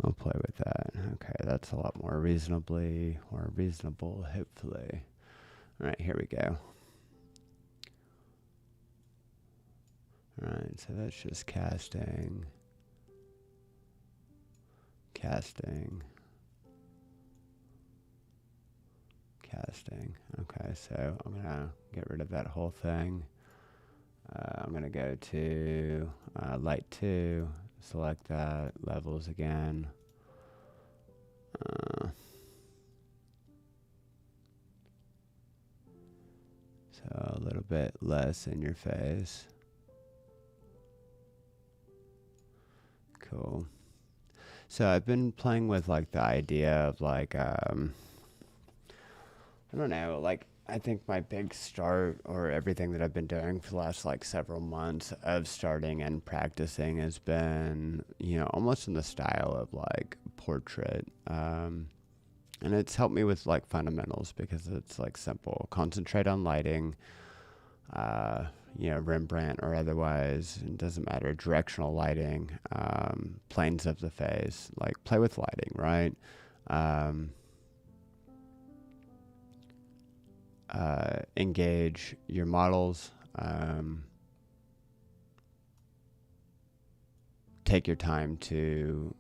I'll play with that. Okay, that's a lot more reasonable, hopefully. All right, here we go. All right, so that's just casting. Okay, so I'm gonna get rid of that whole thing. I'm gonna go to light 2, select that, levels again. So a little bit less in your face. Cool. So I've been playing with like the idea of like, I don't know, like I think my big start or everything that I've been doing for the last like several months of starting and practicing has been, you know, almost in the style of like portrait. And it's helped me with like fundamentals because it's like simple. Concentrate on lighting, you know, Rembrandt or otherwise, it doesn't matter. Directional lighting, planes of the face, like play with lighting, right? Engage your models. Take your time to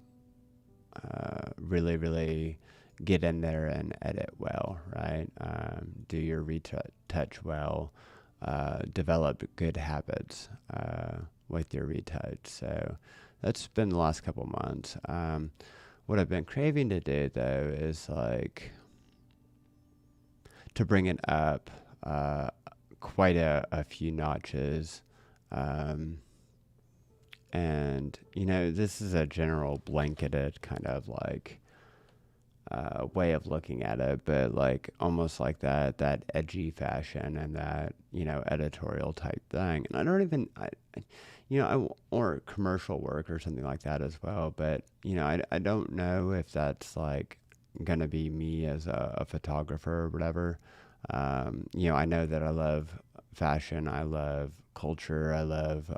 really get in there and edit well, right? Do your retouch well. Develop good habits with your retouch. So that's been the last couple months. What I've been craving to do though is like to bring it up quite a few notches. And you know, this is a general blanketed kind of like way of looking at it, but like almost like that edgy fashion and that, you know, editorial type thing. And I don't even, you know, or commercial work or something like that as well. But, you know, I don't know if that's like going to be me as a photographer or whatever. You know, I know that I love fashion. I love culture. I love,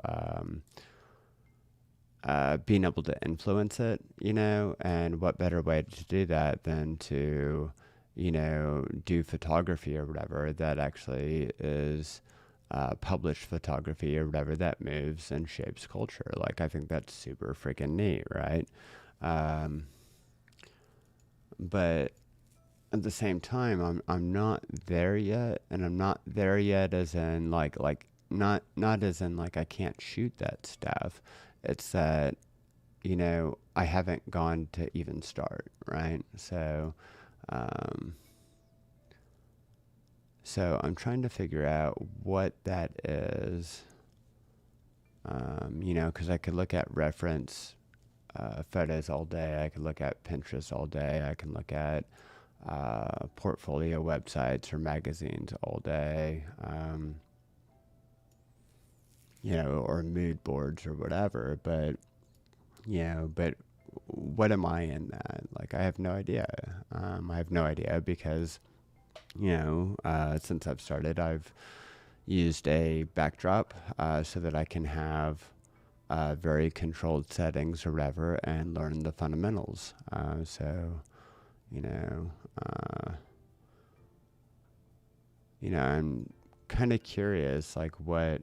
being able to influence it, you know, and what better way to do that than to, you know, do photography or whatever that actually is published photography or whatever that moves and shapes culture. Like, I think that's super freaking neat, right? But at the same time, I'm not there yet, and I'm not there yet as in not as in like I can't shoot that stuff. It's that, you know, I haven't gone to even start, right? Um, so I'm trying to figure out what that is. You know, because I could look at reference photos all day. I could look at Pinterest all day. I can look at portfolio websites or magazines all day, you know, or mood boards or whatever. But, you know, but what am I in that? Like, I have no idea. I have no idea because, you know, since I've started, I've used a backdrop so that I can have very controlled settings or whatever and learn the fundamentals. You know, I'm kind of curious, like what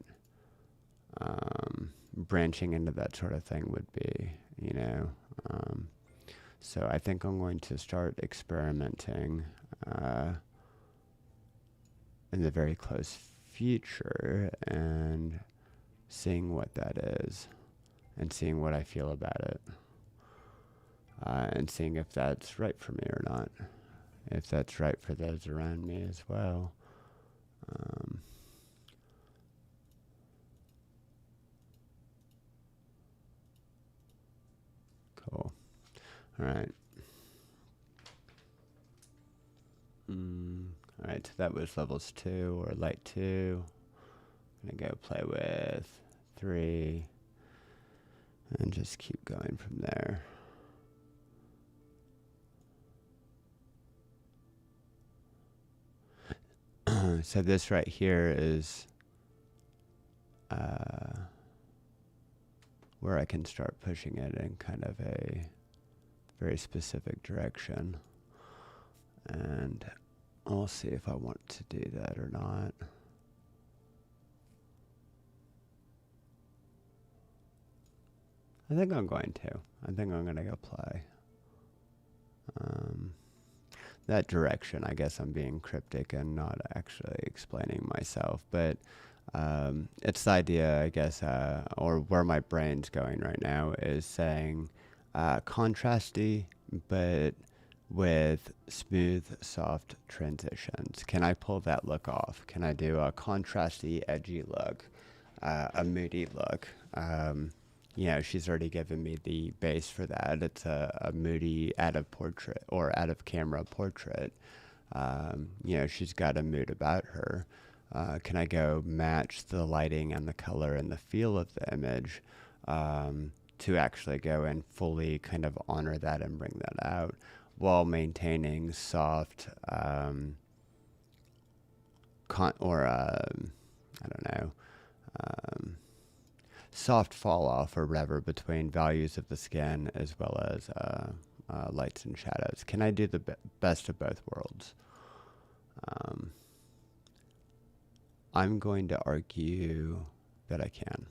branching into that sort of thing would be, you know. So I think I'm going to start experimenting in the very close future and seeing what that is and seeing what I feel about it. And seeing if that's right for me or not, if that's right for those around me as well. Cool. All right. All right, so that was levels 2 or light 2. I'm gonna go play with 3 and just keep going from there. So this right here is where I can start pushing it in kind of a very specific direction. And I'll see if I want to do that or not. I think I'm going to. I think I'm going to go play. That direction, I guess I'm being cryptic and not actually explaining myself, but it's the idea, I guess, or where my brain's going right now is saying contrasty, but with smooth, soft transitions. Can I pull that look off? Can I do a contrasty, edgy look, a moody look? You know, she's already given me the base for that. It's a moody out of portrait or out of camera portrait. You know, she's got a mood about her. Can I go match the lighting and the color and the feel of the image to actually go and fully kind of honor that and bring that out while maintaining soft I don't know, soft fall off or whatever between values of the skin as well as lights and shadows? Can I do the best of both worlds? I'm going to argue that I can.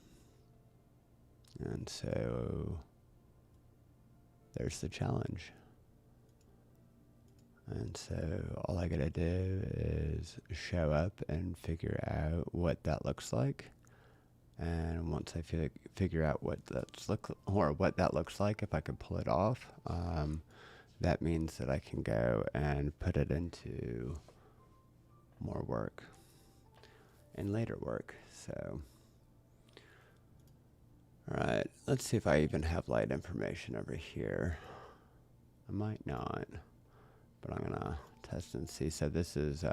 And so there's the challenge. And so all I gotta do is show up and figure out what that looks like. And once I figure out what that looks like, if I can pull it off, that means that I can go and put it into more work and later work. So, all right, let's see if I even have light information over here. I might not, but I'm gonna test and see. So this is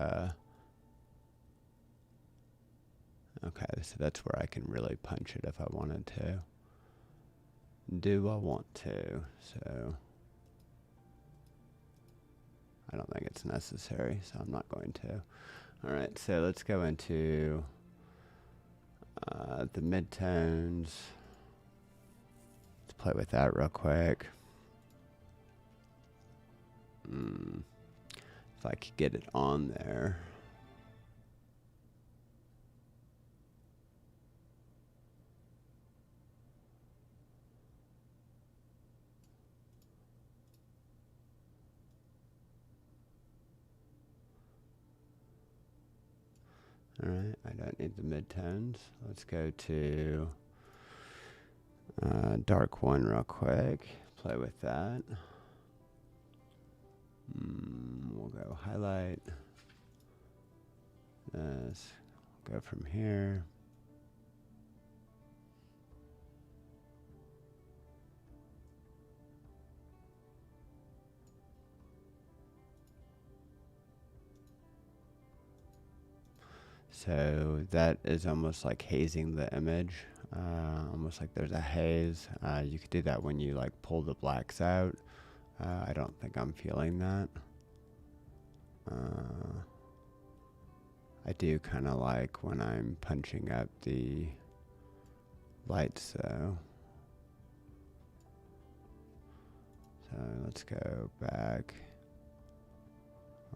okay, so that's where I can really punch it if I wanted to. Do I want to? So I don't think it's necessary, so I'm not going to. All right, so let's go into the midtones. Let's play with that real quick. If I could get it on there. Alright, I don't need the midtones. Let's go to dark one real quick. Play with that. We'll go highlight this. Go from here. So that is almost like hazing the image, almost like there's a haze. You could do that when you like pull the blacks out. I don't think I'm feeling that. I do kind of like when I'm punching up the lights though. So let's go back.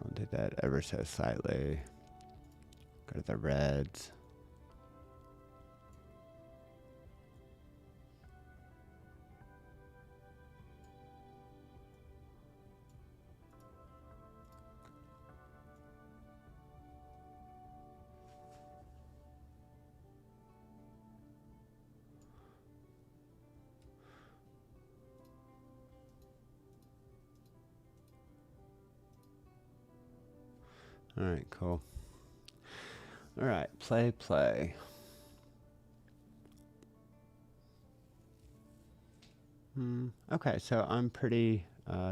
I'll do that ever so slightly. Go to the reds. All right, cool. All right, play. Okay, so I'm pretty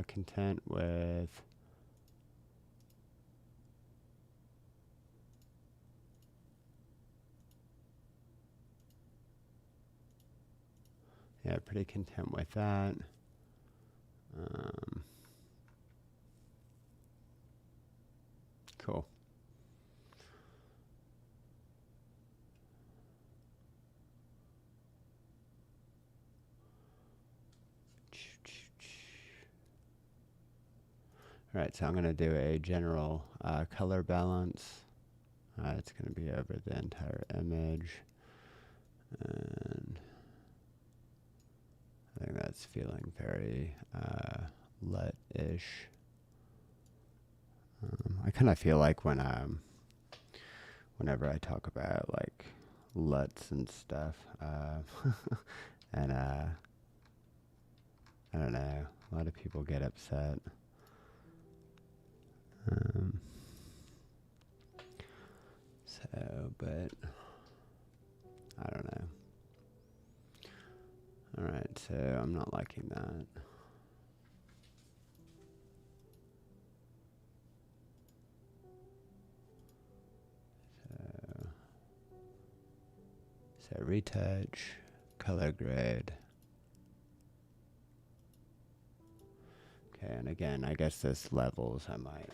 content with pretty content with that. Cool. All right, so I'm going to do a general color balance. It's going to be over the entire image. And I think that's feeling very LUT-ish. I kind of feel like whenever I talk about like LUTs and stuff, and I don't know, a lot of people get upset. But I don't know. All right, so I'm not liking that. So retouch, color grade. Okay, and again, I guess this levels, I might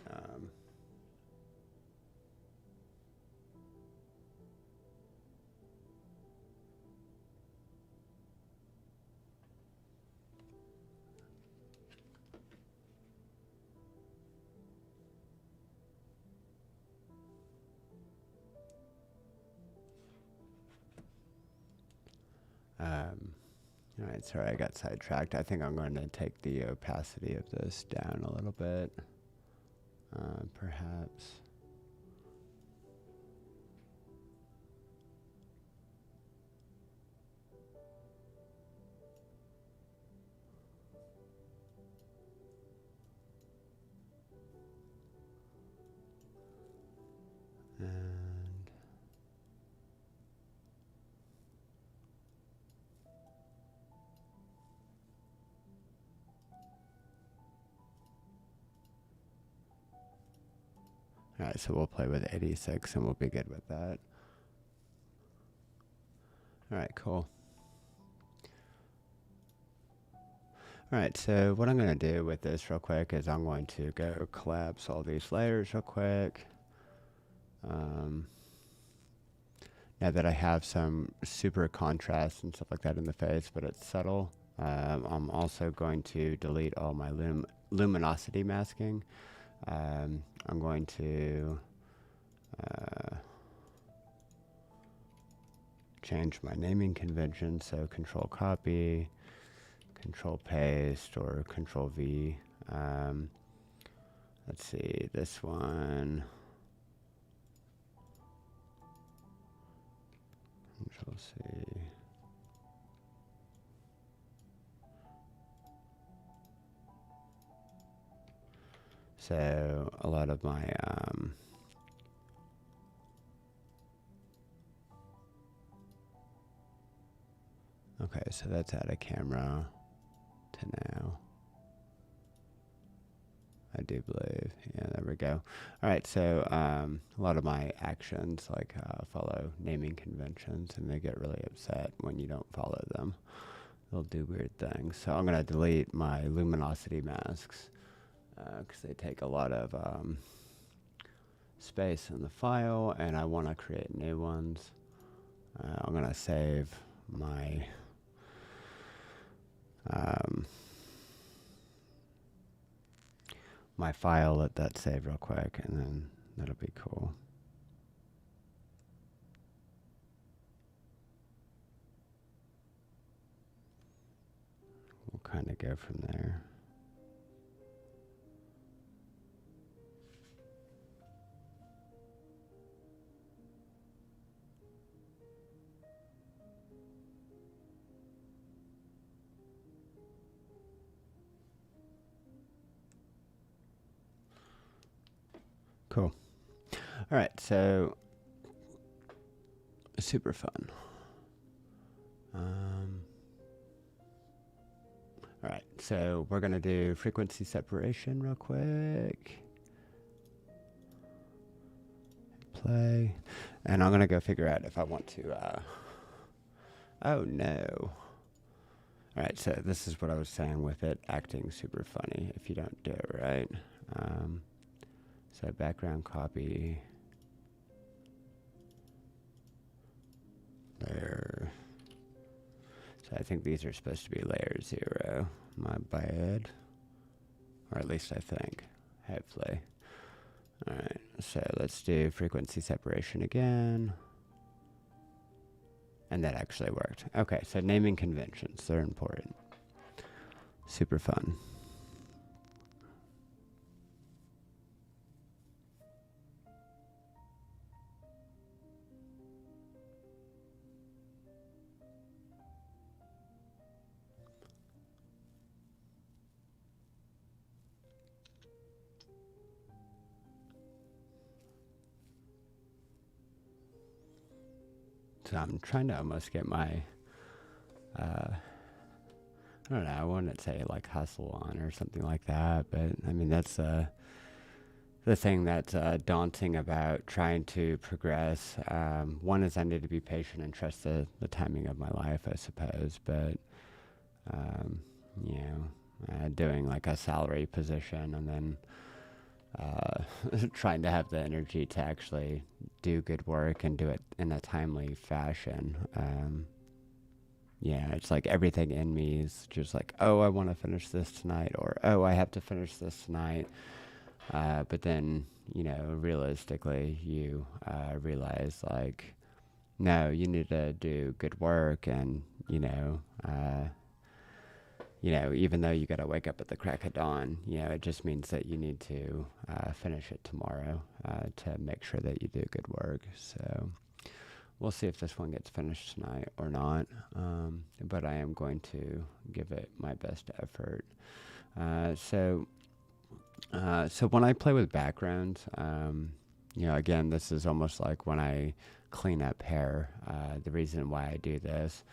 all right, sorry, I got sidetracked. I think I'm going to take the opacity of this down a little bit, perhaps. And all right, so we'll play with 86 and we'll be good with that. All right, cool. All right, so what I'm going to do with this real quick is I'm going to go collapse all these layers real quick. Now that I have some super contrast and stuff like that in the face, but it's subtle, I'm also going to delete all my luminosity masking. I'm going to change my naming convention, so control copy, control paste, or control V. Let's see, this one. Control C. So a lot of my okay, so that's out of camera to now. I do believe. Yeah, there we go. All right, so a lot of my actions like follow naming conventions, and they get really upset when you don't follow them. They'll do weird things. So I'm going to delete my luminosity masks because they take a lot of space in the file, and I want to create new ones. I'm going to save my my file, let that save real quick, and then that'll be cool. We'll kind of go from there. Cool. All right, so super fun. All right, so we're going to do frequency separation real quick. Play. And I'm going to go figure out if I want to... oh, no. All right, so this is what I was saying with it acting super funny if you don't do it right. So background copy. Layer. So I think these are supposed to be layer 0. My bad. Or at least I think. Hopefully. Alright, so let's do frequency separation again. And that actually worked. Okay, so naming conventions, they're important. Super fun. So I'm trying to almost get my, I don't know, I wouldn't say like hustle on or something like that, but I mean, that's the thing that's daunting about trying to progress. One is I need to be patient and trust the timing of my life, I suppose, but, you know, doing like a salary position and then trying to have the energy to actually do good work and do it in a timely fashion. Yeah, it's like everything in me is just like, oh, I want to finish this tonight, or oh, I have to finish this tonight. But then, you know, realistically, you realize like, no, you need to do good work, and you know, even though you got to wake up at the crack of dawn, you know, it just means that you need to finish it tomorrow to make sure that you do good work. So we'll see if this one gets finished tonight or not. But I am going to give it my best effort. So when I play with backgrounds, you know, again, this is almost like when I clean up hair. The reason why I do this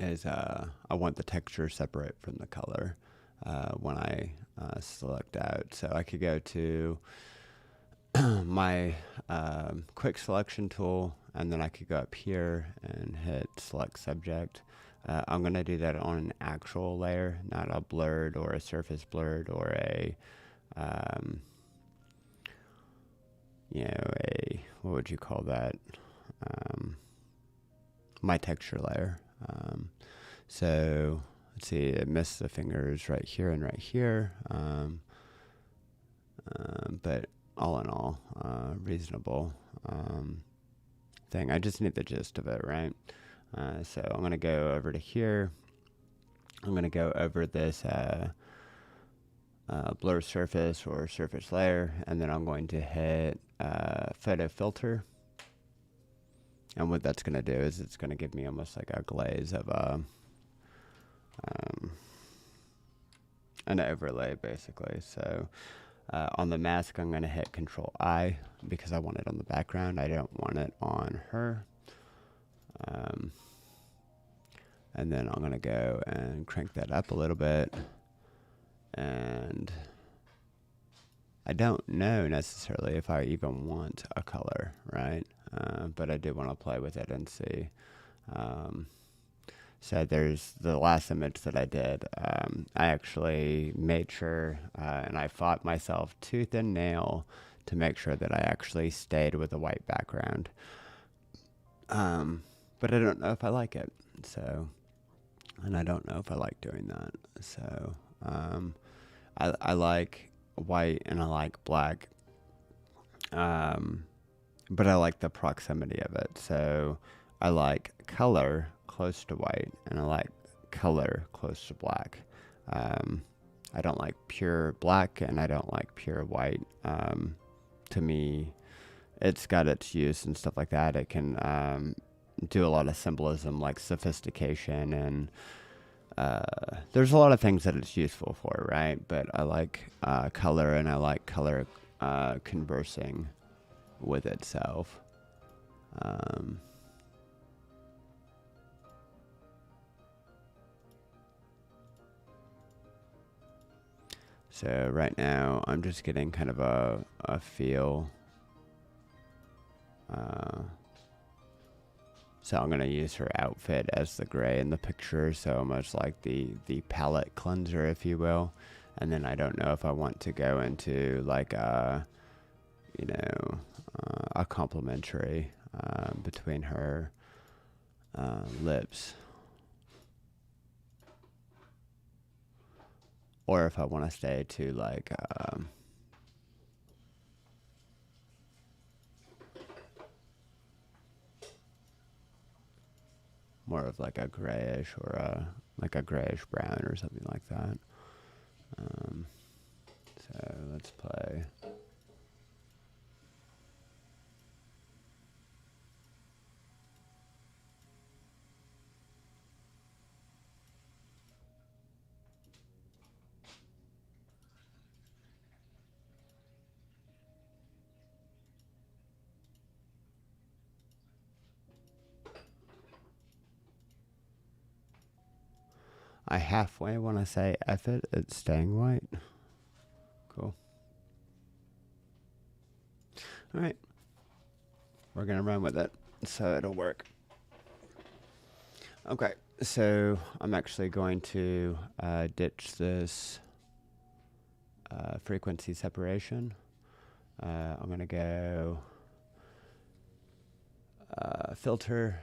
is I want the texture separate from the color when I select out. So I could go to my quick selection tool, and then I could go up here and hit select subject. I'm going to do that on an actual layer, not a blurred or a surface blurred or a, you know, what would you call that? My texture layer. So let's see, it missed the fingers right here and right here. But all in all, reasonable thing. I just need the gist of it, right? So I'm going to go over to here. I'm going to go over this blur surface or surface layer, and then I'm going to hit photo filter. And what that's going to do is it's going to give me almost like a glaze of an overlay, basically. So on the mask, I'm going to hit Control I because I want it on the background. I don't want it on her. And then I'm going to go and crank that up a little bit. And I don't know necessarily if I even want a color, right? But I do want to play with it and see. So there's the last image that I did. I actually made sure, and I fought myself tooth and nail to make sure that I actually stayed with a white background. But I don't know if I like it. So, and I don't know if I like doing that. So, I like white and I like black. But I like the proximity of it. So I like color close to white, and I like color close to black. I don't like pure black, and I don't like pure white. To me, it's got its use and stuff like that. It can do a lot of symbolism, like sophistication, and there's a lot of things that it's useful for, right? But I like color, and I like color conversing with itself. So right now I'm just getting kind of a feel. So I'm going to use her outfit as the gray in the picture, so much like the palette cleanser, if you will. And then I don't know if I want to go into like a complementary between her lips, or if I want to stay to like more of like a grayish or like a grayish brown or something like that. So let's play. I halfway want to say F it, it's staying white. Cool. All right. We're going to run with it, so it'll work. Okay, so I'm actually going to ditch this frequency separation. I'm going to go filter,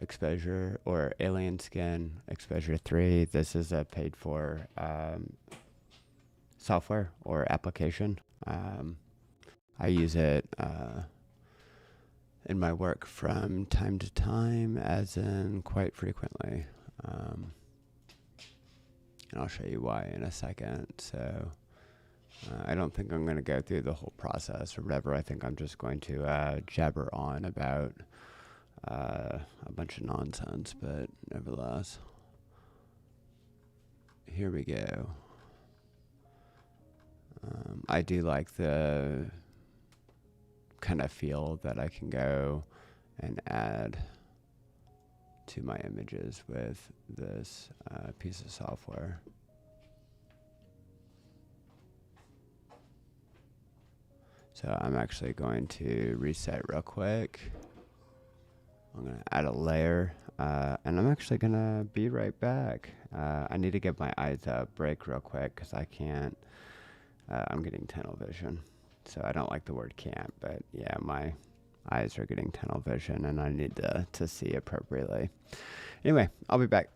exposure, or alien skin, exposure 3. This is a paid for software or application. I use it in my work from time to time, as in quite frequently. And I'll show you why in a second. So I don't think I'm going to go through the whole process or whatever. I think I'm just going to jabber on about a bunch of nonsense, but nevertheless, here we go. I do like the kind of feel that I can go and add to my images with this piece of software. So I'm actually going to reset real quick. I'm going to add a layer, and I'm actually going to be right back. I need to give my eyes a break real quick because I can't. I'm getting tunnel vision. So I don't like the word can't, but yeah, my eyes are getting tunnel vision and I need to see appropriately. Anyway, I'll be back.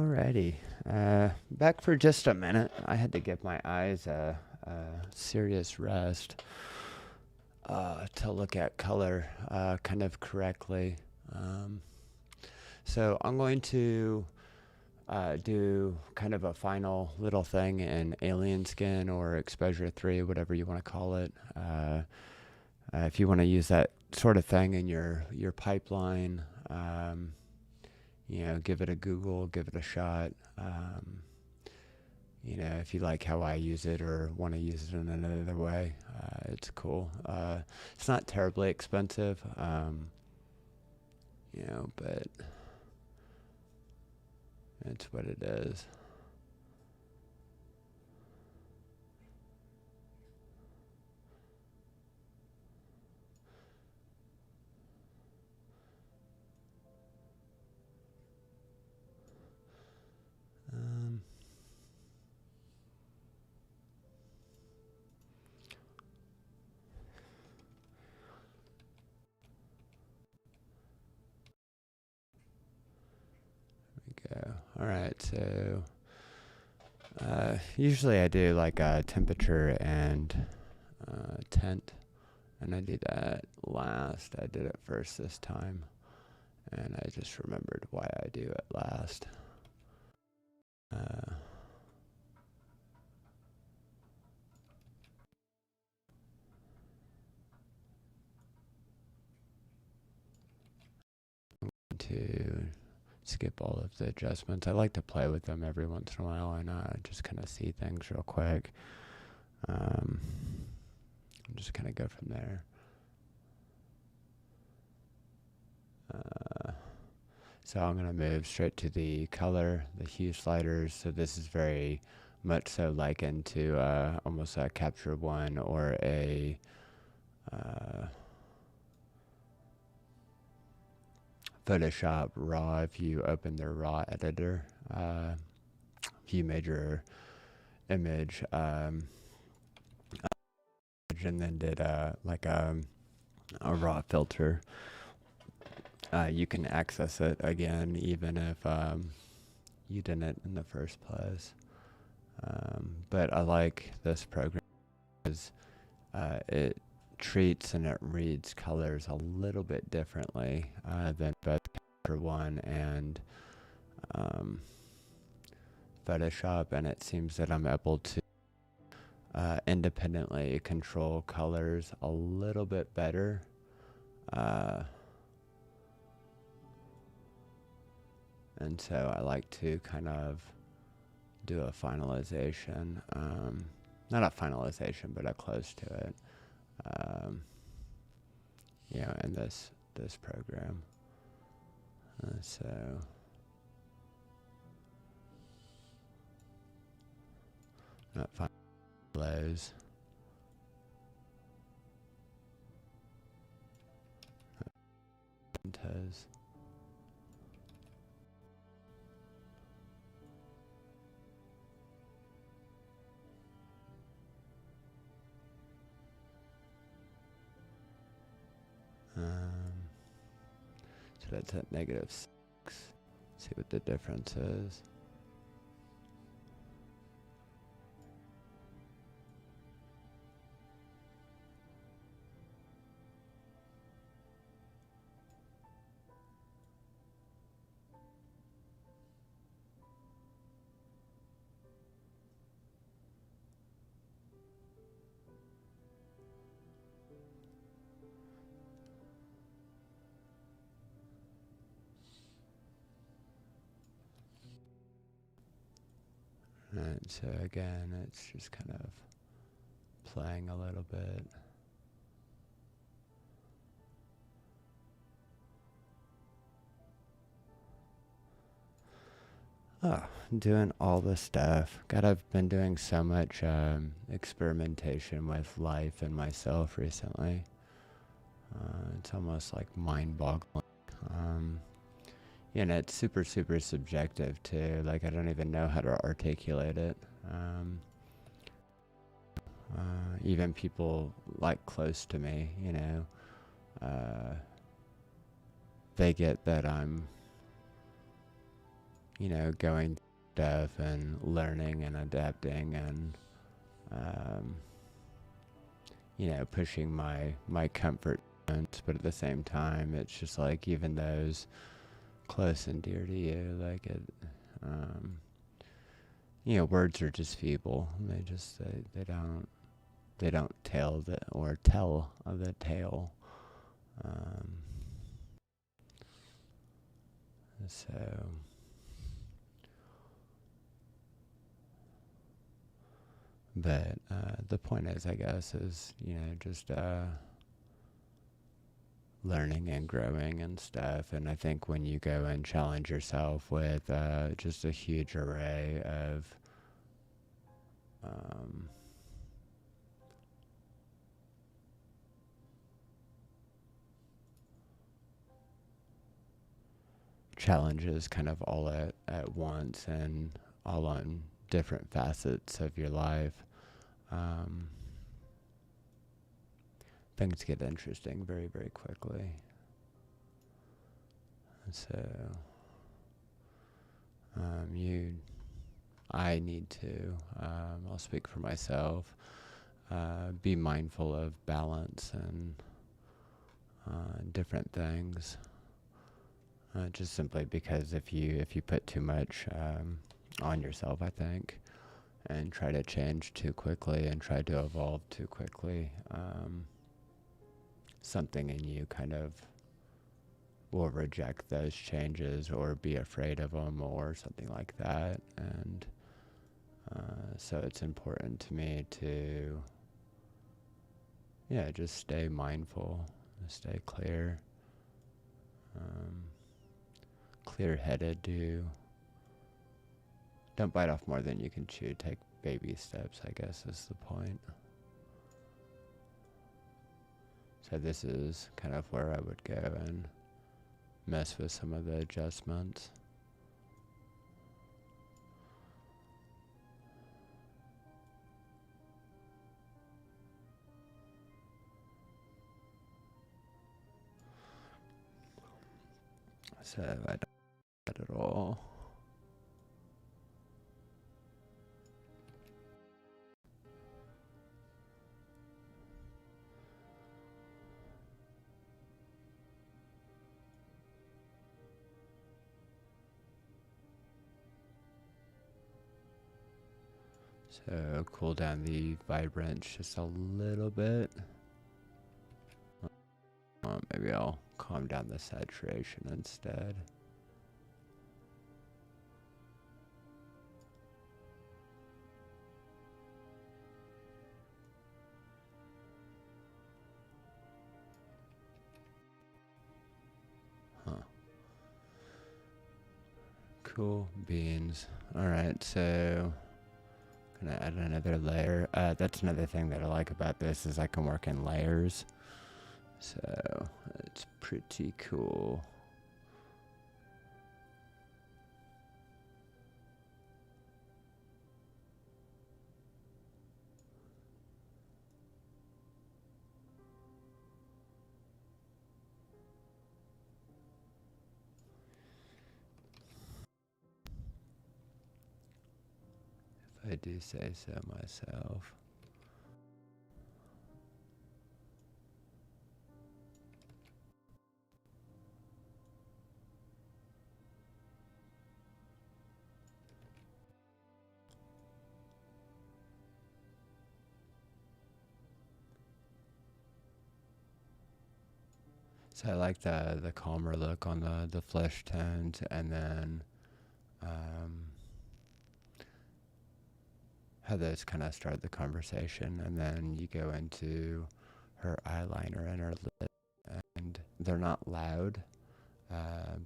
Alrighty, back for just a minute. I had to give my eyes a serious rest to look at color kind of correctly. So I'm going to do kind of a final little thing in Alien Skin or Exposure 3, whatever you want to call it. If you want to use that sort of thing in your pipeline, you know, give it a Google, give it a shot. You know, if you like how I use it or want to use it in another way, it's cool. It's not terribly expensive, you know, but it's what it is. Go. All right, so usually I do like temperature and tint, and I do that last. I did it first this time, and I just remembered why I do it last. To skip all of the adjustments. I like to play with them every once in a while and just kind of see things real quick. Just kind of go from there. So I'm going to move straight to the color, the hue sliders. So this is very much so likened to almost a Capture One or a Photoshop RAW. If you open their RAW editor, if you made your image and then did like a RAW filter, you can access it again even if you didn't in the first place. But I like this program because it treats and it reads colors a little bit differently than both Capture One and Photoshop, and it seems that I'm able to independently control colors a little bit better. And so I like to kind of do a finalization, not a finalization, but a close to it, you know, in this program. So not finalize. Toes. So that's at -6. See what the difference is. And so again, it's just kind of playing a little bit. Oh, doing all this stuff. God, I've been doing so much experimentation with life and myself recently. It's almost like mind-boggling. You know, it's super, super subjective too. Like, I don't even know how to articulate it. Even people like close to me, you know, they get that I'm, going stuff and learning and adapting and, um, pushing my comfort zones, but at the same time, it's just like even those close and dear to you, like it, um, words are just feeble. They don't tell the tale. Um, so, but the point is, I guess, is just learning and growing and stuff. And I think when you go and challenge yourself with just a huge array of um, challenges kind of all at once and all on different facets of your life, things get interesting very, very quickly. So, I need to, I'll speak for myself, be mindful of balance and different things. Just simply because if you put too much on yourself, I think, and try to change too quickly and try to evolve too quickly, something in you kind of will reject those changes or be afraid of them or something like that. And so it's important to me to, just stay mindful, stay clear. Clear-headed. Don't bite off more than you can chew. Take baby steps, I guess, is the point. So this is kind of where I would go and mess with some of the adjustments. So I don't get it all. So cool down the vibrance just a little bit. Maybe I'll calm down the saturation instead. Cool beans. Alright, so gonna add another layer. That's another thing that I like about this is I can work in layers. So it's pretty cool. If I do say so myself. So I like the calmer look on the flesh tones, and then how those kind of start the conversation, and then you go into her eyeliner and her lip, and they're not loud,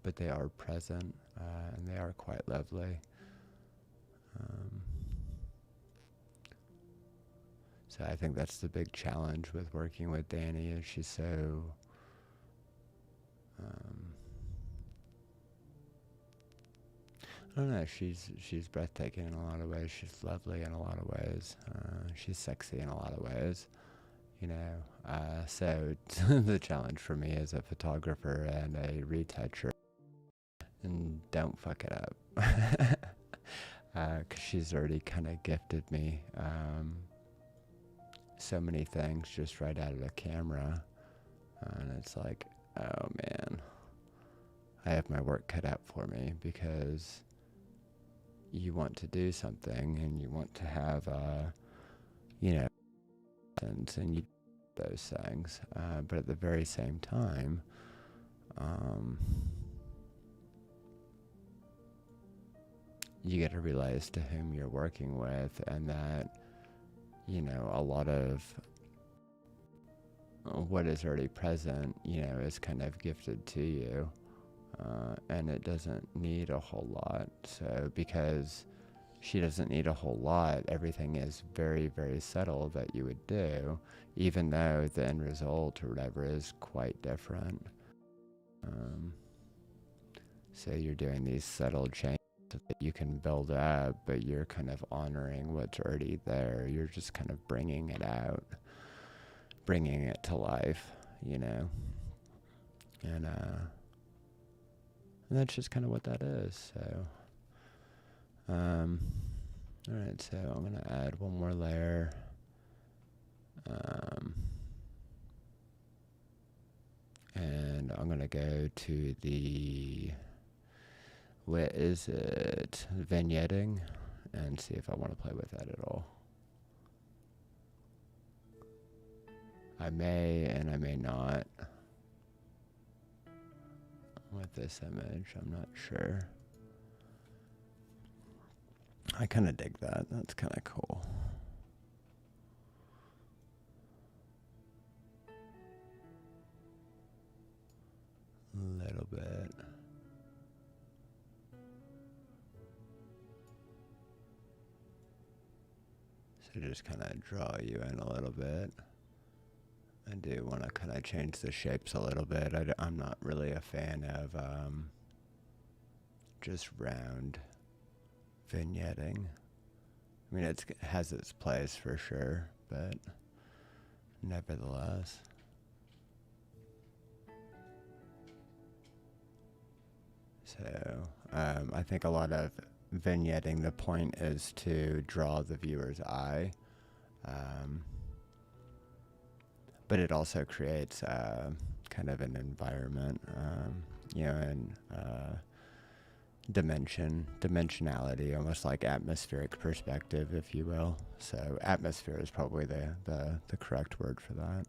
but they are present, and they are quite lovely. So I think that's the big challenge with working with Danny is she's so I don't know, she's breathtaking in a lot of ways. She's lovely in a lot of ways. She's sexy in a lot of ways. So the challenge for me as a photographer and a retoucher and don't fuck it up. Because she's already kind of gifted me so many things just right out of the camera. And it's like, oh man, I have my work cut out for me, because you want to do something and you want to have, and you do those things. But at the very same time, you got to realize to whom you're working with, and that, a lot of what is already present, is kind of gifted to you, and it doesn't need a whole lot. So because she doesn't need a whole lot, everything is very, very subtle that you would do, even though the end result or whatever is quite different. So you're doing these subtle changes that you can build up, but you're kind of honoring what's already there. You're just kind of bringing it out, bringing it to life, and that's just kind of what that is. So alright, so I'm gonna add one more layer, and I'm gonna go to the, what is it, vignetting, and see if I want to play with that at all. I may and I may not with this image, I'm not sure. I kind of dig that, that's kind of cool. A little bit. So just kind of draw you in a little bit. I do want to kind of change the shapes a little bit. I'm not really a fan of just round vignetting. I mean, it has its place for sure, but nevertheless. So I think a lot of vignetting, the point is to draw the viewer's eye. But it also creates kind of an environment, and dimensionality, almost like atmospheric perspective, if you will. So atmosphere is probably the correct word for that.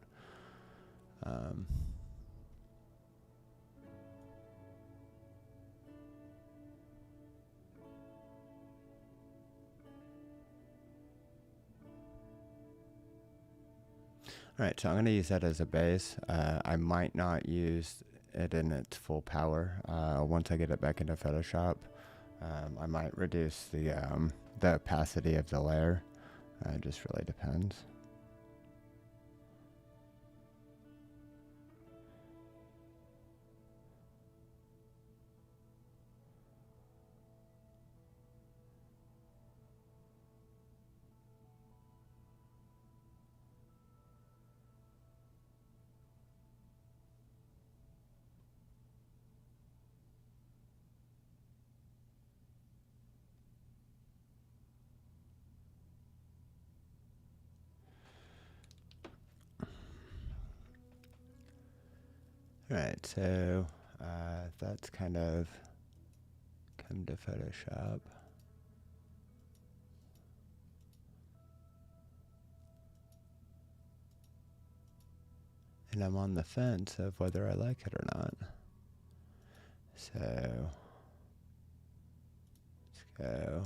Alright, so I'm going to use that as a base. I might not use it in its full power. Once I get it back into Photoshop, I might reduce the opacity of the layer. It just really depends. Alright, so that's kind of come to Photoshop. And I'm on the fence of whether I like it or not. So let's go.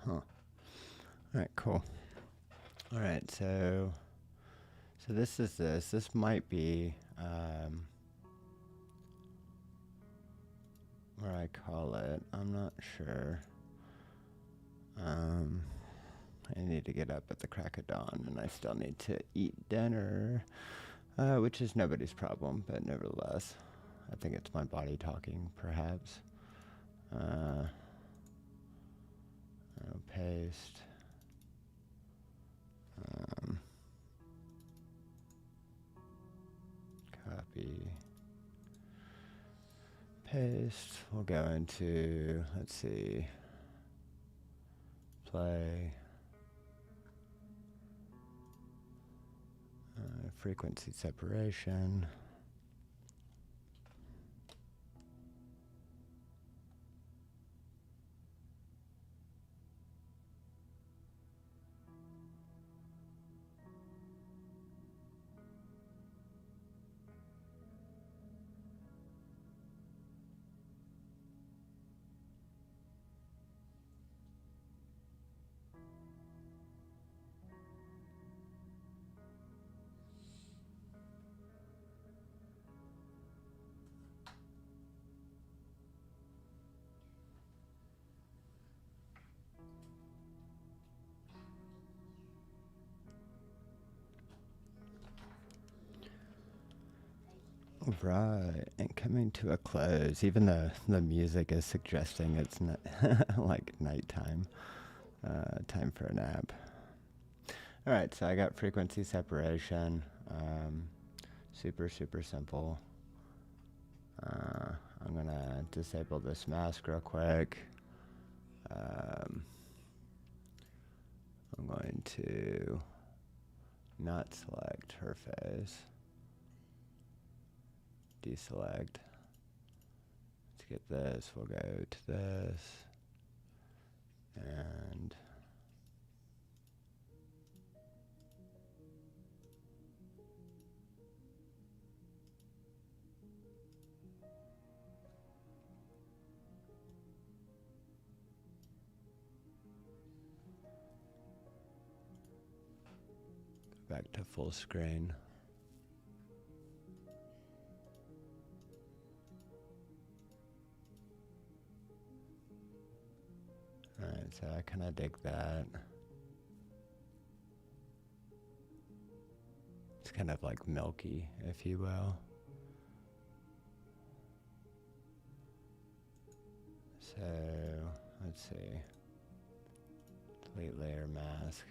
Huh. Alright, cool. Alright, so this is this. This might be where I call it. I'm not sure. I need to get up at the crack of dawn, and I still need to eat dinner, which is nobody's problem, but nevertheless, I think it's my body talking, perhaps. I'll paste. Copy. Paste. We'll go into, let's see, play. Frequency separation. Right, and coming to a close, even though the music is suggesting it's not like nighttime, time for a nap. All right, so I got frequency separation, super simple. I'm gonna disable this mask real quick. I'm going to not select her face. Deselect. Let's get this. We'll go to this. And back to full screen. Alright, so I kind of dig that. It's kind of like milky, if you will. So, let's see. Delete layer mask.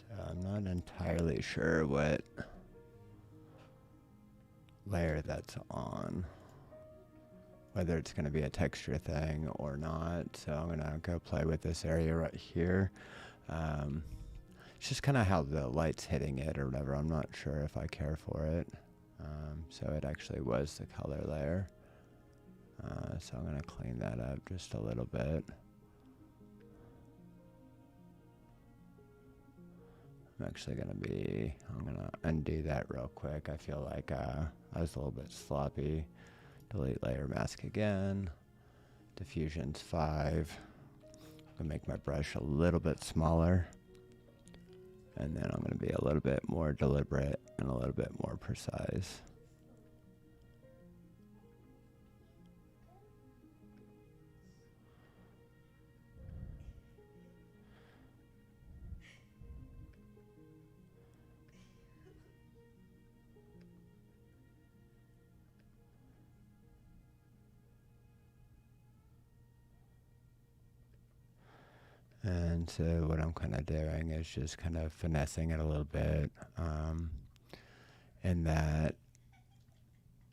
So I'm not entirely sure what layer that's on, whether it's going to be a texture thing or not. So I'm going to go play with this area right here. It's just kind of how the light's hitting it or whatever. I'm not sure if I care for it. So it actually was the color layer. So I'm going to clean that up just a little bit. I'm going to undo that real quick. I feel like I was a little bit sloppy. Delete layer mask again. Diffusion's 5. I'm going to make my brush a little bit smaller. And then I'm going to be a little bit more deliberate and a little bit more precise. And so what I'm kind of doing is just kind of finessing it a little bit, in that,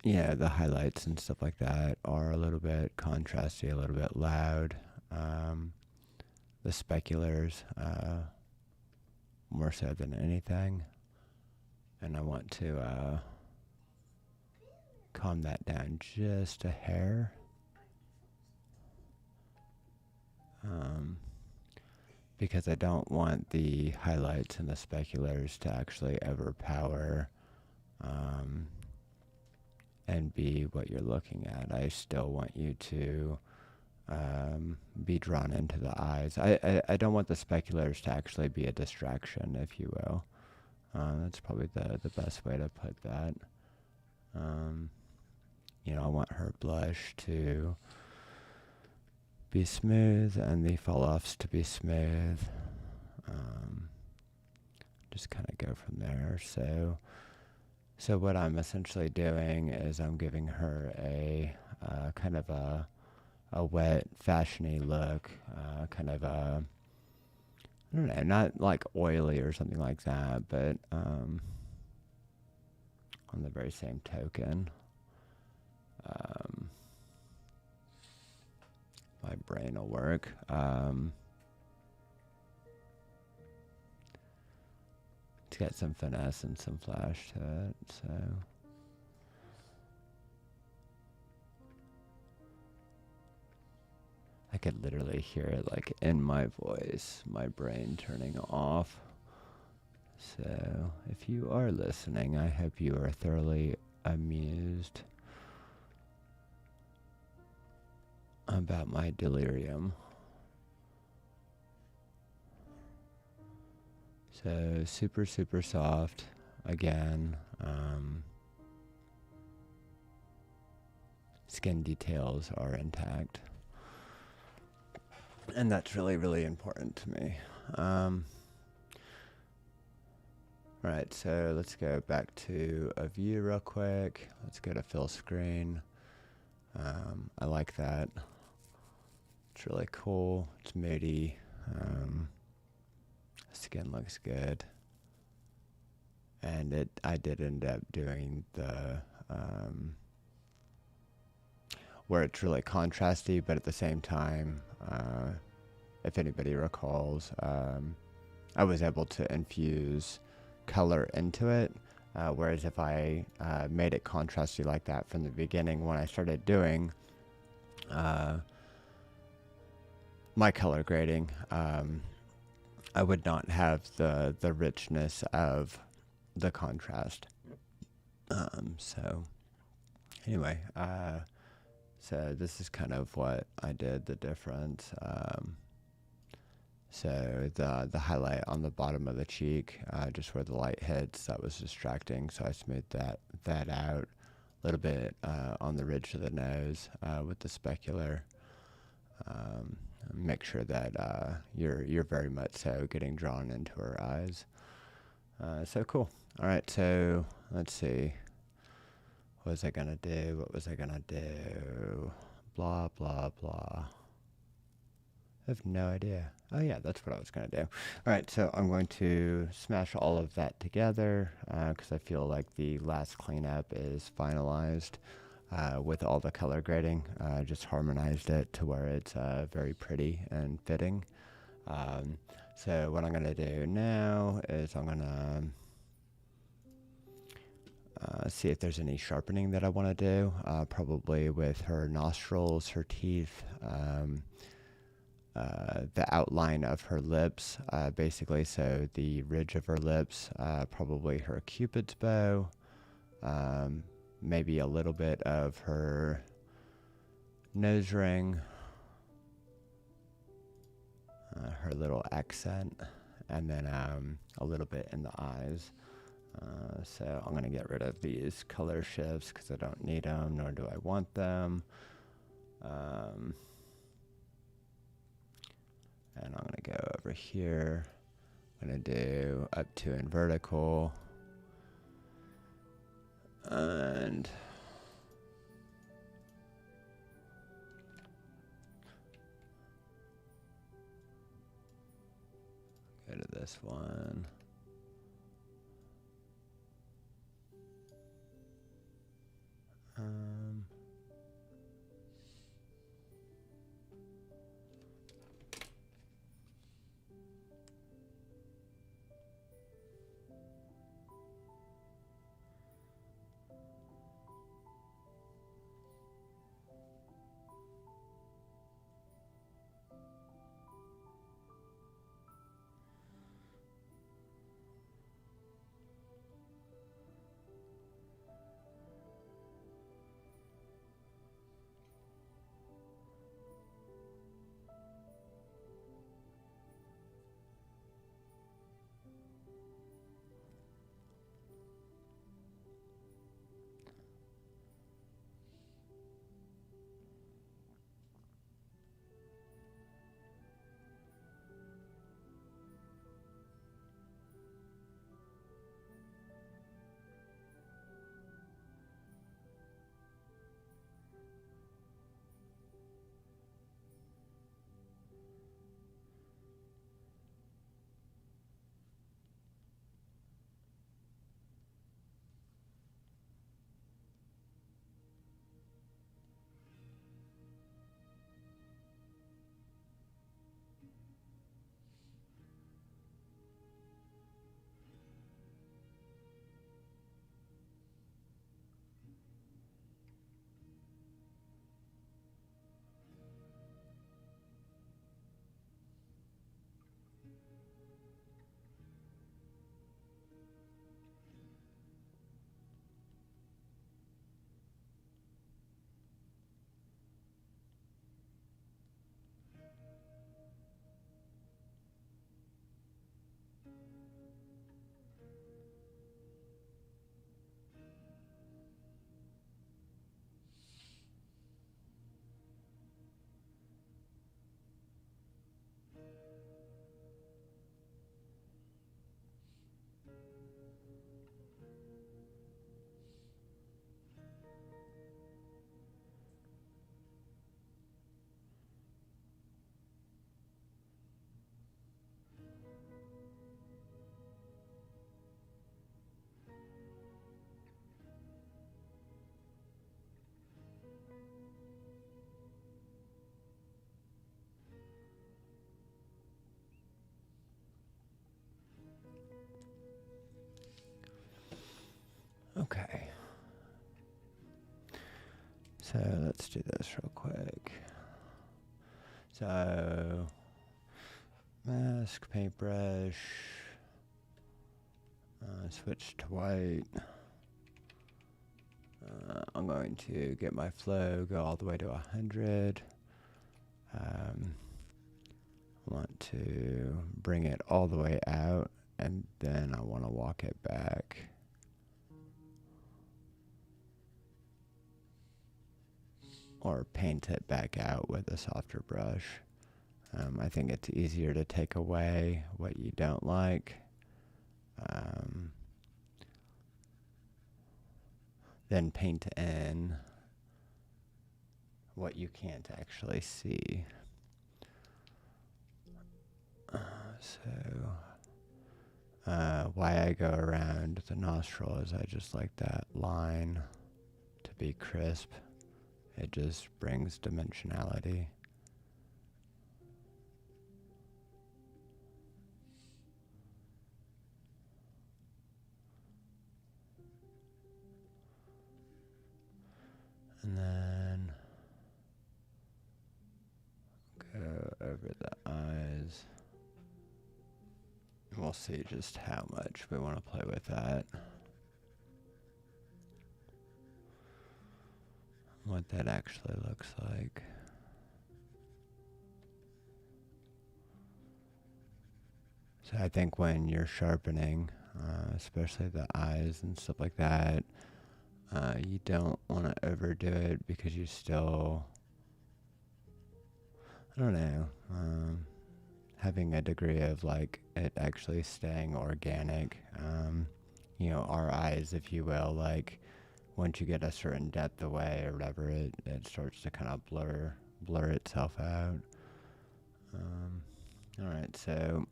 yeah, the highlights and stuff like that are a little bit contrasty, a little bit loud. The speculars, more so than anything. And I want to calm that down just a hair. Because I don't want the highlights and the speculars to actually overpower and be what you're looking at. I still want you to be drawn into the eyes. I don't want the speculators to actually be a distraction, if you will. That's probably the best way to put that. You know, I want her blush to be smooth and the fall-offs to be smooth. Just kind of go from there. So what I'm essentially doing is I'm giving her a kind of a wet, fashiony look, kind of a, I don't know, not like oily or something like that, but on the very same token, my brain will work. It's got some finesse and some flash to it, so. I could literally hear it like in my voice, my brain turning off. So if you are listening, I hope you are thoroughly amused about my delirium. So super, super soft again. Skin details are intact. And that's really, really important to me. Right, so let's go back to a view real quick. Let's go to fill screen. I like that. It's really cool. It's moody. Skin looks good. And I did end up doing the where it's really contrasty, but at the same time, if anybody recalls, I was able to infuse color into it, whereas if I made it contrasty like that from the beginning when I started doing my color grading, I would not have the richness of the contrast. So anyway, so this is kind of what I did, the difference. So the highlight on the bottom of the cheek, just where the light hits, that was distracting. So I smoothed that out a little bit on the ridge of the nose with the specular. Make sure that you're very much so getting drawn into her eyes. So cool. All right, so let's see. What was I gonna do? What was I gonna do? Blah, blah, blah. I have no idea. Oh yeah, that's what I was gonna do. All right, so I'm going to smash all of that together because I feel like the last cleanup is finalized with all the color grading. Just harmonized it to where it's very pretty and fitting. So what I'm gonna do now is I'm gonna see if there's any sharpening that I want to do, probably with her nostrils, her teeth, the outline of her lips, basically, so the ridge of her lips, probably her cupid's bow, maybe a little bit of her nose ring, her little accent, and then a little bit in the eyes. So I'm going to get rid of these color shifts because I don't need them, nor do I want them. And I'm going to go over here. I'm going to do up to and vertical. And go to this one. Okay. So let's do this real quick. So, mask, paintbrush, switch to white. I'm going to get my flow, go all the way to 100. I want to bring it all the way out, and then I want to walk it back. Or paint it back out with a softer brush. I think it's easier to take away what you don't like than paint in what you can't actually see. Why I go around the nostril is I just like that line to be crisp. It just brings dimensionality. And then go over the eyes. And we'll see just how much we want to play with that. What that actually looks like. So I think when you're sharpening, especially the eyes and stuff like that, you don't want to overdo it because you still, I don't know, having a degree of like it actually staying organic. You know, our eyes, if you will, like once you get a certain depth away or whatever, it starts to kind of blur itself out. Alright, so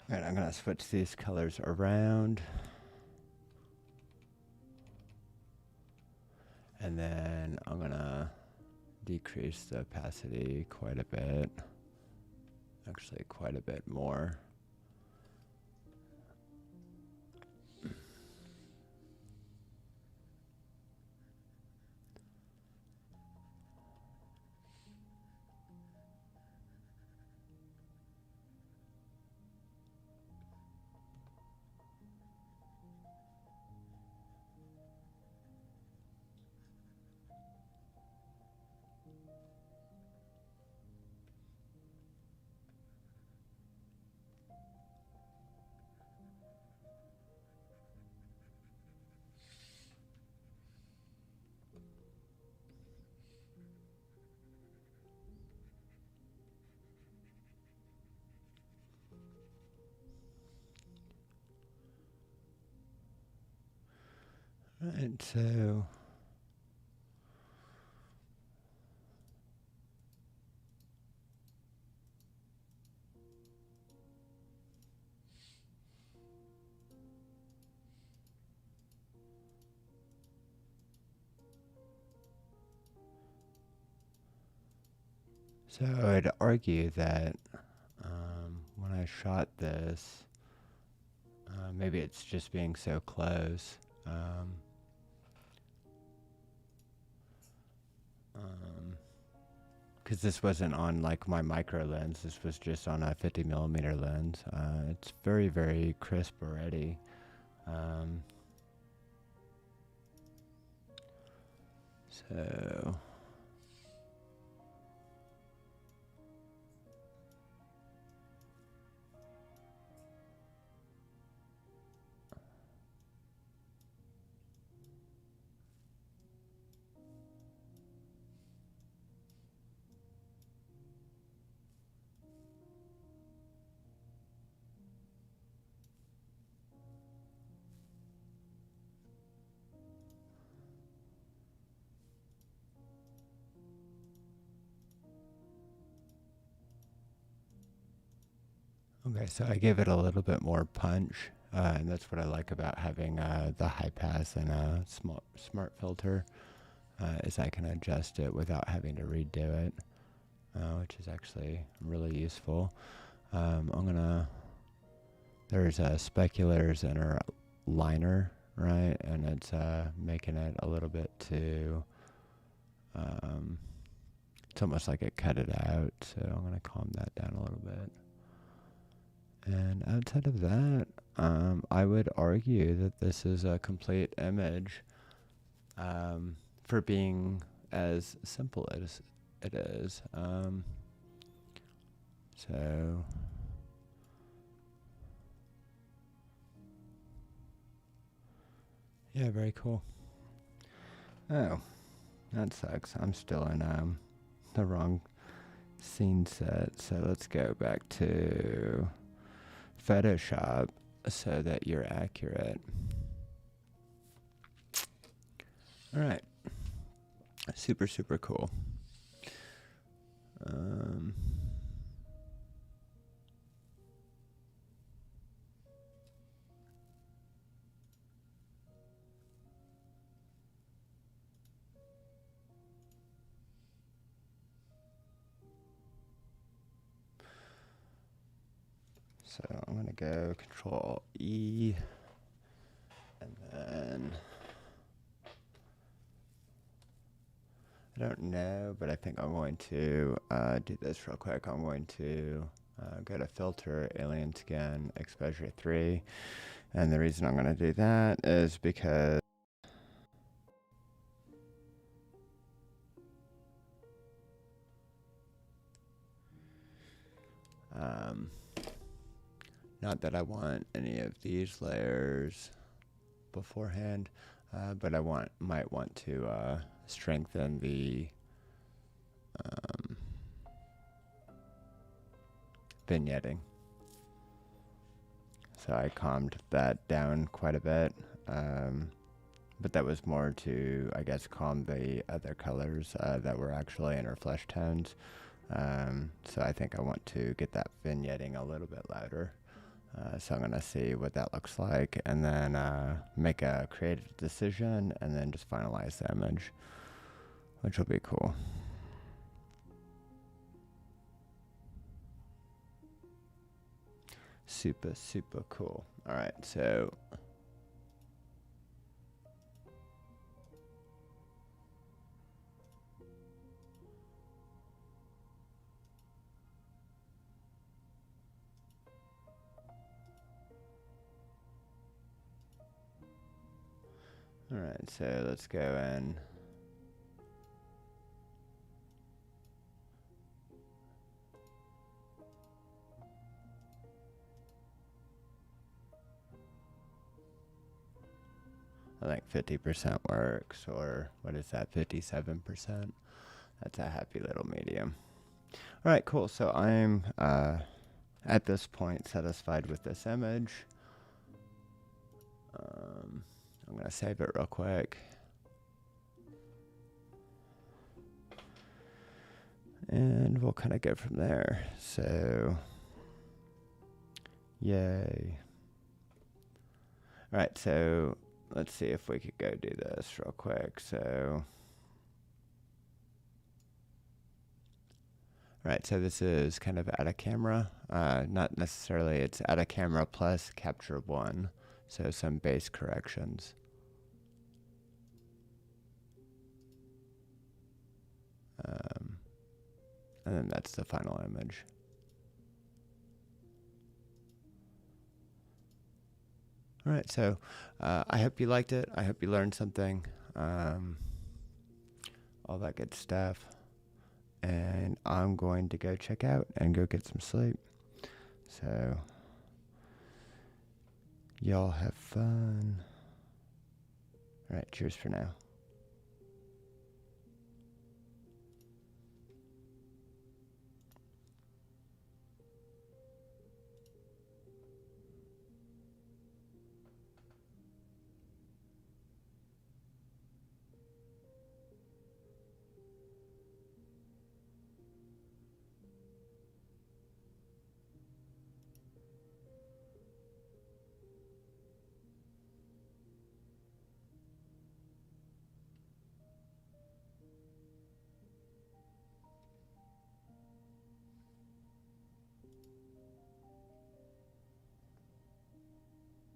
I'm going to switch these colors around. And then I'm going to decrease the opacity quite a bit. Actually, quite a bit more. Right, so I'd argue that when I shot this, maybe it's just being so close. Because this wasn't on like my micro lens, this was just on a 50mm lens. It's very, very crisp already. So okay, so I give it a little bit more punch, and that's what I like about having the high pass and a smart filter, is I can adjust it without having to redo it, which is actually really useful. There's a speculators inner liner right? And it's making it a little bit too, it's almost like it cut it out, so I'm going to calm that down a little bit. And outside of that, I would argue that this is a complete image for being as simple as it is. So yeah, very cool. Oh, that sucks. I'm still in the wrong scene set. So let's go back to Photoshop so that you're accurate. All right. Super, super cool. So I'm going to go Control E, and then I don't know, but I think I'm going to do this real quick. I'm going to go to Filter, Alien Skin, Exposure 3, and the reason I'm going to do that is because not that I want any of these layers beforehand, but I might want to strengthen the vignetting. So I calmed that down quite a bit, but that was more to, I guess, calm the other colors that were actually in her flesh tones. So I think I want to get that vignetting a little bit louder. So I'm going to see what that looks like, and then make a creative decision, and then just finalize the image, which will be cool. Super, super cool. All right, so let's go in. I think 50% works, or what is that, 57%? That's a happy little medium. All right, cool. So I'm at this point satisfied with this image. I'm going to save it real quick. And we'll kind of go from there. So, yay. All right, so let's see if we could go do this real quick. So, all right, so this is kind of out of camera. Not necessarily, it's out of camera plus capture one. So some base corrections. And then that's the final image. All right, so I hope you liked it. I hope you learned something. All that good stuff. And I'm going to go check out and go get some sleep. So, y'all have fun. All right, cheers for now.